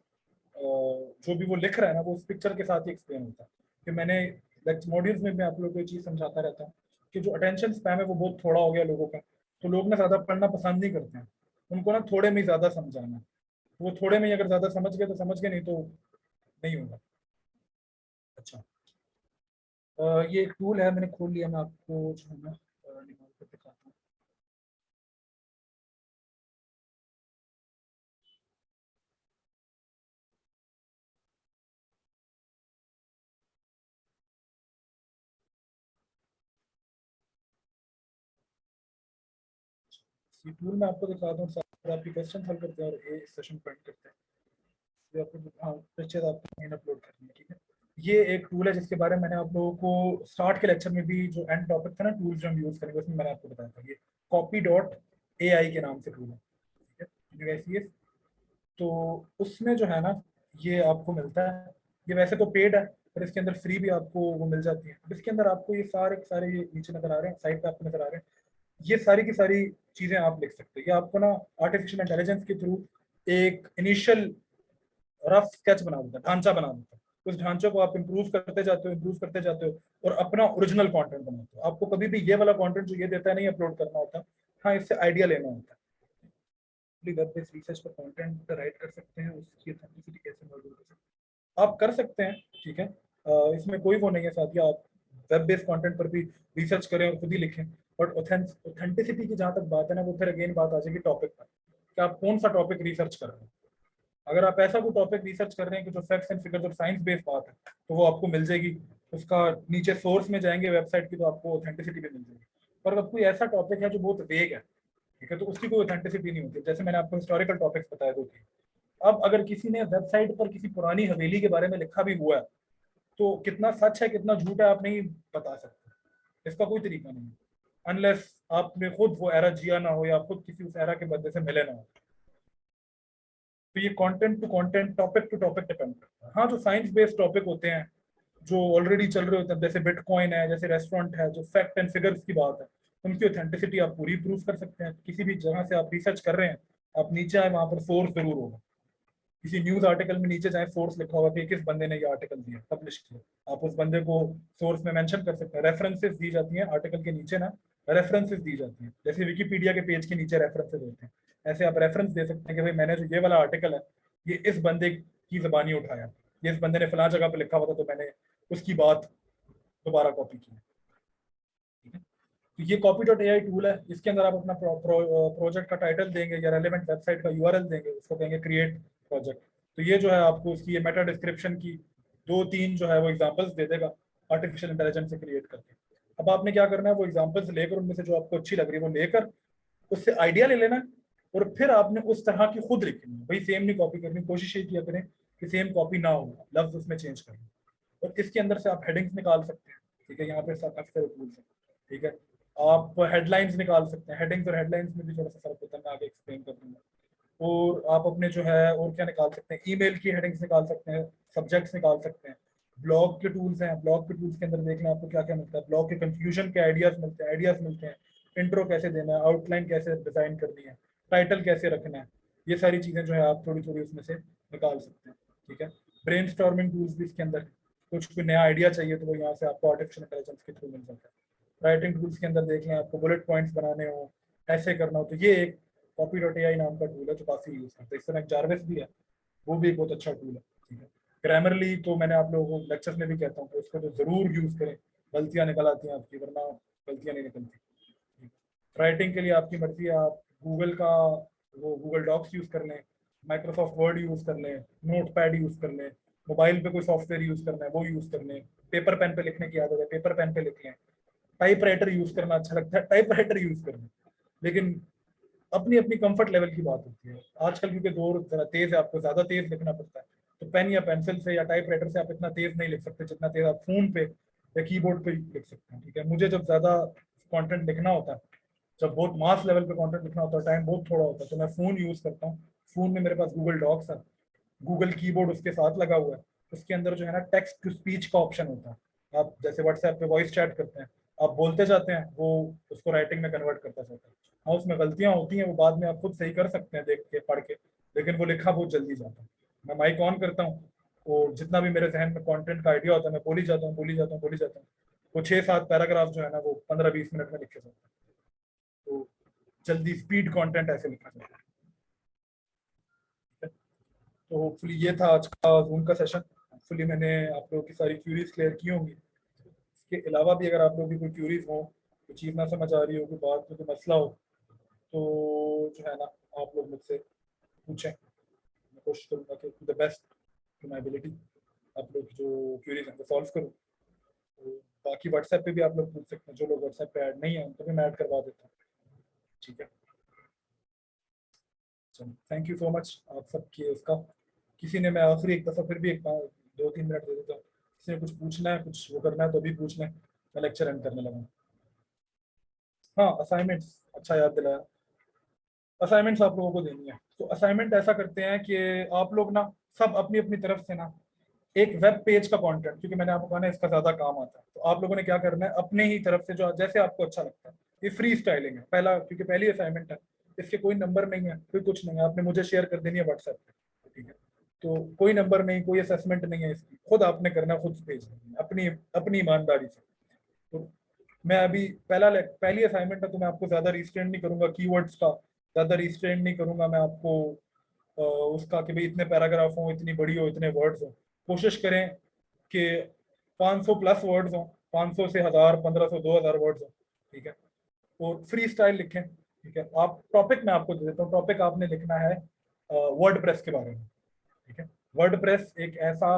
S1: जो भी वो लिख रहा है ना, वो उस पिक्चर के साथ ही एक्सप्लेन होता है। कि मैंने मॉड्यूल्स में मैं आप लोगों को ये चीज़ समझाता रहता हूँ कि जो अटेंशन स्पैम है वो बहुत थोड़ा हो गया लोगों का, तो लोग ना ज़्यादा पढ़ना पसंद नहीं करते हैं, उनको ना थोड़े में ही ज़्यादा समझाना है। वो थोड़े में ही अगर ज़्यादा समझ गए तो समझ गए, नहीं तो नहीं होगा। अच्छा, ये एक टूल है, मैंने खोल लिया, मैं आपको जो है ना निकाल कर दिखाता हूँ। ये टूल मैं आपको दिखाता हूँ, साथ आपकी क्वेश्चन हल करते हैं और ये सेशन पॉइंट करते हैं। ये आपको, हाँ, पिक्चर आपको मेन अपलोड करनी है। ठीक है, ये एक टूल है जिसके बारे में मैंने आप लोगों को स्टार्ट के लेक्चर में भी, जो एंड टॉपिक था ना टूल्स जो हम यूज करेंगे, उसमें मैंने आपको बताया था। ये copy.ai के नाम से टूल है। ठीक है, ये तो उसमें जो है ना ये आपको मिलता है। ये वैसे तो पेड है, पर इसके अंदर फ्री भी आपको वो मिल जाती है। अब इसके अंदर आपको ये सारे के सारे, ये नीचे नजर आ रहे हैं, साइड पे आपको नजर आ रहे हैं, ये सारी की सारी चीजें आप लिख सकते हो। ये आपको ना आर्टिफिशियल इंटेलिजेंस के थ्रू एक इनिशियल रफ स्केच बना देता है, ढांचा बना देता है। उस ढांचे को आप इंप्रूव करते जाते हो और अपना ओरिजिनल कंटेंट बनाते हो। आपको कभी भी ये वाला कंटेंट जो ये देता है नहीं अपलोड करना होता। हाँ, इससे आइडिया लेना होता है। वेब बेस्ड रिसर्च पर कंटेंट राइट कर सकते हैं, उसकी ऑथेंटिसिटी कैसे मॉडल कर सकते हैं, आप कर सकते हैं। ठीक है, इसमें कोई वो नहीं है साथिया, आप वेब बेस्ड कंटेंट पर भी रिसर्च करें और खुद ही लिखें। बट ऑथेंटिसिटी की जहाँ तक बात है ना, वो फिर अगेन बात आ जाएगी टॉपिक पर, कि आप कौन सा टॉपिक रिसर्च कर रहे हैं। अगर आप ऐसा कोई टॉपिक रिसर्च कर रहे हैं कि जो फैक्ट्स एंड फिगर्स और साइंस बेस्ड बात है, तो वो आपको मिल जाएगी। उसका नीचे सोर्स में जाएंगे वेबसाइट की, तो आपको ऑथेंटिसिटी भी मिल जाएगी। और अगर कोई ऐसा टॉपिक है जो बहुत वेग है, ठीक है, तो उसकी कोई ऑथेंटिसिटी नहीं होती। जैसे मैंने आपको हिस्टोरिकल टॉपिक्स बताए दो थे। अब अगर किसी ने वेबसाइट पर किसी पुरानी हवेली के बारे में लिखा भी हुआ है, तो कितना सच है कितना झूठ है आप नहीं बता सकते, इसका कोई तरीका नहीं है, अनलेस आपने खुद वो एरा जिया ना हो या खुद किसी उस एरा के बंदे से मिले ना हो। तो ये content to content, topic to topic depend करता है। हाँ, जो साइंस बेस्ड टॉपिक होते हैं जो ऑलरेडी चल रहे होते हैं, जैसे बिटकॉइन है, जैसे रेस्टोरेंट है, जो फैक्ट एंड फिगर्स की बात है, उनकी ऑथेंटिसिटी आप पूरी प्रूव कर सकते हैं। किसी भी जगह से आप रिसर्च कर रहे हैं, आप नीचे आए, वहां पर सोर्स जरूर होगा। किसी न्यूज आर्टिकल में नीचे जाए, सोर्स लिखा होगा कि किस बंदे ने ये आर्टिकल दिया, पब्लिश किया, आप उस बंदे को सोर्स में मेंशन कर सकते हैं। रेफरेंसेस दी जाती हैं आर्टिकल के नीचे ना, रेफरेंसेस दी जाती हैं, जैसे विकिपीडिया के पेज के नीचे रेफरेंसेस होते हैं, ऐसे आप रेफरेंस दे सकते हैं कि भाई मैंने जो ये वाला आर्टिकल है, ये इस बंदे की जबानी उठाया, ये इस बंदे ने फलां जगह पर लिखा हुआ था, तो मैंने उसकी बात दोबारा कॉपी की। ठीक है, तो ये copy.ai टूल है, इसके अंदर आप अपना प्रोजेक्ट का टाइटल देंगे या रेलेवेंट वेबसाइट का यूआरएल देंगे, उसको कहेंगे क्रिएट प्रोजेक्ट। तो ये जो है आपको उसकी ये मेटा डिस्क्रिप्शन की 2-3 जो है वो एग्जांपल्स दे देगा आर्टिफिशियल इंटेलिजेंस से क्रिएट करके। अब आपने क्या करना है, वो एग्जांपल्स लेकर उनमें से जो आपको अच्छी लग रही है वो लेकर उससे आइडिया ले लेना है, और फिर आपने उस तरह की खुद लिखनी है। भाई सेम नहीं कॉपी करनी, कोशिश ये किया करें कि सेम कॉपी ना हो, लफ्ज उसमें चेंज करना। और इसके अंदर से आप हेडिंग्स निकाल सकते हैं, ठीक है, यहाँ पे काफी सारे टूल्स हैं, ठीक है। आप हेडलाइंस निकाल सकते हैं, हेडिंग्स और हेडलाइंस में भी थोड़ा सा फर्क होता है, मैं आगे एक्सप्लेन कर दूंगा। और आप अपने जो है और क्या निकाल सकते हैं, ईमेल की हेडिंग्स निकाल सकते हैं, सब्जेक्ट्स निकाल सकते हैं। ब्लॉग के टूल्स हैं, ब्लॉग के टूल्स के अंदर देख लें आपको क्या क्या मिलता है। ब्लॉग के कंफ्यूजन के आइडियाज मिलते हैं, इंट्रो कैसे देना है, आउटलाइन कैसे डिजाइन करनी है, टाइटल कैसे रखना है, ये सारी चीजें जो है आप थोड़ी थोड़ी उसमें से निकाल सकते हैं, ठीक है। ब्रेनस्टॉर्मिंग टूल्स भी इसके अंदर, कुछ कोई नया आइडिया चाहिए तो वो यहाँ से आपको आर्टिफिशियल इंटेलिजेंस के थ्रू मिल जाता है। राइटिंग टूल्स के अंदर देख लें, आपको बुलेट पॉइंट्स बनाने हो, ऐसे करना हो, तो ये एक copy.ai नाम का टूल है जो काफी यूज करता है। इस तरह जार्विस भी है, वो भी एक बहुत अच्छा टूल है, ठीक है। ग्रामरली तो मैंने आप लोगों को लेक्चर्स में भी कहता हूँ कि उसको तो जरूर यूज करें, गलतियां निकल आती हैं आपकी, वरना गलतियां नहीं निकलती। राइटिंग के लिए आपकी मर्जी है, आप गूगल का वो गूगल डॉक्स यूज कर लें, माइक्रोसॉफ्ट वर्ड यूज कर लें, नोट पैड यूज कर लें, मोबाइल पे कोई सॉफ्टवेयर यूज करना है वो यूज कर लें, पेपर पेन पे लिखने की आदत है पेपर पेन पे लिख लें, टाइप राइटर यूज करना अच्छा लगता है टाइप राइटर यूज कर लें। लेकिन अपनी अपनी कंफर्ट लेवल की बात होती है। आजकल क्योंकि दौर जरा तेज है, आपको ज्यादा तेज लिखना पड़ता है, तो पेन या पेंसिल से या टाइप राइटर से आप इतना तेज नहीं लिख सकते जितना तेज आप फोन पे या कीबोर्ड पे लिख सकते हैं, ठीक है। मुझे जब ज्यादा कंटेंट लिखना होता है, जब बहुत मास लेवल पे कंटेंट लिखना होता है, टाइम बहुत थोड़ा होता है, तो मैं फोन यूज करता हूँ। फोन में मेरे पास गूगल डॉक्स है, गूगल कीबोर्ड उसके साथ लगा हुआ है, उसके अंदर जो है ना टेक्स्ट टू स्पीच का ऑप्शन होता है। आप जैसे व्हाट्सएप पे वॉइस चैट करते हैं, आप बोलते जाते हैं, वो उसको राइटिंग में कन्वर्ट करता जाता है। हाँ, उसमें गलतियां होती हैं, वो बाद में आप खुद सही कर सकते हैं देख के पढ़ के, लेकिन वो लिखा बहुत जल्दी जाता है। मैं माइक ऑन करता हूँ, और जितना भी मेरे जहन में कंटेंट का आइडिया होता है, मैं बोली जाता हूँ बोली जाता हूँ बोली जाता हूँ। वो 6-7 पैराग्राफ जो है ना वो 15-20 मिनट में लिखे जाते हैं। तो जल्दी स्पीड कंटेंट ऐसे लिखा जाता है। तो होपफुली ये था आज का जूम का सेशन। होपफुली मैंने आप लोगों की सारी क्यूरीज क्लियर की होंगी। इसके अलावा भी अगर आप लोगों की कोई क्यूरीज हो, कोई चीज़ ना समझ आ रही हो, कोई बात में कोई मसला हो, तो जो है ना आप लोग मुझसे पूछें, मैं कोशिश करूँगा कि to the best to my ability आप लोग जो क्यूरीज हैं वो सॉल्व करूँ। तो बाकी व्हाट्सएप पे भी आप लोग पूछ सकते हैं, जो लोग व्हाट्सएप पे ऐड नहीं है उनको भी मैं ऐड करवा देता हूँ, ठीक है। चलो, थैंक यू सो मच आप सबकी उसका। किसी ने, मैं आखिरी एक दफ़ा फिर भी एक 2-3 मिनट दे देता हूँ, किसी ने कुछ पूछना है, कुछ वो करना है तो भी पूछ लें, मैं लेक्चर एंड करने लगा। हाँ, असाइनमेंट्स, अच्छा याद दिलाया। असाइनमेंट्स आप लोगों को देनी है, तो असाइनमेंट ऐसा करते हैं कि आप लोग ना सब अपनी अपनी तरफ से ना एक वेब पेज का कंटेंट, क्योंकि मैंने आपको कहा ना इसका ज्यादा काम आता है, तो आप लोगों ने क्या करना है अपने ही तरफ से जो जैसे आपको अच्छा लगता है। ये फ्री स्टाइलिंग है पहला, क्योंकि पहली असाइनमेंट है, इसके कोई नंबर नहीं है, कोई कुछ नहीं है, आपने मुझे शेयर कर देनी है व्हाट्सएप पे, ठीक है। तो कोई नंबर नहीं, कोई असेसमेंट नहीं है इसकी, खुद आपने करना, खुद भेज देनी है अपनी अपनी ईमानदारी से। तो मैं अभी पहली असाइनमेंट है, तो मैं आपको ज्यादा रिस्ट्रेंट नहीं करूंगा, कीवर्ड्स का ज्यादा रिस्ट्रेंट नहीं करूंगा मैं आपको, उसका कि भाई इतने पैराग्राफ हो, इतनी बड़ी हो, इतने वर्ड्स हो। कोशिश करें कि 500 प्लस वर्ड्स हो, 500 से 1000, 1500, 2000 वर्ड्स हो, ठीक है। और फ्री स्टाइल लिखें, ठीक है। आप टॉपिक मैं आपको दे देता हूँ, टॉपिक आपने लिखना है वर्डप्रेस के बारे में, ठीक है। वर्डप्रेस एक ऐसा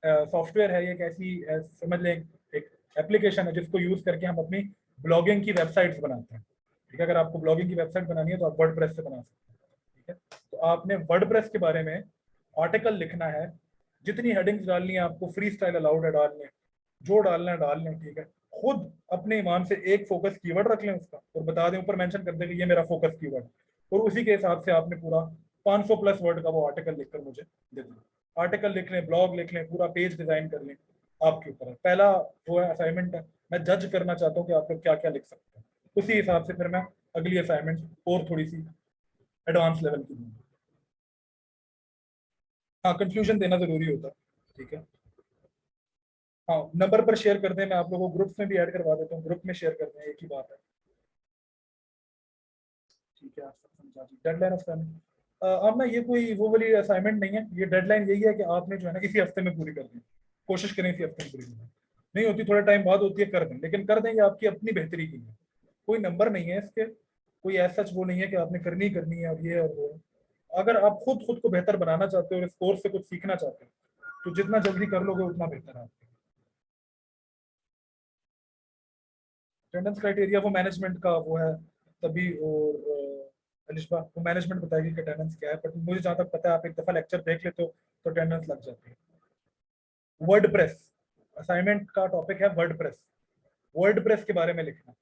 S1: सॉफ्टवेयर है, एक ऐसी समझ लें एक एप्लीकेशन है जिसको यूज करके हम अपनी ब्लॉगिंग की वेबसाइट्स बनाते हैं, ठीक है। अगर आपको ब्लॉगिंग की वेबसाइट बनानी है तो आप वर्डप्रेस से बना सकते हैं, ठीक है। तो आपने वर्डप्रेस के बारे में आर्टिकल लिखना है, जितनी हेडिंग्स डालनी है आपको, फ्री स्टाइल अलाउड है डालने, जो डालना है डाल लें, ठीक है। खुद अपने ईमान से एक फोकस कीवर्ड रख लें उसका, और बता दें, ऊपर मेंशन कर दें कि ये मेरा फोकस कीवर्ड, और उसी के हिसाब से आपने पूरा 500 प्लस वर्ड का वो आर्टिकल लिखकर मुझे दे दें। आर्टिकल लिख लें, ब्लॉग लिख लें, पूरा पेज डिजाइन कर लें, आपके ऊपर है। पहला वो है असाइनमेंट है, मैं जज करना चाहता हूँ कि आप लोग क्या क्या लिख सकते हैं, उसी हिसाब से फिर मैं अगली असाइनमेंट और थोड़ी सी एडवांस लेवल की दूंगा। हाँ, कंफ्यूजन देना जरूरी होता है, ठीक है। हाँ, नंबर पर शेयर कर दें, मैं आप लोगों को ग्रुप्स में भी ऐड करवा देता हूँ, ग्रुप में शेयर कर दें, एक ही बात है, ठीक है। आप सब समझा दी डेडलाइन ऑफ असाइनमेंट। अब ना ये कोई वो वाली असाइनमेंट नहीं है, ये डेडलाइन यही है कि आपने जो है ना इसी हफ्ते में पूरी कर दी, कोशिश करें इसी हफ्ते में पूरी करना। नहीं होती थोड़ा टाइम बाद होती है, कर दें, लेकिन कर दें, ये आपकी अपनी बेहतरी की है, कोई नंबर नहीं है इसके, कोई ऐसा वो नहीं है कि आपने करनी करनी है और ये और वो। अगर आप खुद को बेहतर बनाना चाहते हो और इस कोर्स से कुछ सीखना चाहते हो तो जितना जल्दी कर लोगे उतना बेहतर है आपके लिए। अटेंडेंस क्राइटेरिया वो मैनेजमेंट का वो है तभी, और अलिशबा वो मैनेजमेंट बताएगी कि अटेंडेंस क्या है, बट मुझे जहाँ तक पता है आप एक दफा लेक्चर देख लेते हो तो अटेंडेंस लग जाती है। वर्डप्रेस असाइनमेंट का टॉपिक है, वर्डप्रेस। वर्डप्रेस के बारे में लिखना।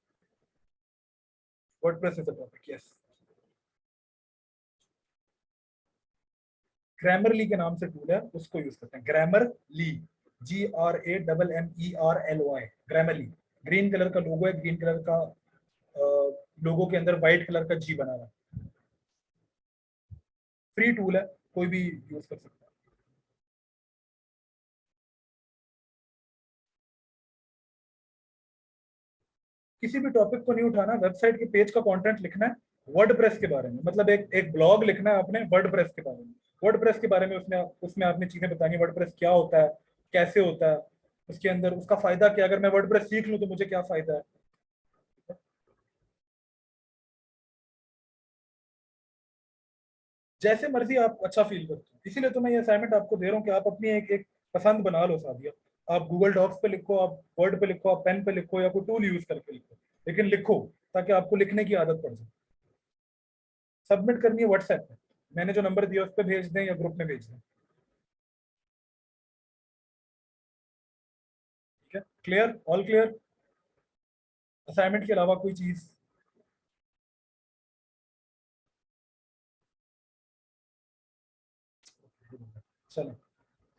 S1: WordPress is a topic, yes. Grammarly के नाम से टूल है, उसको यूज करते हैं। Grammarly, GRAMMERLY, Grammarly. Green colour का लोगो है, ग्रीन कलर का लोगो के अंदर व्हाइट कलर का जी बना हुआ है। फ्री टूल है, कोई भी यूज कर सकता है। किसी भी टॉपिक को नहीं उठाना, वेबसाइट के पेज का कंटेंट लिखना है वर्डप्रेस के बारे में, मतलब एक ब्लॉग लिखना है आपने वर्डप्रेस के बारे में। वर्डप्रेस के बारे में उसमें आपने चीजें बतानी, वर्डप्रेस क्या होता है, कैसे होता है, उसके अंदर उसका फायदा क्या, अगर मैं वर्डप्रेस सीख लूं तो मुझे क्या फायदा है। जैसे मर्जी आप अच्छा फील करते हो, इसीलिए तो मैं ये असाइनमेंट आपको दे रहा हूँ कि आप अपनी एक पसंद बना लो सादिया। आप गूगल डॉक्स पे लिखो, आप वर्ड पे लिखो, आप पेन पे लिखो, या कोई टूल यूज करके लिखो, लेकिन लिखो ताकि आपको लिखने की आदत पड़ जाए। सबमिट करनी है व्हाट्सएप पे, मैंने जो नंबर दिया उस पर भेज दें या ग्रुप में भेज दें। ठीक है, क्लियर, ऑल क्लियर। असाइनमेंट के अलावा कोई चीज? चलो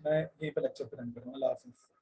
S1: मैं यहीं पे लेक्चर पे रन करूँगा। अल्लाह हाफिज़।